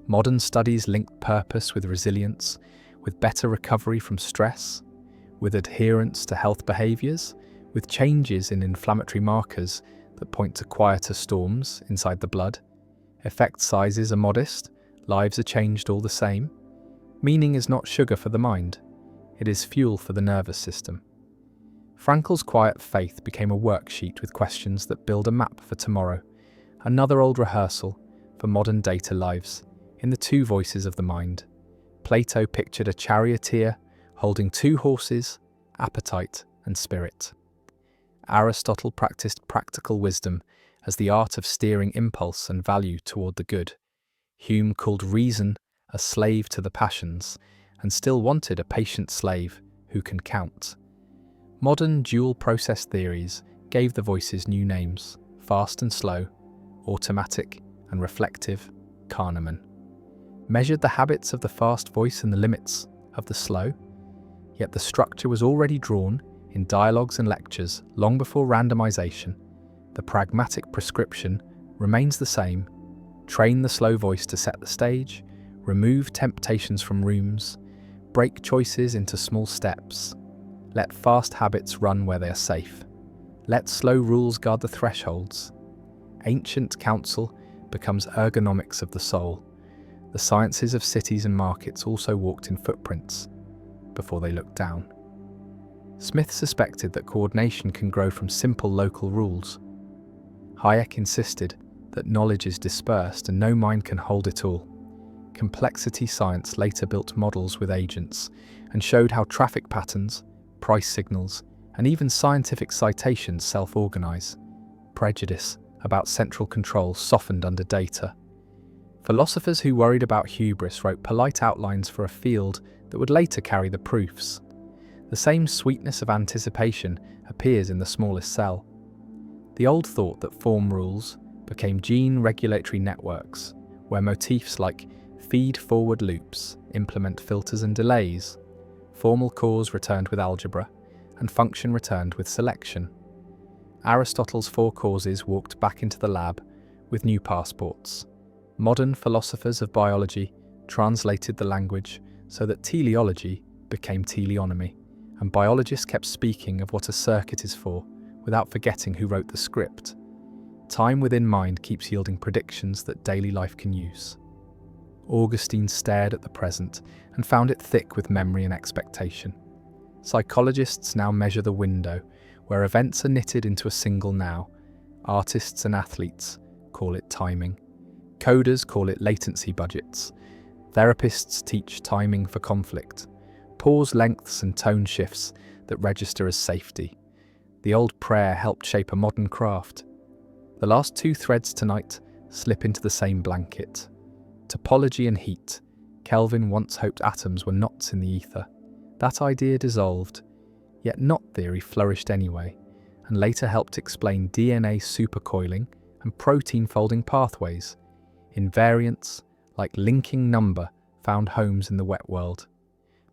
Modern studies linked purpose with resilience, with better recovery from stress, with adherence to health behaviours, with changes in inflammatory markers that point to quieter storms inside the blood. Effect sizes are modest, lives are changed all the same. Meaning is not sugar for the mind, it is fuel for the nervous system. Frankl's quiet faith became a worksheet with questions that build a map for tomorrow, another old rehearsal for modern data lives in the two voices of the mind. Plato pictured a charioteer holding two horses, appetite and spirit. Aristotle practiced practical wisdom as the art of steering impulse and value toward the good. Hume called reason a slave to the passions, and still wanted a patient slave who can count. Modern dual-process theories gave the voices new names: fast and slow, automatic and reflective, Kahneman. Measured the habits of the fast voice and the limits of the slow, yet the structure was already drawn in dialogues and lectures long before randomization. The pragmatic prescription remains the same: train the slow voice to set the stage, remove temptations from rooms, break choices into small steps. Let fast habits run where they are safe. Let slow rules guard the thresholds. Ancient counsel becomes ergonomics of the soul. The sciences of cities and markets also walked in footprints before they looked down. Smith suspected that coordination can grow from simple local rules. Hayek insisted that knowledge is dispersed and no mind can hold it all. Complexity science later built models with agents and showed how traffic patterns, price signals, and even scientific citations self-organize. Prejudice about central control softened under data. Philosophers who worried about hubris wrote polite outlines for a field that would later carry the proofs. The same sweetness of anticipation appears in the smallest cell. The old thought that form rules became gene regulatory networks, where motifs like feed-forward loops implement filters and delays, formal cause returned with algebra, and function returned with selection. Aristotle's four causes walked back into the lab with new passports. Modern philosophers of biology translated the language so that teleology became teleonomy, and biologists kept speaking of what a circuit is for without forgetting who wrote the script. Time within mind keeps yielding predictions that daily life can use. Augustine stared at the present and found it thick with memory and expectation. Psychologists now measure the window where events are knitted into a single now. Artists and athletes call it timing. Coders call it latency budgets. Therapists teach timing for conflict. Pause lengths and tone shifts that register as safety. The old prayer helped shape a modern craft. The last two threads tonight slip into the same blanket. Topology and heat. Kelvin once hoped atoms were knots in the ether. That idea dissolved, yet knot theory flourished anyway, and later helped explain DNA supercoiling and protein folding pathways. Invariants, like linking number, found homes in the wet world.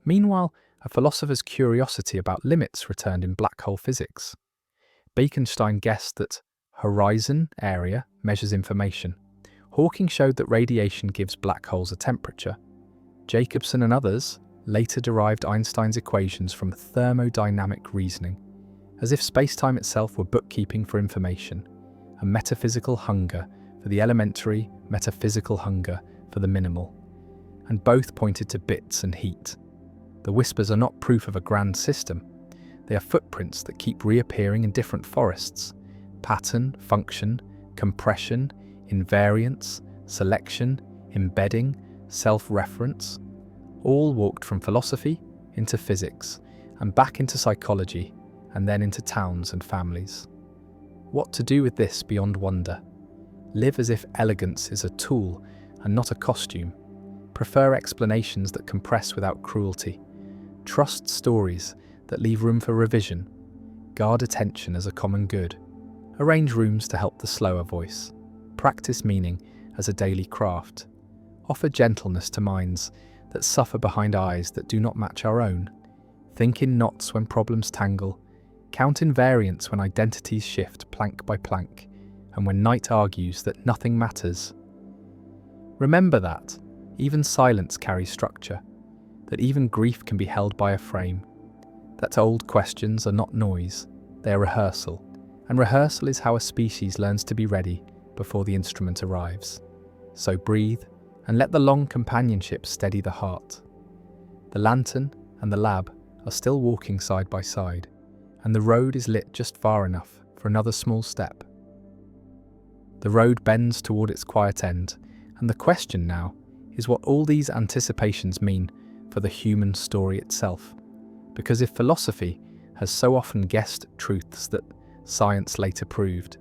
Meanwhile, a philosopher's curiosity about limits returned in black hole physics. Bekenstein guessed that horizon area measures information. Hawking showed that radiation gives black holes a temperature. Jacobson and others later derived Einstein's equations from thermodynamic reasoning, as if space-time itself were bookkeeping for information, a metaphysical hunger for the elementary, metaphysical hunger for the minimal. And both pointed to bits and heat. The whispers are not proof of a grand system. They are footprints that keep reappearing in different forests. Pattern, function, compression, invariance, selection, embedding, self-reference, all walked from philosophy into physics and back into psychology and then into towns and families. What to do with this beyond wonder? Live as if elegance is a tool and not a costume. Prefer explanations that compress without cruelty. Trust stories that leave room for revision. Guard attention as a common good. Arrange rooms to help the slower voice. Practice meaning as a daily craft. Offer gentleness to minds that suffer behind eyes that do not match our own. Think in knots when problems tangle. Count invariants when identities shift plank by plank, and when night argues that nothing matters. Remember that even silence carries structure, that even grief can be held by a frame, that old questions are not noise, they are rehearsal, and rehearsal is how a species learns to be ready before the instrument arrives. So breathe, and let the long companionship steady the heart. The lantern and the lab are still walking side by side, and the road is lit just far enough for another small step. The road bends toward its quiet end, and the question now is what all these anticipations mean for the human story itself. Because if philosophy has so often guessed truths that science later proved,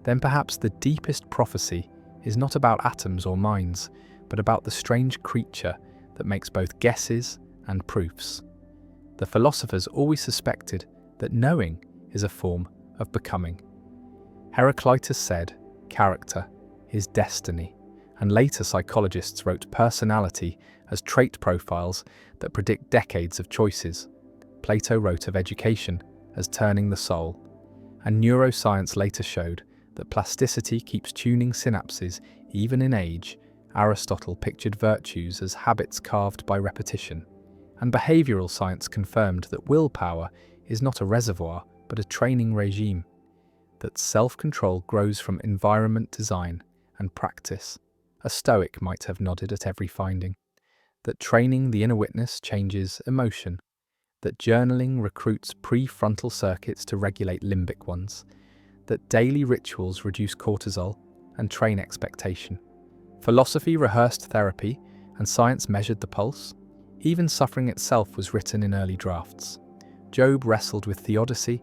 then perhaps the deepest prophecy is not about atoms or minds, but about the strange creature that makes both guesses and proofs. The philosophers always suspected that knowing is a form of becoming. Heraclitus said, character is destiny, and later psychologists wrote personality as trait profiles that predict decades of choices. Plato wrote of education as turning the soul, and neuroscience later showed that plasticity keeps tuning synapses even in age. Aristotle pictured virtues as habits carved by repetition, and behavioral science confirmed that willpower is not a reservoir but a training regime, that self-control grows from environment design and practice. A Stoic might have nodded at every finding, that training the inner witness changes emotion, that journaling recruits prefrontal circuits to regulate limbic ones, that daily rituals reduce cortisol and train expectation. Philosophy rehearsed therapy, and science measured the pulse. Even suffering itself was written in early drafts. Job wrestled with theodicy.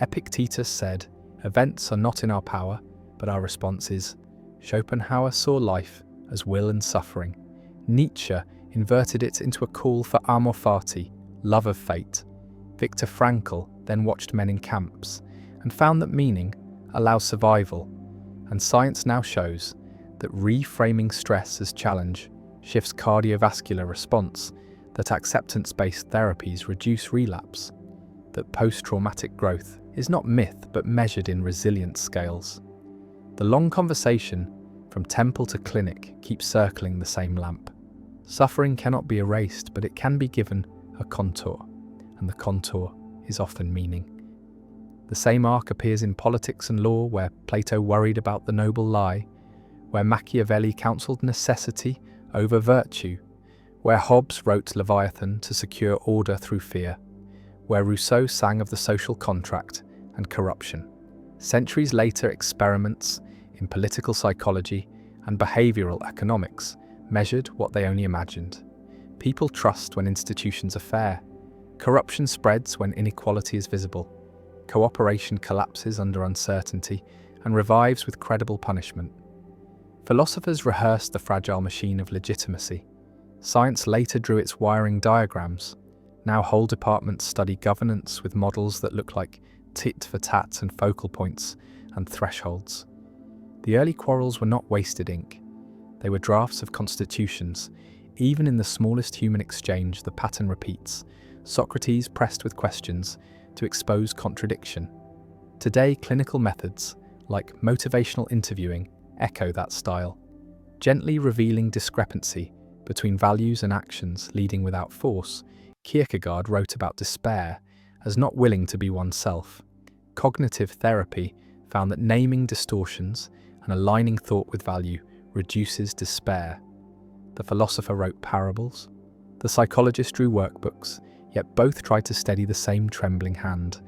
Epictetus said, "Events are not in our power, but our response is." Schopenhauer saw life as will and suffering. Nietzsche inverted it into a call for amor fati, love of fate. Viktor Frankl then watched men in camps and found that meaning allows survival. And science now shows that reframing stress as challenge shifts cardiovascular response, that acceptance-based therapies reduce relapse, that post-traumatic growth is not myth but measured in resilience scales. The long conversation from temple to clinic keeps circling the same lamp. Suffering cannot be erased, but it can be given a contour, and the contour is often meaning. The same arc appears in politics and law, where Plato worried about the noble lie, where Machiavelli counselled necessity over virtue, where Hobbes wrote Leviathan to secure order through fear, where Rousseau sang of the social contract and corruption. Centuries later, experiments in political psychology and behavioural economics measured what they only imagined. People trust when institutions are fair. Corruption spreads when inequality is visible. Cooperation collapses under uncertainty and revives with credible punishment. Philosophers rehearsed the fragile machine of legitimacy. Science later drew its wiring diagrams. Now whole departments study governance with models that look like tit for tat and focal points and thresholds. The early quarrels were not wasted ink. They were drafts of constitutions. Even in the smallest human exchange, the pattern repeats. Socrates pressed with questions to expose contradiction. Today, clinical methods, like motivational interviewing, echo that style, gently revealing discrepancy between values and actions leading without force. Kierkegaard wrote about despair as not willing to be oneself. Cognitive therapy found that naming distortions and aligning thought with value reduces despair. The philosopher wrote parables. The psychologist drew workbooks, yet both tried to steady the same trembling hand.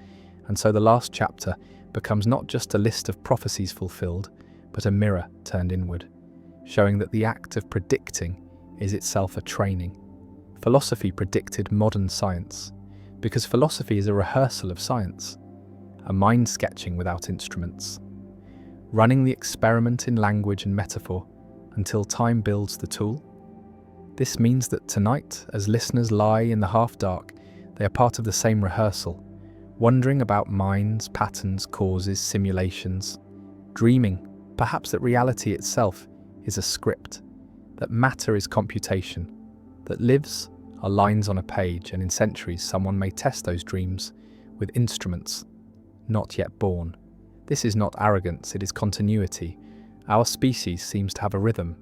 And so the last chapter becomes not just a list of prophecies fulfilled, but a mirror turned inward, showing that the act of predicting is itself a training. Philosophy predicted modern science, because philosophy is a rehearsal of science, a mind sketching without instruments, running the experiment in language and metaphor until time builds the tool. This means that tonight, as listeners lie in the half-dark, they are part of the same rehearsal, wondering about minds, patterns, causes, simulations, dreaming, perhaps that reality itself is a script, that matter is computation, that lives are lines on a page, and in centuries someone may test those dreams with instruments not yet born. This is not arrogance, it is continuity. Our species seems to have a rhythm.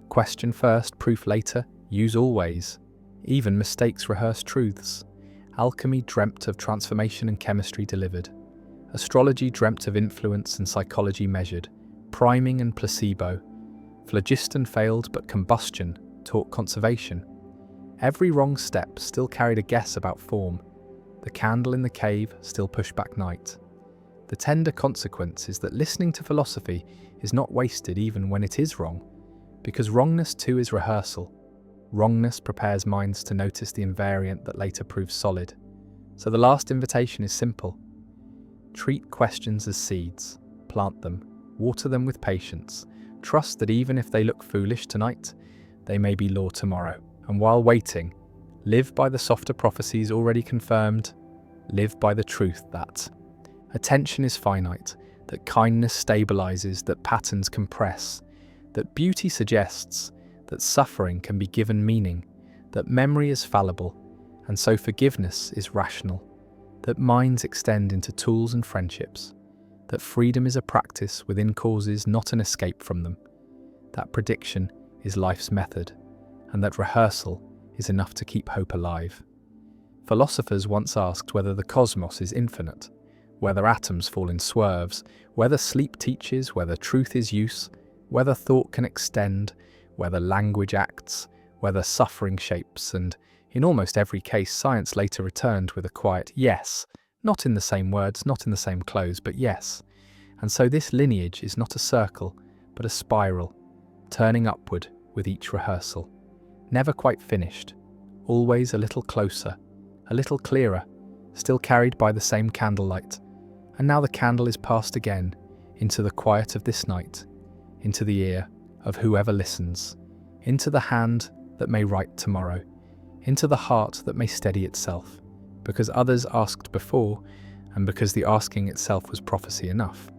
Question first, proof later, use always. Even mistakes rehearse truths. Alchemy dreamt of transformation and chemistry delivered. Astrology dreamt of influence and psychology measured. Priming and placebo. Phlogiston failed, but combustion taught conservation. Every wrong step still carried a guess about form. The candle in the cave still pushed back night. The tender consequence is that listening to philosophy is not wasted even when it is wrong, because wrongness too is rehearsal. Wrongness prepares minds to notice the invariant that later proves solid. So the last invitation is simple. Treat questions as seeds. Plant them. Water them with patience. Trust that even if they look foolish tonight, they may be law tomorrow. And while waiting, live by the softer prophecies already confirmed. Live by the truth that attention is finite, that kindness stabilizes, that patterns compress, that beauty suggests, that suffering can be given meaning, that memory is fallible, and so forgiveness is rational, that minds extend into tools and friendships, that freedom is a practice within causes, not an escape from them, that prediction is life's method, and that rehearsal is enough to keep hope alive. Philosophers once asked whether the cosmos is infinite, whether atoms fall in swerves, whether sleep teaches, whether truth is use, whether thought can extend, whether language acts, whether suffering shapes, and in almost every case science later returned with a quiet yes, not in the same words, not in the same clothes, but yes. And so this lineage is not a circle, but a spiral, turning upward with each rehearsal. Never quite finished, always a little closer, a little clearer, still carried by the same candlelight. And now the candle is passed again into the quiet of this night, into the ear of whoever listens, into the hand that may write tomorrow, into the heart that may steady itself, because others asked before, and because the asking itself was prophecy enough.